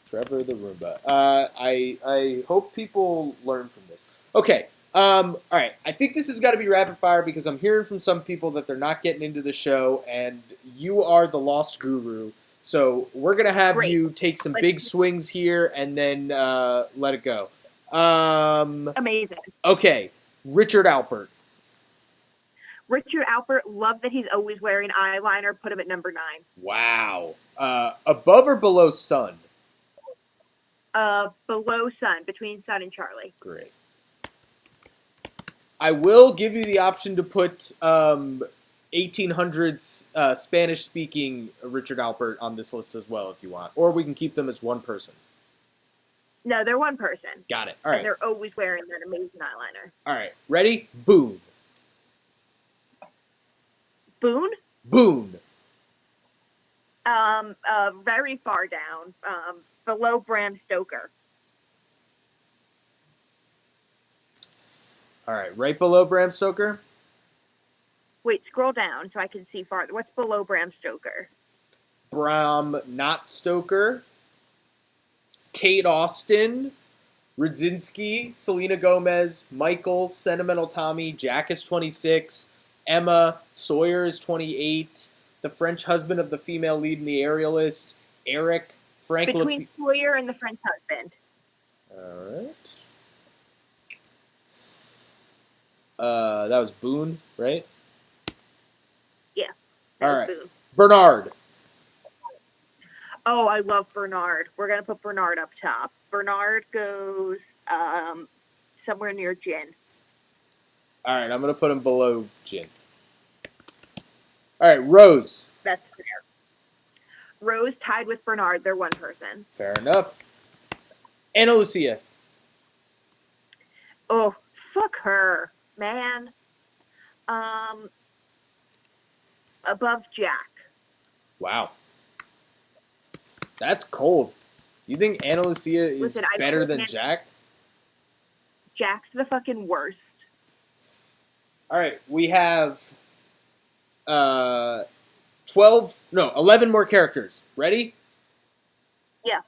Trevor the Roomba. I hope people learn from this. Okay. All right. I think this has got to be rapid fire because I'm hearing from some people that they're not getting into the show, and you are the lost guru. So we're gonna have Great. you take some big swings here, and then let it go. Amazing. Okay. Richard Alpert. Richard Alpert, love that he's always wearing eyeliner. Put him at number 9. Wow. Above or below Sun? Below Sun, between Sun and Charlie. Great. I will give you the option to put 1800s Spanish-speaking Richard Alpert on this list as well if you want. Or we can keep them as one person. No, they're one person. Got it. All right. And they're always wearing that amazing eyeliner. All right. Ready? Boone. Boone? Boone. Very far down. Below Bram Stoker. All right. Right below Bram Stoker? Wait, scroll down so I can see farther. What's below Bram Stoker? Bram not Stoker. Kate Austin. Rudzinski. Selena Gomez. Michael. Sentimental Tommy. Jack is 26. Emma. Sawyer is 28. The French husband of the female lead in the Aerialist. Eric. Frank Between Sawyer and the French husband. All right. That was Boone, right? Yeah. All was right. Boone. Bernard. Oh, I love Bernard. We're going to put Bernard up top. Bernard goes somewhere near Jin. All right, I'm going to put him below Jin. All right, Rose. That's fair. Rose tied with Bernard. They're one person. Fair enough. Ana Lucia. Oh, fuck her, man. Above Jack. Wow. That's cold. You think Ana Lucia is Listen, I better told than him- Jack? Jack's the fucking worst. All right, we have 11 more characters. Ready? Yeah.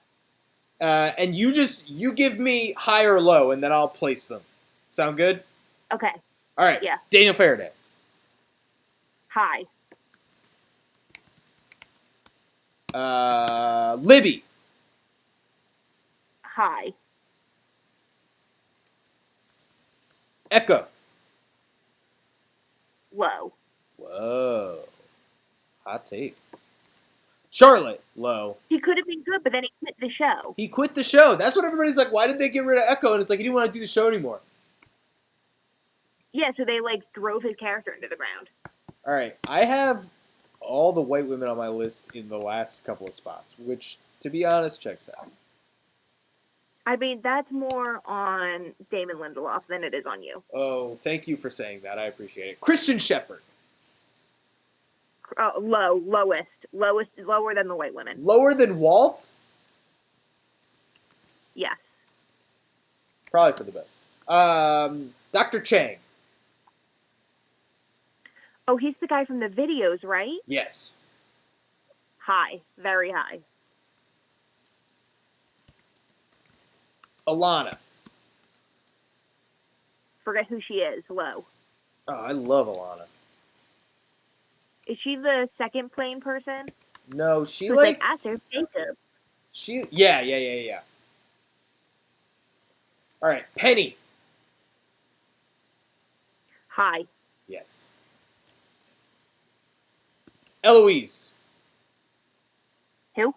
And you give me high or low, and then I'll place them. Sound good? Okay. All right. Yeah. Daniel Faraday. Hi. Libby. Hi. Echo. Low. Whoa. Hot take. Charlotte. Low. He could have been good, but then he quit the show. He quit the show. That's what everybody's like, why did they get rid of Echo? And it's like, he didn't want to do the show anymore. Yeah, so they drove his character into the ground. All right. I have all the white women on my list in the last couple of spots, which, to be honest, checks out. I mean, that's more on Damon Lindelof than it is on you. Oh, thank you for saying that. I appreciate it. Christian Shepherd. Lowest, lower than the white women. Lower than Walt? Yes. Probably for the best. Dr. Chang. Oh, he's the guy from the videos, right? Yes. High, very high. Alana. Forget who she is. Low. Oh, I love Alana. Is she the second plane person? No, she Who's Aster Jacob. Yeah. All right, Penny. High. Yes. Eloise. Who?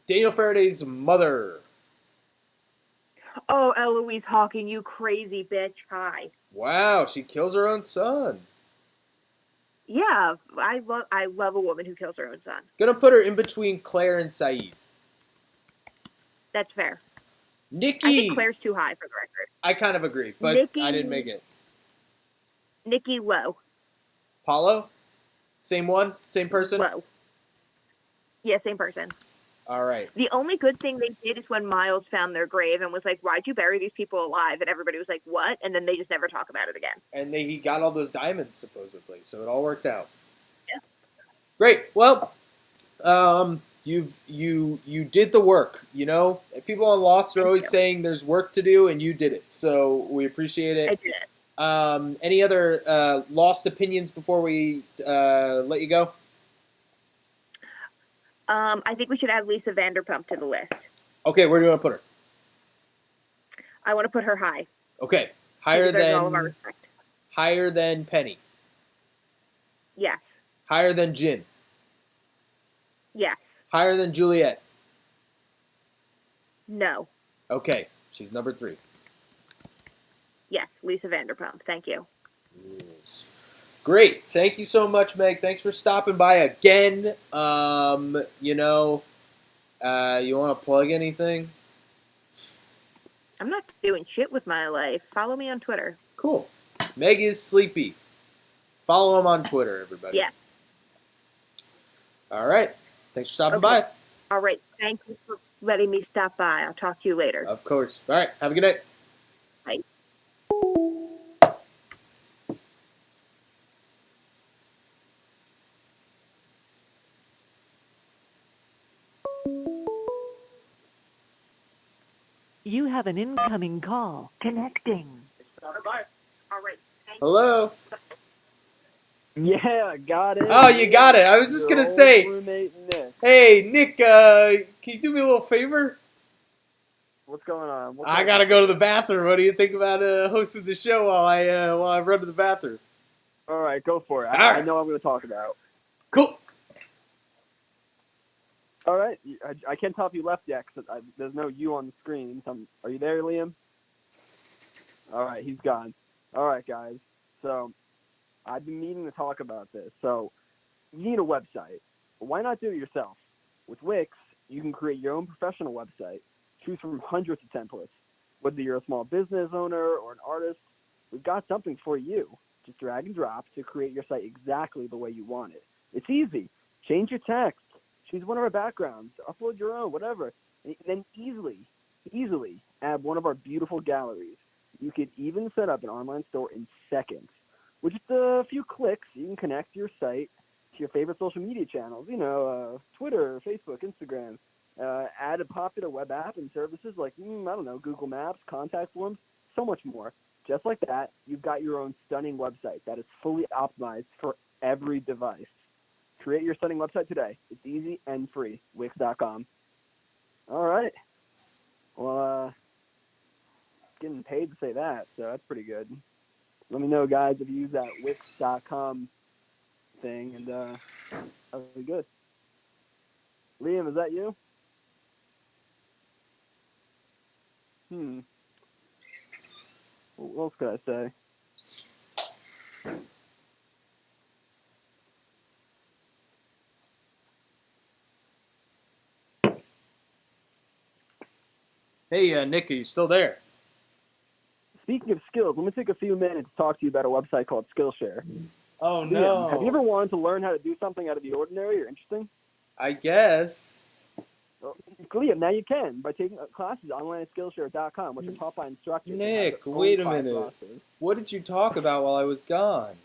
Daniel Faraday's mother. Oh, Eloise Hawking, you crazy bitch. Hi. Wow, she kills her own son. Yeah, I love a woman who kills her own son. Gonna put her in between Claire and Saeed. That's fair. Nikki. I think Claire's too high for the record. I kind of agree, but Nikki, I didn't make it. Nikki low. Paulo? Same one? Same person? Low. Yeah, same person. All right. The only good thing they did is when Miles found their grave and was like, "Why'd you bury these people alive?" And everybody was like, "What?" And then they just never talk about it again. And he got all those diamonds, supposedly, so it all worked out. Yeah. Great. Well, you did the work, you know? People on Lost are always saying there's work to do, and you did it. So we appreciate it. I did it. Any other Lost opinions before we let you go? I think we should add Lisa Vanderpump to the list. Okay, where do you want to put her? I want to put her high. Okay, higher all of our than respect. higher than Penny. Yes. Higher than Jin. Yes. Higher than Juliet. No. Okay, she's number 3. Yes, Lisa Vanderpump. Thank you. Rules. Great. Thank you so much, Meg. Thanks for stopping by again. You know, you want to plug anything? I'm not doing shit with my life. Follow me on Twitter. Cool. Meg is sleepy. Follow him on Twitter, everybody. Yeah. All right. Thanks for stopping by. All right. Thank you for letting me stop by. I'll talk to you later. Of course. All right. Have a good night. Bye. You have an incoming call. Connecting. All right. Hello. Yeah, got it. Oh, you got it. I was just Your going to old say, roommate Nick. hey, Nick, can you do me a little favor? What's going on? I got to go to the bathroom. What do you think about hosting the show while I run to the bathroom? All right, go for it. All right. I know what I'm going to talk about. Cool. All right, I can't tell if you left yet because there's no you on the screen. Are you there, Liam? All right, he's gone. All right, guys. So I've been meaning to talk about this. So you need a website. Why not do it yourself? With Wix, you can create your own professional website. Choose from hundreds of templates. Whether you're a small business owner or an artist, we've got something for you. Just drag and drop to create your site exactly the way you want it. It's easy. Change your text. Choose one of our backgrounds. Upload your own, whatever. And then easily add one of our beautiful galleries. You could even set up an online store in seconds. With just a few clicks, you can connect your site to your favorite social media channels. Twitter, Facebook, Instagram. Add a popular web app and services like, Google Maps, contact forms, so much more. Just like that, you've got your own stunning website that is fully optimized for every device. Create your stunning website today. It's easy and free. Wix.com. All right. Well, getting paid to say that, so that's pretty good. Let me know, guys, if you use that Wix.com thing, and that'll be good. Liam, is that you? What else could I say? Hey, Nick, are you still there? Speaking of skills, let me take a few minutes to talk to you about a website called Skillshare. Oh, Liam, no. have you ever wanted to learn how to do something out of the ordinary or interesting? I guess. Well, Liam, now you can by taking classes online at Skillshare.com, which are taught by instructors. Nick, wait a minute. What did you talk about while I was gone?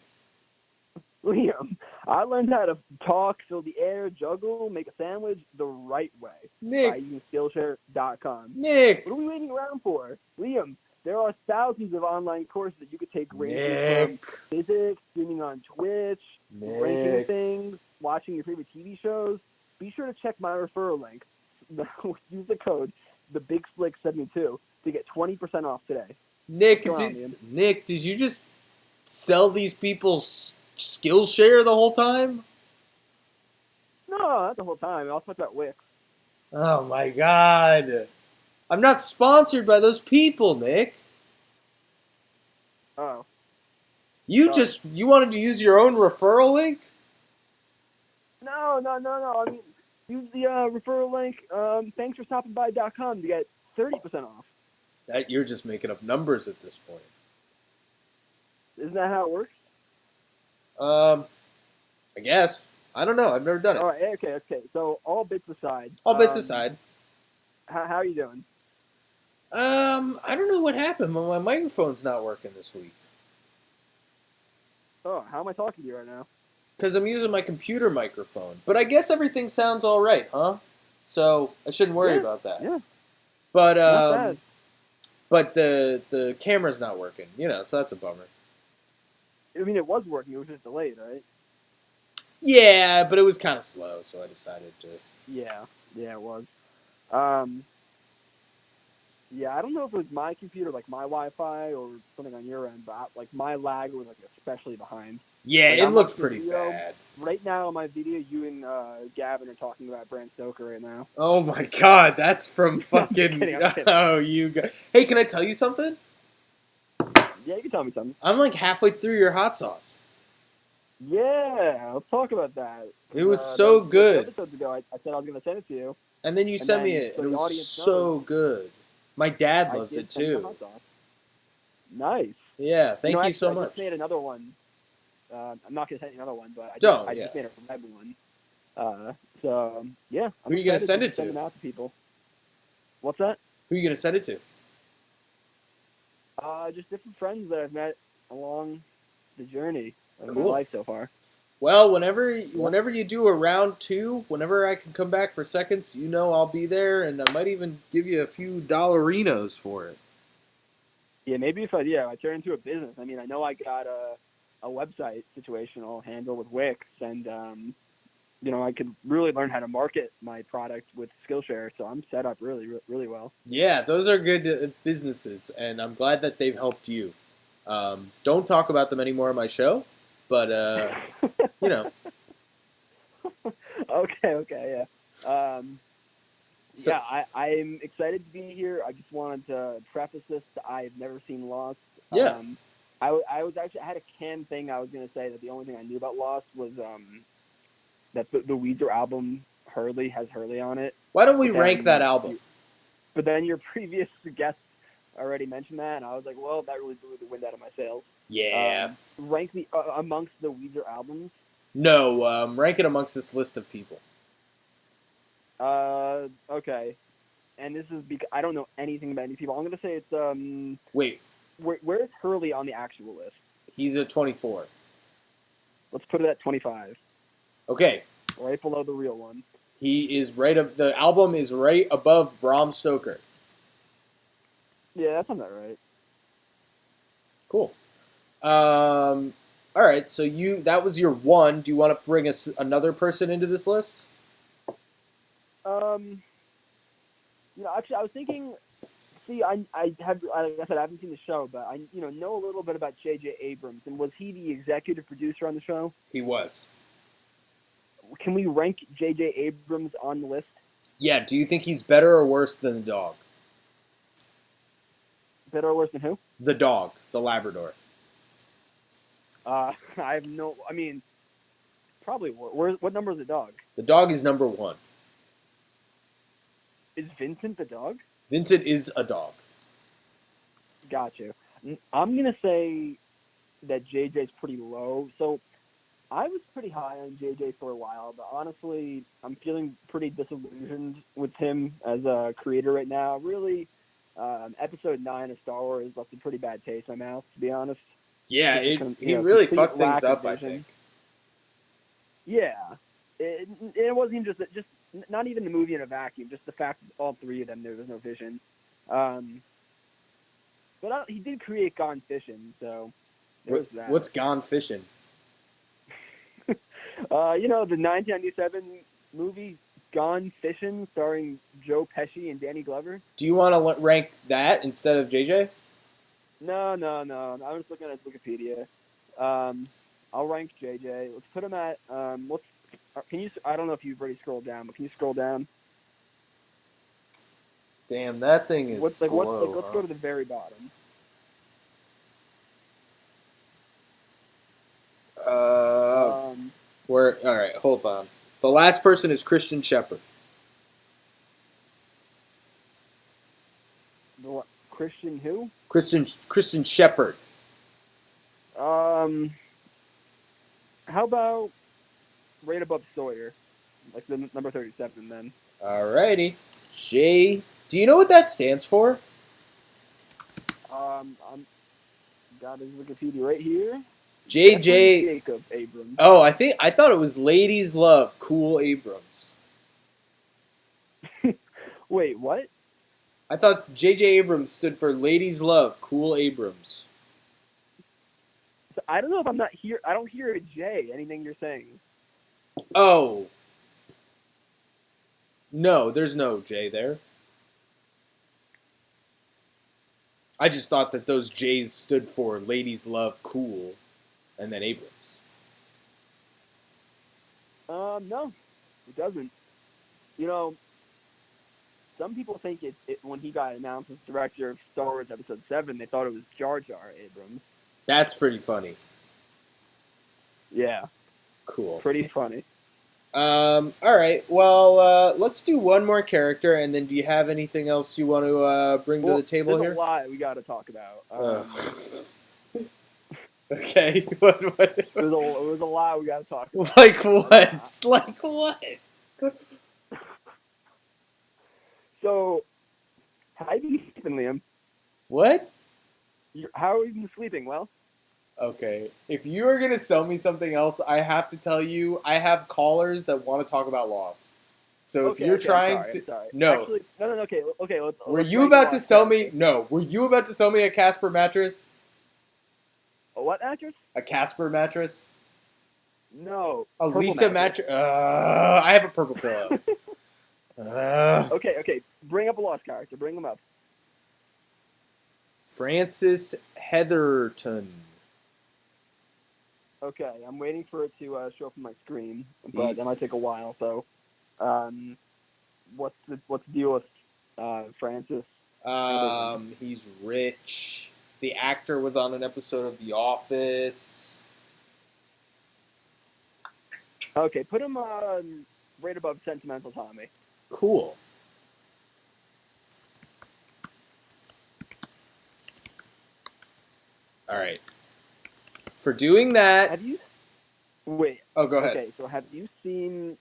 Liam, I learned how to talk, fill the air, juggle, make a sandwich the right way by using Skillshare.com. Nick! What are we waiting around for? Liam, there are thousands of online courses that you could take ranging from physics, streaming on Twitch, ranking things, watching your favorite TV shows. Be sure to check my referral link. Use the code TheBigSlick72 to get 20% off today. Nick, did you just sell these people Skillshare the whole time? No, not the whole time. I was talking about Wix. Oh my god. I'm not sponsored by those people, Nick. Oh. You Sorry. you wanted to use your own referral link? No. I mean, use the referral link, Thx4StoppingBy.com to get 30% off. That you're just making up numbers at this point. Isn't that how it works? I guess. I don't know. I've never done it. All right. Okay. So all bits aside. All bits aside. How are you doing? I don't know what happened, but my microphone's not working this week. Oh, how am I talking to you right now? Because I'm using my computer microphone. But I guess everything sounds all right, huh? So I shouldn't worry about that. Yeah. But Not bad. but the camera's not working. So that's a bummer. I mean, it was working. It was just delayed, right? Yeah, but it was kind of slow, so I decided to. Yeah, it was. Yeah, I don't know if it was my computer, like my Wi-Fi, or something on your end, but like my lag was like especially behind. Yeah, Like, it I'm looked watching pretty video. bad. Right now in my video, you and Gavin are talking about Bram Stoker right now. Oh my god, that's from fucking. I'm kidding. Oh, you guys. Hey, can I tell you something? Yeah, you can tell me something. I'm like halfway through your hot sauce. Yeah, let's talk about that. It was so good. Episodes ago, I said I was going to send it to you. And then you sent me it, so and it the was audience so knows, good. My dad I loves did it send you the too. hot sauce. Nice. Yeah, thank you actually, so I much. just made another one. I'm not going to send you another one, but I just made a red one. So, yeah. Who are you going to send it to? Send them out to people. What's that? Who are you going to send it to? Just different friends that I've met along the journey of my Cool. life so far. Well, whenever you do a round 2, whenever I can come back for seconds, I'll be there, and I might even give you a few dollarinos for it. Yeah, maybe if I turn into a business. I mean, I know I got a website situation all handled with Wix, and I could really learn how to market my product with Skillshare. So I'm set up really, really well. Yeah, those are good businesses, and I'm glad that they've helped you. Don't talk about them anymore on my show, but Okay, yeah. So, yeah, I'm excited to be here. I just wanted to preface this. I've never seen Lost. Yeah. I had a canned thing. I was gonna say that the only thing I knew about Lost was that the Weezer album Hurley has Hurley on it. Why don't we rank that album? But then your previous guest already mentioned that, and I was like, well, that really blew the wind out of my sails. Yeah. Rank the amongst the Weezer albums. No, rank it amongst this list of people. Okay. And this is because I don't know anything about any people. I'm gonna say it's Wait. Where's Hurley on the actual list? He's a 24. Let's put it at 25. Okay. Right below the real one. He is the album is right above Bram Stoker. Yeah, that sounds about right. Cool. All right, so that was your one. Do you want to bring another person into this list? Actually, I was thinking. See, like I said, I haven't seen the show, but I know a little bit about J.J. Abrams. And was he the executive producer on the show? He was. Can we rank J.J. Abrams on the list? Yeah. Do you think he's better or worse than the dog? Better or worse than who? The dog, the Labrador. I have no. I mean, probably. What number is the dog? The dog is number 1. Is Vincent the dog? Vincent is a dog. Got you. I'm gonna say that JJ's pretty low. So I was pretty high on JJ for a while, but honestly, I'm feeling pretty disillusioned with him as a creator right now. Really, Episode 9 of Star Wars left a pretty bad taste in my mouth, to be honest. Yeah, he really complete fucked things lack of up, I vision. think. Yeah, it wasn't even just not even the movie in a vacuum. Just the fact that all three of them there was no vision. But he did create Gone Fishing, so there was that. What's Gone Fishing? The 1997 movie Gone Fishing, starring Joe Pesci and Danny Glover. Do you want to rank that instead of JJ? No. I'm just looking at Wikipedia. I'll rank JJ. Let's put him at Can you? I don't know if you've already scrolled down, but can you scroll down? Damn, that thing is slow. Let's go to the very bottom. Where? All right, hold on. The last person is Christian Shepherd. Christian who? Christian Shepherd. How about right above Sawyer, like the number 37 then? Alrighty. J. Do you know what that stands for? I'm got his Wikipedia right here. JJ. Jeffrey Jacob Abrams. Oh, I thought it was Ladies Love Cool Abrams. Wait, what? I thought J.J. Abrams stood for Ladies Love Cool Abrams. So I don't know if I'm not here. I don't hear a J. Anything you're saying? Oh. No, there's no J there. I just thought that those J's stood for Ladies Love Cool, and then Abrams. No, it doesn't. You know, some people think it when he got announced as director of Star Wars Episode 7, they thought it was Jar Jar Abrams. That's pretty funny. Yeah. Cool. Pretty funny. All right. Well, let's do one more character, and then do you have anything else you want to bring to the table there's here? a lot we got to talk about. Okay. What? It was a lot we got to talk about. Like what? Like what? So, how have you been sleeping, Liam? What? How have you been sleeping? Well? Okay. If you are going to sell me something else, I have to tell you, I have callers that want to talk about Lost. So if you're trying I'm sorry. No. Actually, no, okay. Were you about to sell me? No. Were you about to sell me a Casper mattress? A what mattress? A Casper mattress? No. A Lisa mattress? I have a purple pillow. Okay. Bring up a Lost character. Bring him up. Francis Heatherton. Okay, I'm waiting for it to show up on my screen, but that might take a while. So, what's the deal with Francis? He's rich. The actor was on an episode of The Office. Okay, put him right above Sentimental Tommy. Cool. All right. For doing that... Have you... Wait. Oh, go ahead. Okay, so have you seen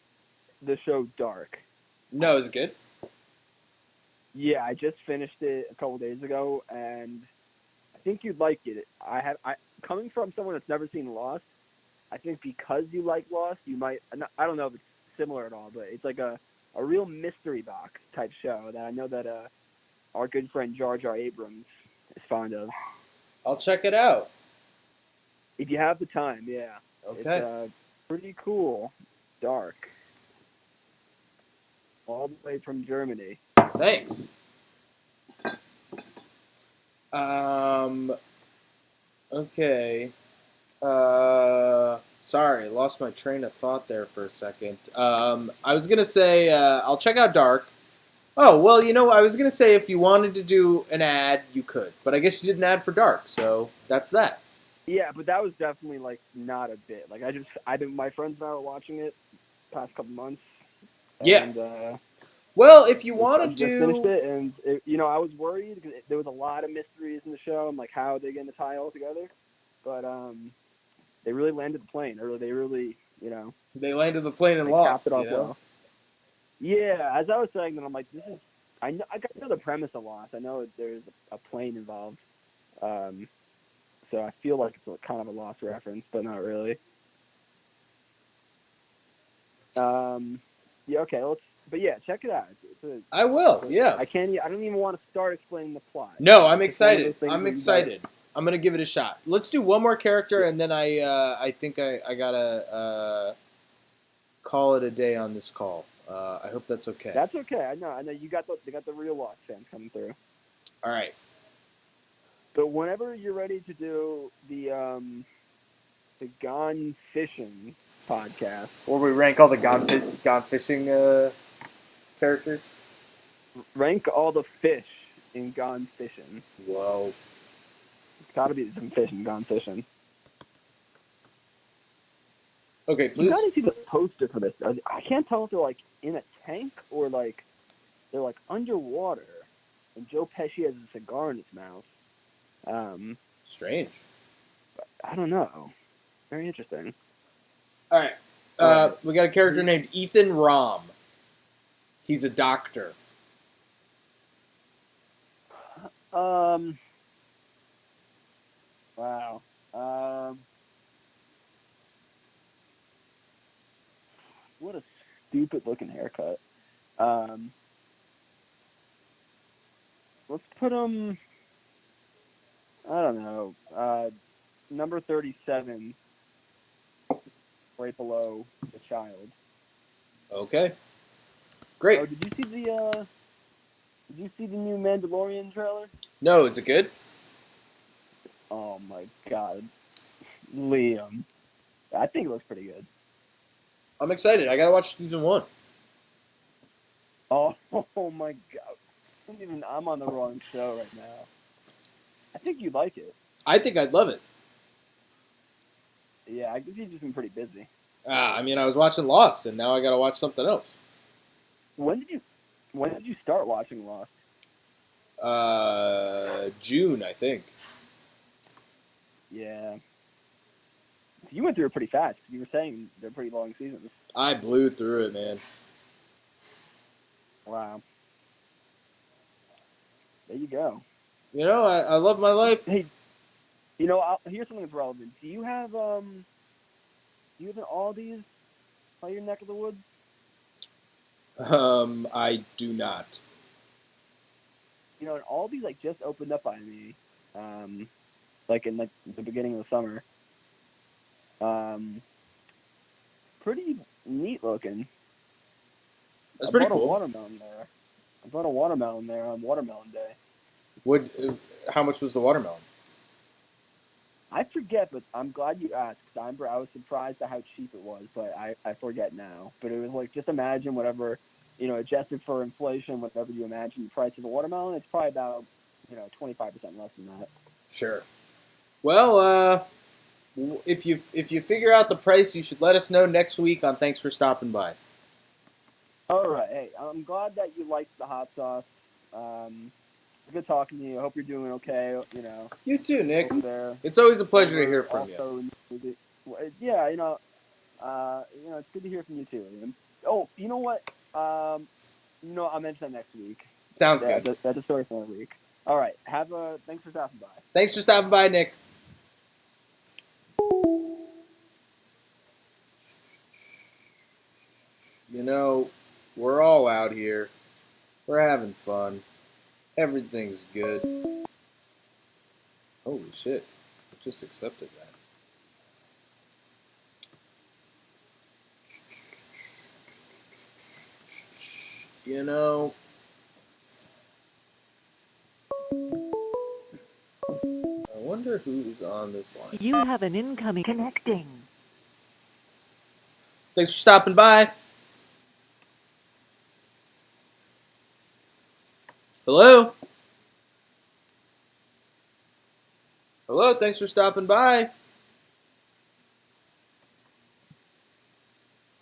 the show Dark? No, is it good? Yeah, I just finished it a couple days ago, and I think you'd like it. Coming from someone that's never seen Lost, I think because you like Lost, you might... I don't know if it's similar at all, but it's like a real mystery box type show that I know that our good friend Jar Jar Abrams is fond of. I'll check it out. If you have the time, yeah. Okay. It's pretty cool. Dark. All the way from Germany. Thanks. Okay. Sorry, lost my train of thought there for a second. I was gonna say I'll check out Dark. Oh, well, I was gonna say if you wanted to do an ad, you could, but I guess you did an ad for Dark, so that's that. Yeah, but that was definitely not a bit. My friends and I were watching it past couple months. Yeah. And, well, if you want to I just finished it, and I was worried because there was a lot of mysteries in the show. I'm like, how are they going to tie all together? But they really landed the plane, or they really, They landed the plane and lost. Lost. Capped it off well. Yeah, as I was saying that, I'm like, this is. I know the premise of Lost. I know there's a plane involved. So I feel like it's kind of a Lost reference, but not really. Yeah. Okay. But yeah, check it out. I will. Yeah. I don't even want to start explaining the plot. No, I'm excited. I'm excited. I'm gonna give it a shot. Let's do one more character, and then I think I gotta call it a day on this call. I hope that's okay. That's okay. I know. They got the real Lost fans coming through. All right. But whenever you're ready to do the gone fishing podcast. Or we rank all the gone fishing characters. Rank all the fish in Gone Fishing. Whoa. It's got to be some fish in Gone Fishing. Okay, You please. got to see the poster for this. I can't tell if they're like in a tank or like they're like underwater, and Joe Pesci has a cigar in his mouth. Strange. I don't know. Very interesting. All right. We got a character named Ethan Rom. He's a doctor. Wow. What a stupid looking haircut. Let's put him. I don't know. Number 37, right below the child. Okay. Great. Oh, did you see the new Mandalorian trailer? No, is it good? Oh my God, Liam. I think it looks pretty good. I'm excited. I gotta watch season 1. Oh my God. I'm on the wrong show right now. I think you'd like it. I think I'd love it. Yeah, I guess you've just been pretty busy. I mean, I was watching Lost, and now I gotta watch something else. When did you start watching Lost? June, I think. Yeah. You went through it pretty fast. You were saying they're pretty long seasons. I blew through it, man. Wow. There you go. You know, I love my life. Hey, here's something that's relevant. Do you have an Aldi's by your neck of the woods? I do not. An Aldi's just opened up by me, in the beginning of the summer. Pretty neat looking. That's pretty cool. I bought a watermelon there on Watermelon Day. How much was the watermelon? I forget, but I'm glad you asked. I was surprised at how cheap it was, but I forget now. But it was just imagine whatever, adjusted for inflation, whatever you imagine the price of a watermelon, it's probably about, 25% less than that. Sure. Well, if you figure out the price, you should let us know next week on Thanks for Stopping By. All right. Hey, I'm glad that you liked the hot sauce. Good talking to you. I hope you're doing okay. You too, Nick. There. It's always a pleasure to hear from you. Yeah, it's good to hear from you too, Liam. Oh, you know what? I'll mention that next week. Sounds good. That's a story for another week. All right. Thanks for stopping by. Thanks for stopping by, Nick. We're all out here. We're having fun. Everything's good. Holy shit. I just accepted that. I wonder who's on this line. You have an incoming connecting. Thanks for stopping by. Hello? Hello, thanks for stopping by.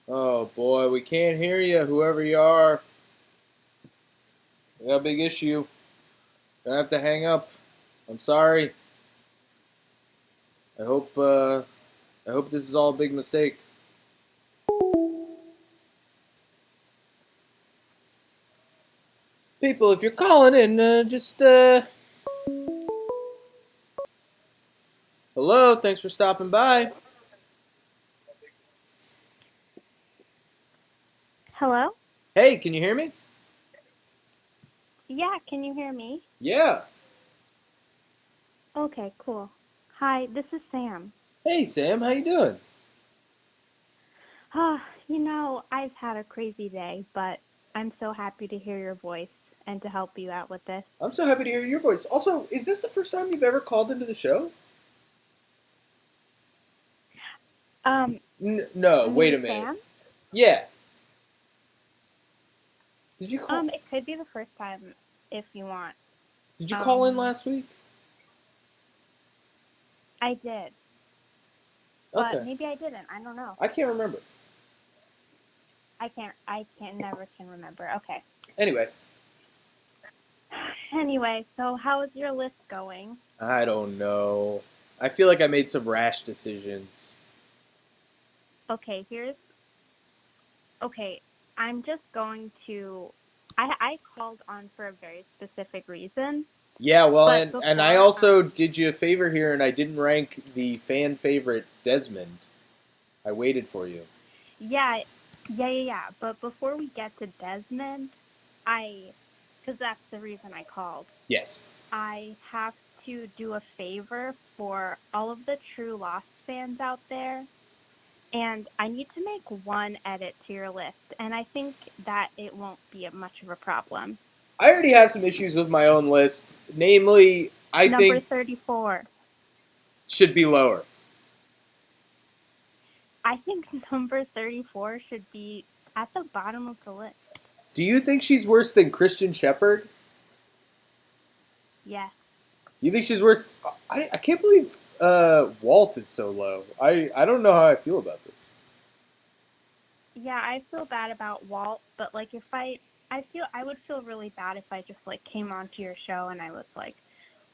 Oh boy, we can't hear you, whoever you are. We got a big issue. Gonna have to hang up. I'm sorry. I hope this is all a big mistake. People, if you're calling in, just hello, thanks for stopping by. Hello? Hey, can you hear me? Yeah, can you hear me? Yeah. Okay, cool. Hi, this is Sam. Hey, Sam, how you doing? I've had a crazy day, but I'm so happy to hear your voice and to help you out with this. I'm so happy to hear your voice. Also, is this the first time you've ever called into the show? No, wait a New minute. fan? Yeah. Did you call? It could be the first time if you want. Did you call in Um, last week? I did, but Okay. maybe I didn't. I don't know. I can't remember. Never can remember. Okay. Anyway, Anyway, so how is your list going? I don't know. I feel like I made some rash decisions. Okay, okay, I'm just going to. I called on for a very specific reason. Yeah, well, But and I before, also did you a favor here, and I didn't rank the fan favorite Desmond. I waited for you. Yeah. But before we get to Desmond, because that's the reason I called, Yes. I have to do a favor for all of the true Lost fans out there. And I need to make one edit to your list, and I think that it won't be much of a problem. I already have some issues with my own list. Namely, I Number think 34. should be lower. I think number 34 should be at the bottom of the list. Do you think she's worse than Christian Shepherd? Yes. You think she's worse? I can't believe Walt is so low. I don't know how I feel about this. Yeah, I feel bad about Walt, but like if I would feel really bad if I just like came onto your show and I was like,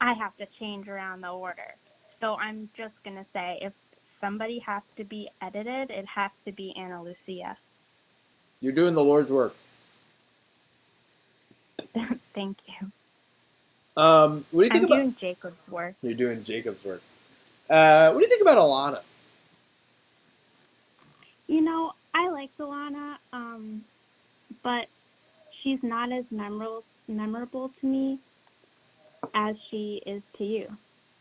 I have to change around the order. So I'm just gonna say if somebody has to be edited, it has to be Ana Lucia. You're doing the Lord's work. Thank you. What do you think about? I'm doing Jacob's work. You're doing Jacob's work. What do you think about Alana? You know, I like Alana, but she's not as memorable to me as she is to you.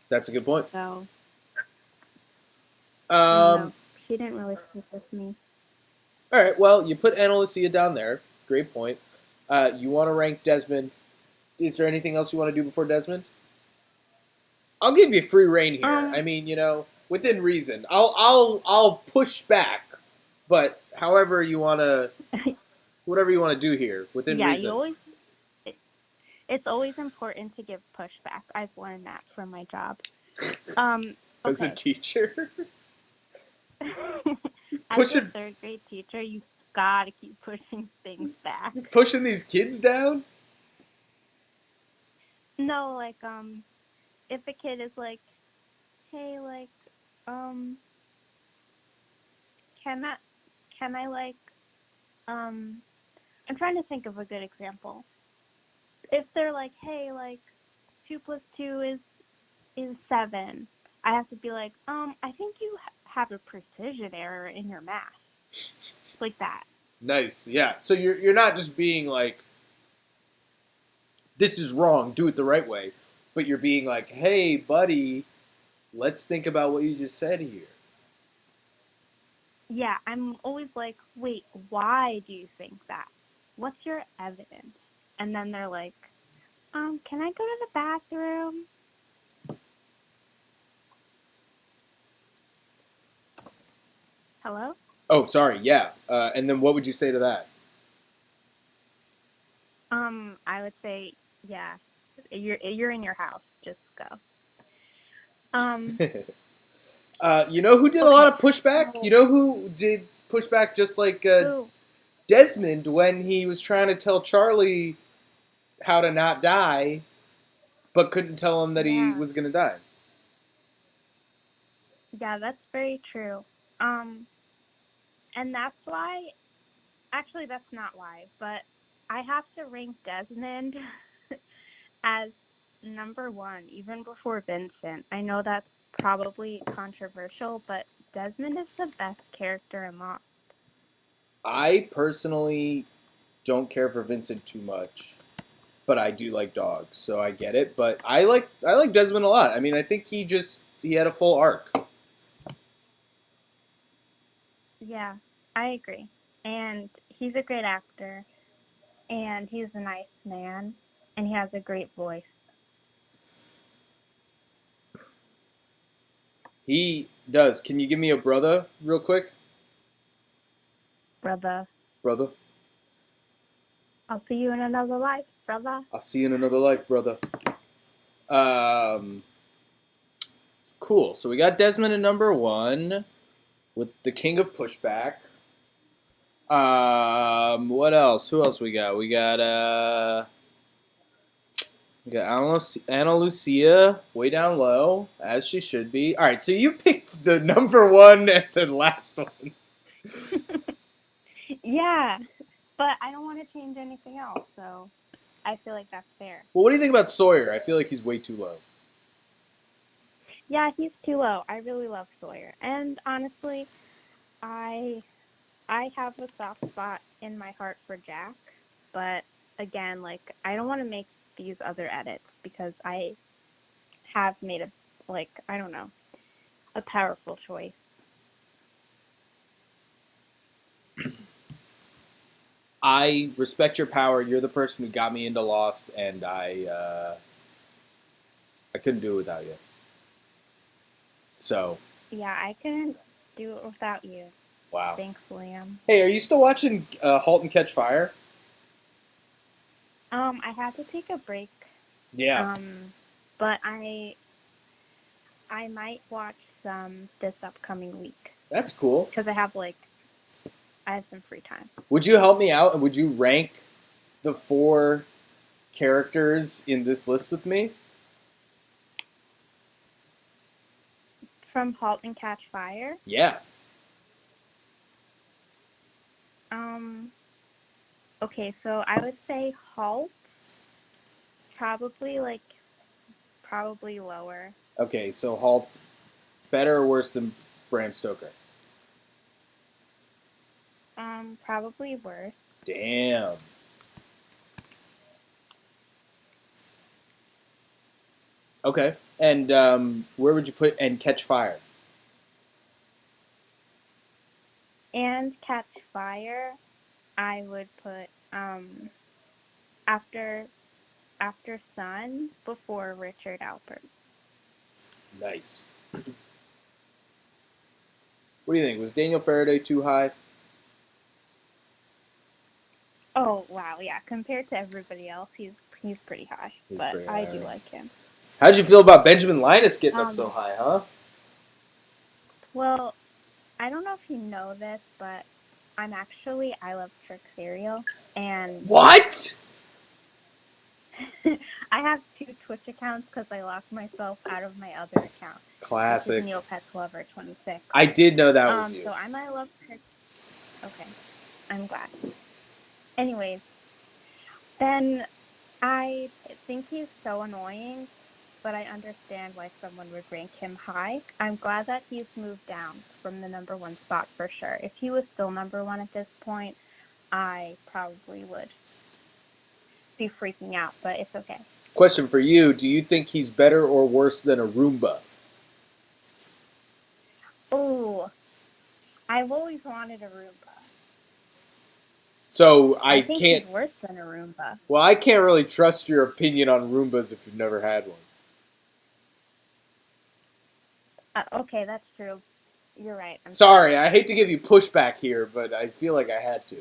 That's a good point. So, Um, she didn't really stick with me. all right, well, you put Ana Lucia down there. Great point. You want to rank Desmond. Is there anything else you want to do before Desmond? I'll give you free reign here. I mean, within reason. I'll push back, but however you want to, whatever you want to do here, within reason. It's always important to give pushback. I've learned that from my job. As a teacher. As a third grade teacher, you gotta keep pushing things back. Pushing these kids down? No, like if a kid is like, hey, like, can I like, I'm trying to think of a good example. If they're like, hey, like, 2 + 2 is 7, I have to be like, I think you have a precision error in your math. Like that. Nice, yeah. So you're not just being like, this is wrong, do it the right way, but you're being like, hey, buddy, let's think about what you just said here. Yeah, I'm always like, wait, why do you think that? What's your evidence? And then they're like, can I go to the bathroom? Hello? Oh, sorry, yeah. And then what would you say to that? I would say, yeah, you're in your house. Just go. You know who did a lot of pushback? You know who did pushback just like Desmond when he was trying to tell Charlie how to not die, but couldn't tell him that he was going to die. Yeah, that's very true. And that's why, actually that's not why, but I have to rank Desmond as number 1, even before Vincent. I know that's probably controversial, but Desmond is the best character in Lost. I personally don't care for Vincent too much, but I do like dogs, so I get it. But I like Desmond a lot. I mean, I think he had a full arc. Yeah, I agree. And he's a great actor, and he's a nice man, and he has a great voice. He does. Can you give me a brother real quick? Brother. brother. I'll see you in another life, brother. I'll see you in another life, brother. Cool. So we got Desmond at number 1 with the King of Pushback. What else? Who else we got? We got Anna Lucia way down low, as she should be. All right, so you picked the number 1 and the last one. Yeah, but I don't want to change anything else, so I feel like that's fair. Well, what do you think about Sawyer? I feel like he's way too low. Yeah, he's too low. I really love Sawyer, and honestly, I have a soft spot in my heart for Jack, but again, like I don't want to make these other edits because I have made a powerful choice. I respect your power. You're the person who got me into Lost, and I couldn't do it without you. So. Yeah, I couldn't do it without you. Wow. Thanks, Liam. Hey, are you still watching *Halt and Catch Fire*? I had to take a break. Yeah. But I might watch some this upcoming week. That's cool. Because I have some free time. Would you help me out and would you rank the 4 characters in this list with me? From *Halt and Catch Fire*? Yeah. Okay, so I would say *Halt*, probably lower. Okay, so Halt, better or worse than Bram Stoker? Probably worse. Damn. Okay, and where would you put *And Catch Fire*? *And Catch Fire*, I would put after Sun, before Richard Alpert. Nice. What do you think? Was Daniel Faraday too high? Oh wow, yeah. Compared to everybody else, he's pretty high. But I do like him. How'd you feel about Benjamin Linus getting up so high, huh? Well, I don't know if you know this, but I love Trick Cereal, and What? I have 2 Twitch accounts because I locked myself out of my other account. Classic. Which is Neopets Lover 26. I did know that was you. So I might love Trick. Okay, I'm glad. Anyways, then I think he's so annoying, but I understand why someone would rank him high. I'm glad that he's moved down from the number 1 spot for sure. If he was still number 1 at this point, I probably would be freaking out, but it's okay. Question for you, do you think he's better or worse than a Roomba? Oh, I've always wanted a Roomba. So I think he's worse than a Roomba. Well, I can't really trust your opinion on Roombas if you've never had one. Okay, that's true. You're right. Sorry, I hate to give you pushback here, but I feel like I had to.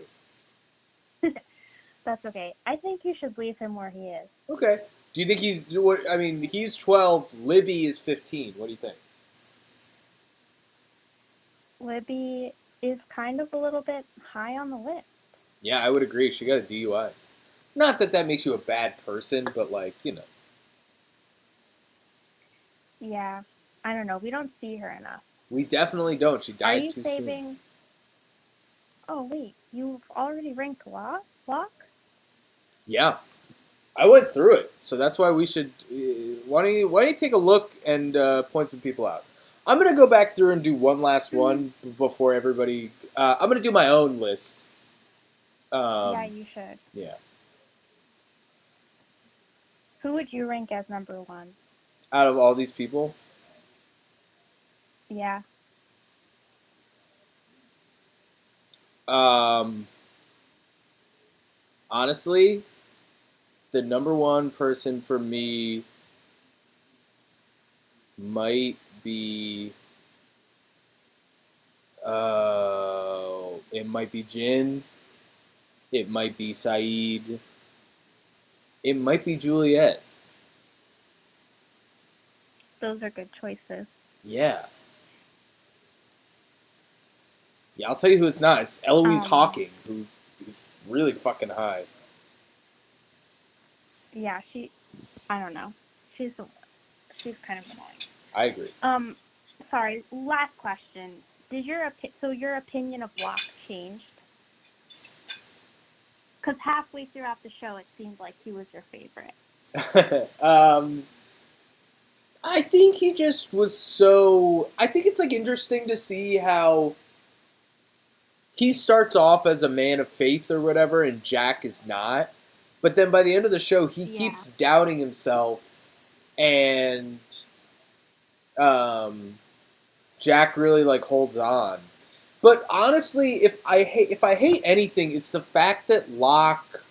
That's okay. I think you should leave him where he is. Okay. Do you think he's 12, Libby is 15. What do you think? Libby is kind of a little bit high on the list. Yeah, I would agree. She got a DUI. Not that makes you a bad person, but Yeah. I don't know. We don't see her enough. We definitely don't. She died too soon. Are you saving? Oh, wait. You've already ranked Locke? Yeah. I went through it. So that's why we should... why don't you take a look and point some people out? I'm going to go back through and do one last one before everybody... I'm going to do my own list. Yeah, you should. Yeah. Who would you rank as number 1? Out of all these people? Yeah. Honestly, the number 1 person for me might be It might be Jin. It might be Saeed. It might be Juliet. Those are good choices. Yeah. Yeah, I'll tell you who it's not. It's Eloise Hawking, who is really fucking high. Yeah, I don't know. She's kind of annoying. I agree. Sorry, last question. So your opinion of Locke changed? Because halfway throughout the show, it seemed like he was your favorite. I think he just was so. I think it's like interesting to see how he starts off as a man of faith or whatever, and Jack is not. But then by the end of the show, he keeps doubting himself, and Jack really like holds on. But honestly, if I hate anything, it's the fact that Locke,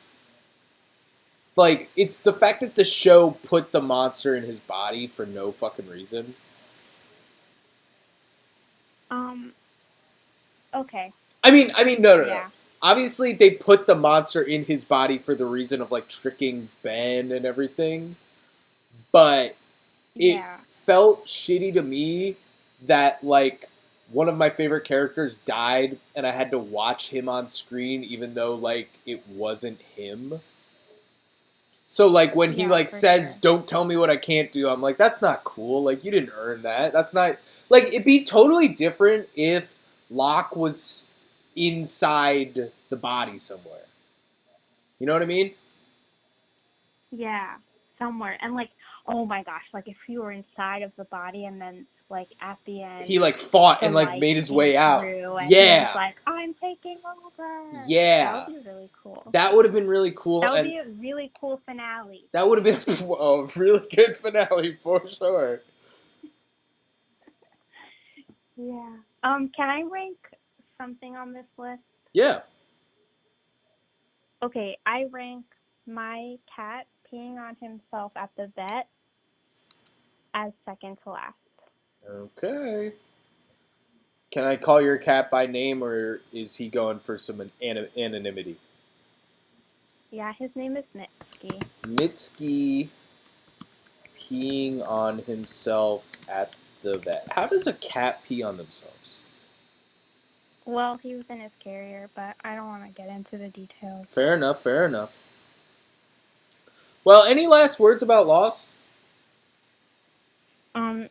like, it's the fact that the show put the monster in his body for no fucking reason. Okay. I mean, no. Yeah. Obviously, they put the monster in his body for the reason of like tricking Ben and everything, but it felt shitty to me that like one of my favorite characters died and I had to watch him on screen even though like it wasn't him. So like when he like says don't tell me what I can't do, I'm like that's not cool. Like you didn't earn that. That's not like it'd be totally different if Locke was inside the body somewhere. You know what I mean? Yeah, somewhere. And like, oh my gosh, like if you were inside of the body and then like at the end he like fought and like made his way out. Yeah. He was like, I'm taking over. Yeah. That would be really cool. That would have been really cool. That would be a really cool finale. That would have been a really good finale for sure. Yeah. Can I rank something on this list? Yeah. Okay, I rank my cat peeing on himself at the vet as second to last. Okay. Can I call your cat by name, or is he going for some anonymity? Yeah, his name is Mitski. Mitski peeing on himself at the vet. How does a cat pee on themselves? Well, he was in his carrier, but I don't want to get into the details. Fair enough, fair enough. Well, any last words about Lost?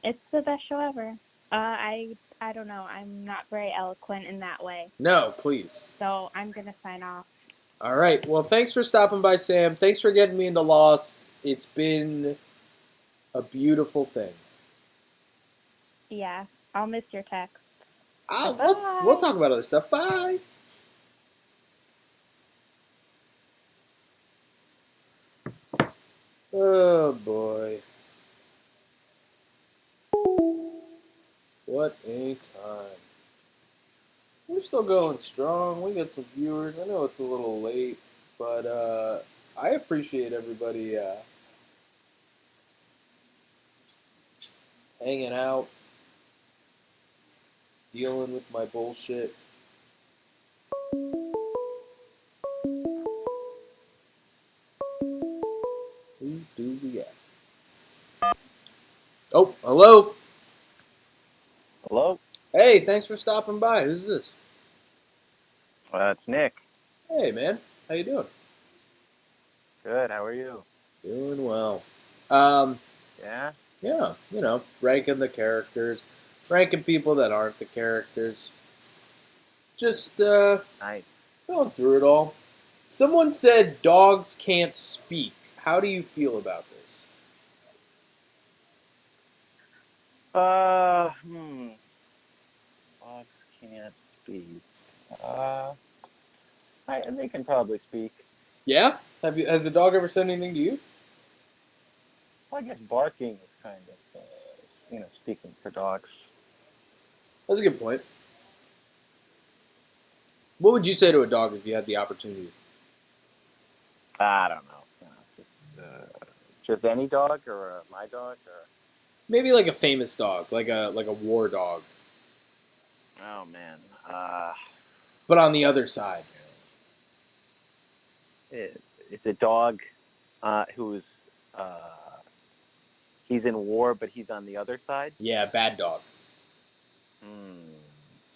It's the best show ever. I don't know. I'm not very eloquent in that way. No, please. So I'm gonna sign off. All right. Well, thanks for stopping by, Sam. Thanks for getting me into Lost. It's been a beautiful thing. Yeah, I'll miss your text. We'll talk about other stuff. Bye. Oh, boy. What a time. We're still going strong. We got some viewers. I know it's a little late, but I appreciate everybody hanging out, dealing with my bullshit. Who do we got? Oh, hello. Hello? Hey, thanks for stopping by. Who's this? It's Nick. Hey, man. How you doing? Good, how are you? Doing well. Yeah? Yeah, you know, ranking the characters, ranking people that aren't the characters. Just, Nice. going through it all. Someone said dogs can't speak. How do you feel about this? Dogs can't speak. They can probably speak. Yeah? Has a dog ever said anything to you? Well, I guess barking is kind of, speaking for dogs. That's a good point. What would you say to a dog if you had the opportunity? I don't know. Just any dog or my dog or. Maybe like a famous dog, like a war dog. Oh man. but on the other side. It's a dog who's he's in war, but he's on the other side. Yeah, bad dog.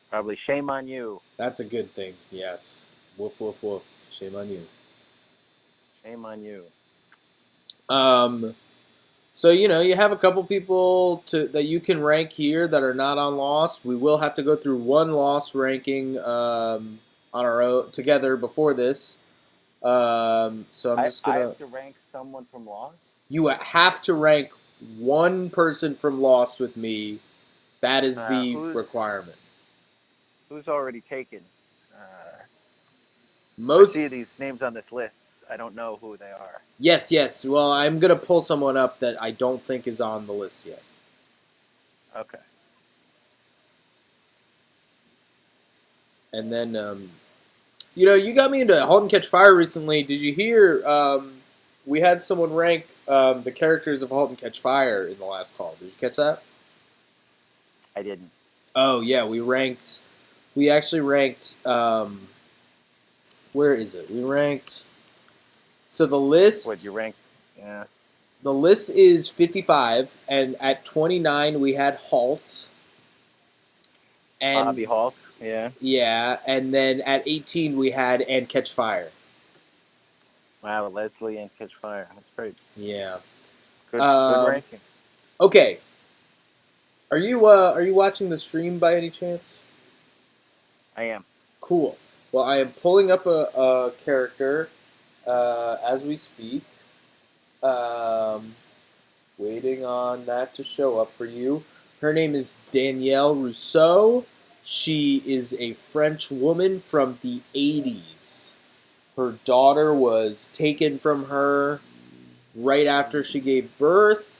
Probably shame on you. That's a good thing. Yes. Woof woof woof. Shame on you. Shame on you. So you have a couple people that you can rank here that are not on Lost. We will have to go through one Lost ranking on our own together before this. So I'm just I gonna. have to rank someone from Lost. You have to rank one person from Lost with me. That is the requirement. Who's already taken? Most. I see these names on this list. I don't know who they are. Yes. Well, I'm gonna pull someone up that I don't think is on the list yet. Okay. And then, you got me into *Halt and Catch Fire* recently. Did you hear? We had someone rank the characters of *Halt and Catch Fire* in the last call. Did you catch that? I didn't. Oh yeah, we actually ranked. Where is it? We ranked. So the list. What you ranked? Yeah. The list is 55, and at 29 we had Halt. And Bobby Halt. Yeah. Yeah, and then at 18 we had *And Catch Fire*. Wow, Leslie and Catch Fire. That's great. Yeah. Good ranking. Okay. Are you watching the stream by any chance? I am. Cool. Well, I am pulling up a character as we speak. Waiting on that to show up for you. Her name is Danielle Rousseau. She is a French woman from the 80s. Her daughter was taken from her right after she gave birth.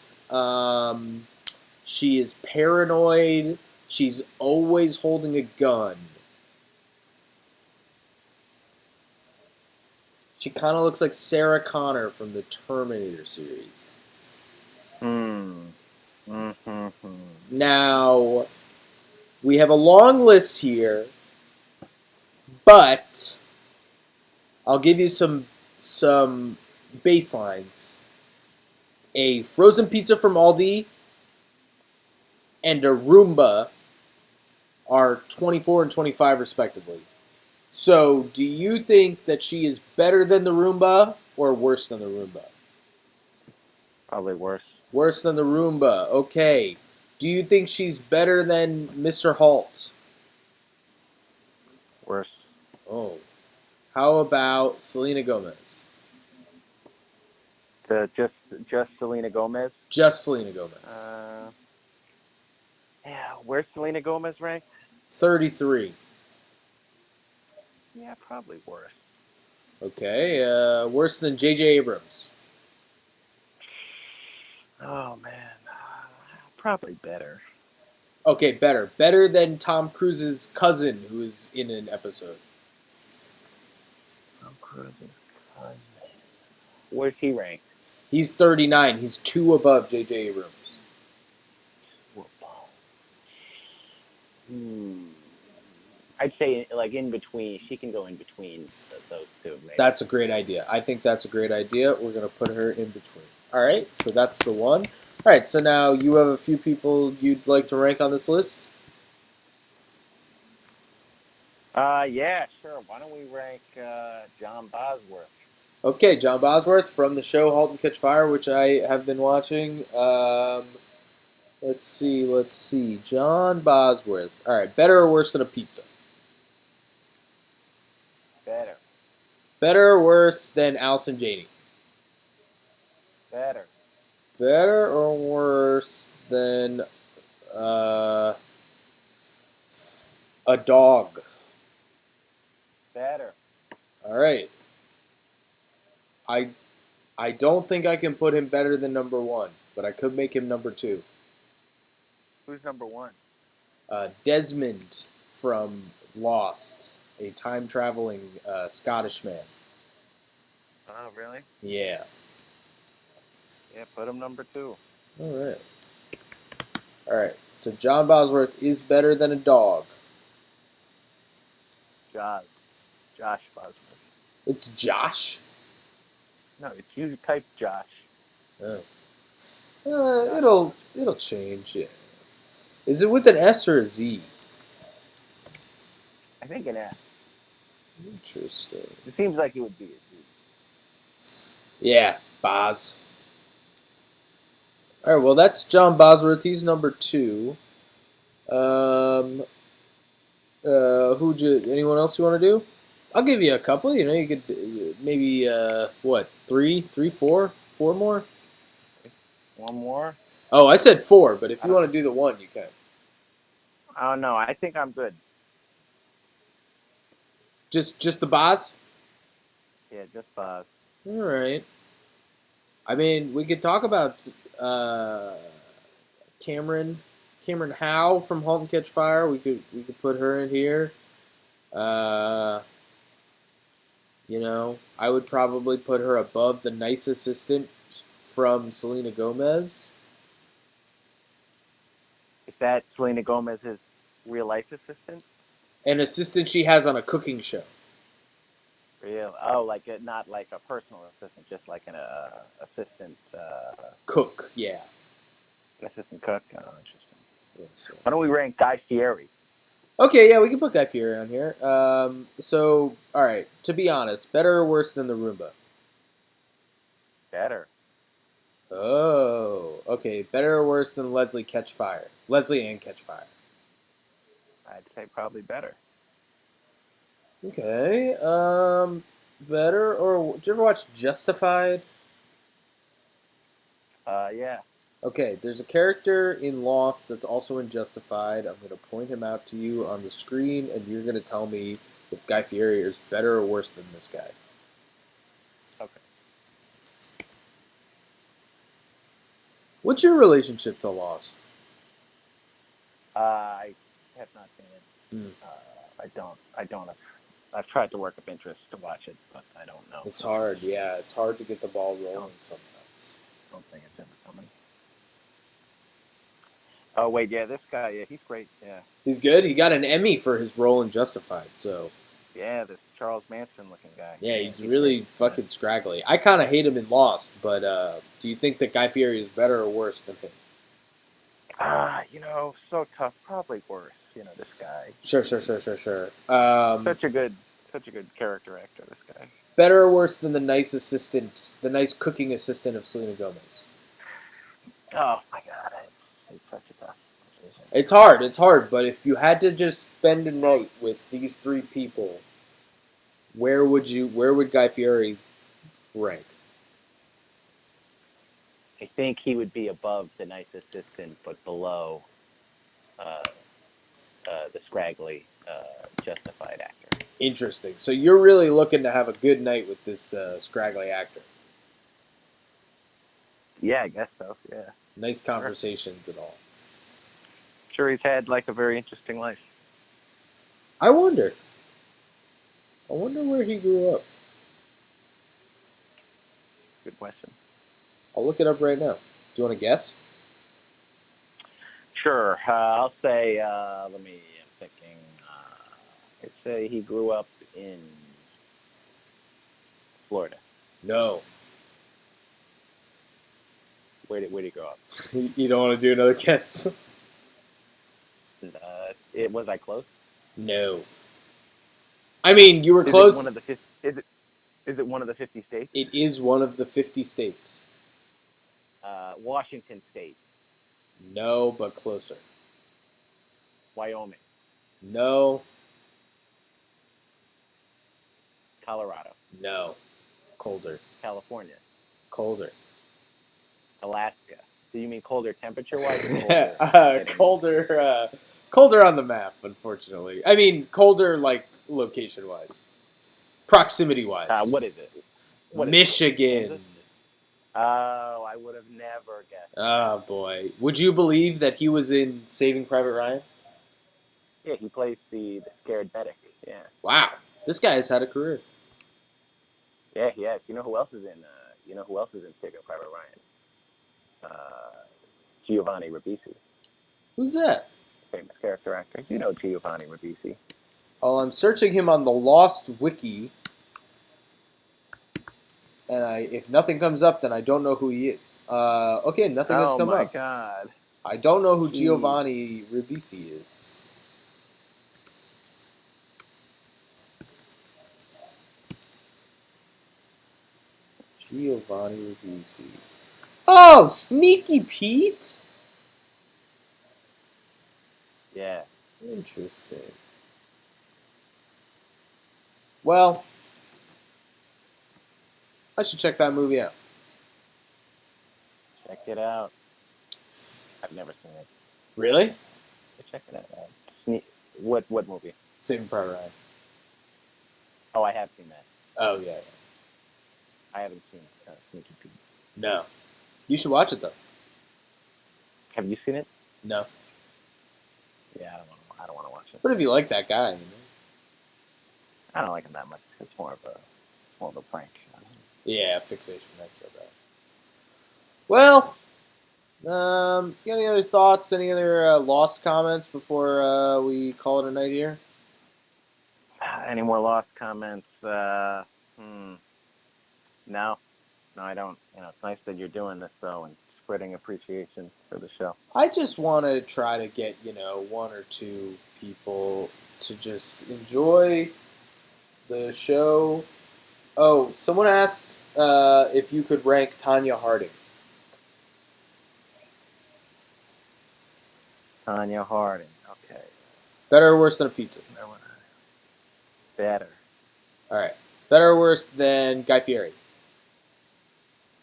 She is paranoid. She's always holding a gun. She kind of looks like Sarah Connor from the Terminator series. Now, we have a long list here, but I'll give you some baselines. A frozen pizza from Aldi and a Roomba are 24 and 25 respectively. So, do you think that she is better than the Roomba or worse than the Roomba? Probably worse. Worse than the Roomba. Okay. Do you think she's better than Mr. Halt? Worse. Oh. How about Selena Gomez? Just Selena Gomez? Just Selena Gomez. Yeah, where's Selena Gomez ranked? 33. Yeah, probably worse. Okay. Worse than J.J. Abrams. Oh, man. Probably better. Okay, better. Better than Tom Cruise's cousin, who is in an episode. Tom Cruise's cousin. Where's he ranked? He's 39. He's 2 above J.J. Abrams. I'd say, like, in between. She can go in between those two, maybe. That's a great idea. I think that's a great idea. We're going to put her in between. All right, so that's the one. All right, so now you have a few people you'd like to rank on this list? Yeah, sure. Why don't we rank John Bosworth? Okay, John Bosworth from the show *Halt and Catch Fire*, which I have been watching. Let's see. John Bosworth. All right, better or worse than a pizza? Better. Better or worse than Allison Janney? Better. Better or worse than a dog? Better. All right. I don't think I can put him better than number 1, but I could make him number 2. Who's number 1? Desmond from Lost, a time-traveling Scottish man. Oh, really? Yeah. Yeah, put him number 2. All right. So John Bosworth is better than a dog. Josh. Josh Bosworth. It's Josh. No, it's you type Josh. Oh. It'll change. Yeah. Is it with an S or a Z? I think an S. Interesting. It seems like it would be a Z. Yeah, Boz. All right. Well, that's John Bosworth. He's number 2. Anyone else you want to do? I'll give you a couple. You know, you could maybe what? 3, 4 more. One more? Oh, I said 4, but if you want to do the 1, you can. Oh no, I think I'm good. Just the Boz. Yeah, just Boz. All right. I mean, we could talk about Cameron Howe from *Halt and Catch Fire*. We could put her in here. You know, I would probably put her above the nice assistant from Selena Gomez. Is that Selena Gomez's real life assistant? An assistant she has on a cooking show. Real? Oh, like not like a personal assistant, just like an assistant. Cook, yeah. An assistant cook. Oh, interesting. Yeah, so. Why don't we rank Guy Fieri? Okay, yeah, we can put Guy Fieri on here. So, all right. To be honest, better or worse than the Roomba? Better. Oh, okay. Better or worse than Leslie Catchfire? Leslie and Catchfire. I'd say probably better. Okay. Better or did you ever watch Justified? Yeah. Okay, there's a character in Lost that's also in Justified. I'm going to point him out to you on the screen, and you're going to tell me if Guy Fieri is better or worse than this guy. Okay. What's your relationship to Lost? I have not seen it. Mm. I don't have. I've tried to work up interest to watch it, but I don't know. It's hard, yeah. It's hard to get the ball rolling sometimes. I don't think it's ever coming. Oh wait, yeah, this guy, yeah, he's great, yeah. He's good. He got an Emmy for his role in Justified, so. Yeah, this Charles Manson-looking guy. Yeah, he's really fucking scraggly. I kind of hate him in Lost, but do you think that Guy Fieri is better or worse than him? So tough. Probably worse. This guy. Sure. Such a good character actor. This guy. Better or worse than the nice cooking assistant of Selena Gomez? Oh my God, it's such a tough decision. It's hard, but if you had to just spend a night with these 3 people, where would Guy Fieri rank? I think he would be above the nice assistant, but below the scraggly Justified actor. Interesting. So you're really looking to have a good night with this scraggly actor. Yeah, I guess so. Yeah. Nice conversations and all. Sure, he's had like a very interesting life. I wonder where he grew up. Good question. I'll look it up right now. Do you want to guess? Sure. I'll say, I'm thinking, I'd say he grew up in Florida. No. Where did he grow up? You don't want to do another guess? Was I close? No. I mean, you were close. Is it one of the 50 states? It is one of the 50 states. Washington State. No, but closer. Wyoming. No. Colorado. No. Colder. California. Colder. Alaska. Do you mean colder temperature-wise? Colder on the map, unfortunately. I mean, colder, like, location-wise. Proximity-wise. What is it? Michigan. Oh, I would have never guessed. Oh, boy. Would you believe that he was in Saving Private Ryan? Yeah, he plays the scared medic. Yeah. Wow. This guy has had a career. Yeah, he has. You know who else is in Saving Private Ryan? Giovanni Ribisi. Who's that? Famous character actor. You know Giovanni Ribisi. Oh, I'm searching him on the Lost Wiki, and if nothing comes up, then I don't know who he is. Okay, nothing has come up. Oh my God. I don't know who Jeez. Giovanni Ribisi is. Giovanni Ribisi. Oh, Sneaky Pete? Yeah. Interesting. Well, I should check that movie out. Check it out. I've never seen it. Really? Check it out. What movie? Saving Private Ryan. Oh, I have seen that. Oh, yeah. I haven't seen Sneaky Pete. No. You should watch it, though. Have you seen it? No. Yeah, I don't want to watch it. But if you like that guy, you know. I don't like him that much. It's more of a prank. Yeah, fixation. I feel that. Well, you got any other thoughts? Any other lost comments before we call it a night here? Any more lost comments? No, I don't. It's nice that you're doing this though and spreading appreciation for the show. I just want to try to get, one or two people to just enjoy the show. Oh, someone asked if you could rank Tanya Harding. Tanya Harding. Okay. Better or worse than a pizza? Better. All right. Better or worse than Guy Fieri?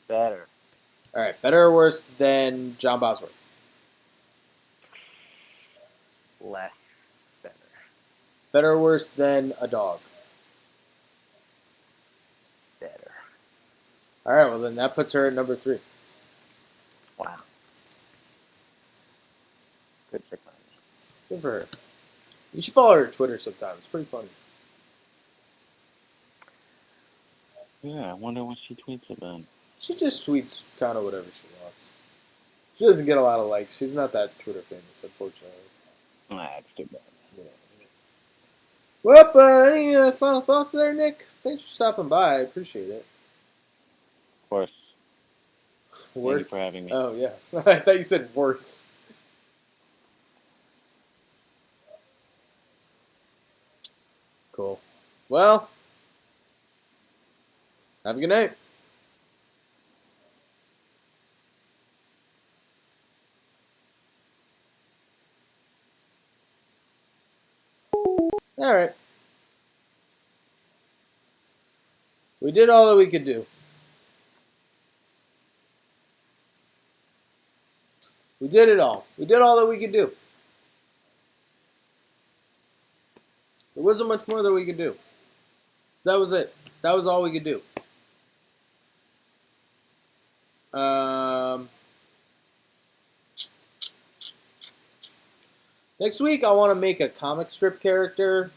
Better. All right. Better or worse than John Bosworth? Less better. Better or worse than a dog? Better. All right. Well, then that puts her at number 3. Wow. Good for Tanya. Good for her. You should follow her Twitter sometime. It's pretty funny. Yeah, I wonder what she tweets about. She just tweets kind of whatever she wants. She doesn't get a lot of likes. She's not that Twitter famous, unfortunately. That's too bad. Yeah. Well, any final thoughts there, Nick? Thanks for stopping by. I appreciate it. Of course. Worse? Thank you for having me. Oh, yeah. I thought you said worse. Cool. Well, have a good night. All right. We did all that we could do. We did it all. We did all that we could do. There wasn't much more that we could do. That was it. That was all we could do. Next week, I want to make a comic strip character,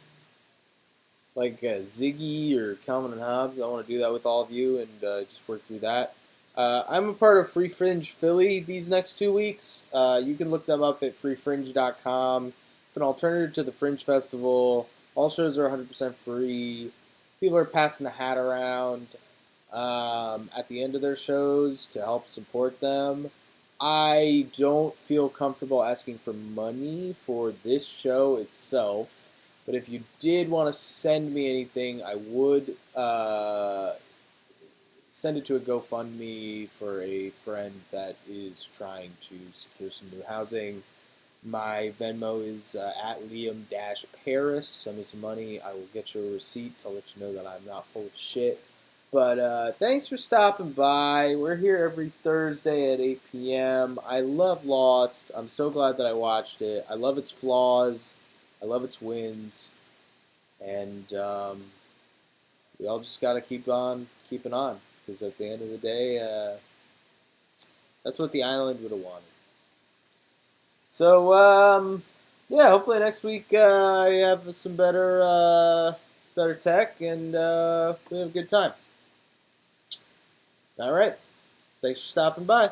like Ziggy or Calvin and Hobbes. I want to do that with all of you and just work through that. I'm a part of Free Fringe Philly these next 2 weeks. You can look them up at freefringe.com. It's an alternative to the Fringe Festival. All shows are 100% free. People are passing the hat around at the end of their shows to help support them. I don't feel comfortable asking for money for this show itself, but if you did want to send me anything, I would send it to a GoFundMe for a friend that is trying to secure some new housing. My Venmo is at Liam-Paris. Send me some money. I will get you a receipt. I'll let you know that I'm not full of shit. But thanks for stopping by. We're here every Thursday at 8 p.m. I love Lost. I'm so glad that I watched it. I love its flaws. I love its wins. And we all just got to keep on keeping on. Because at the end of the day, that's what the island would have wanted. So, yeah, hopefully next week I have some better tech and we have a good time. All right. Thanks for stopping by.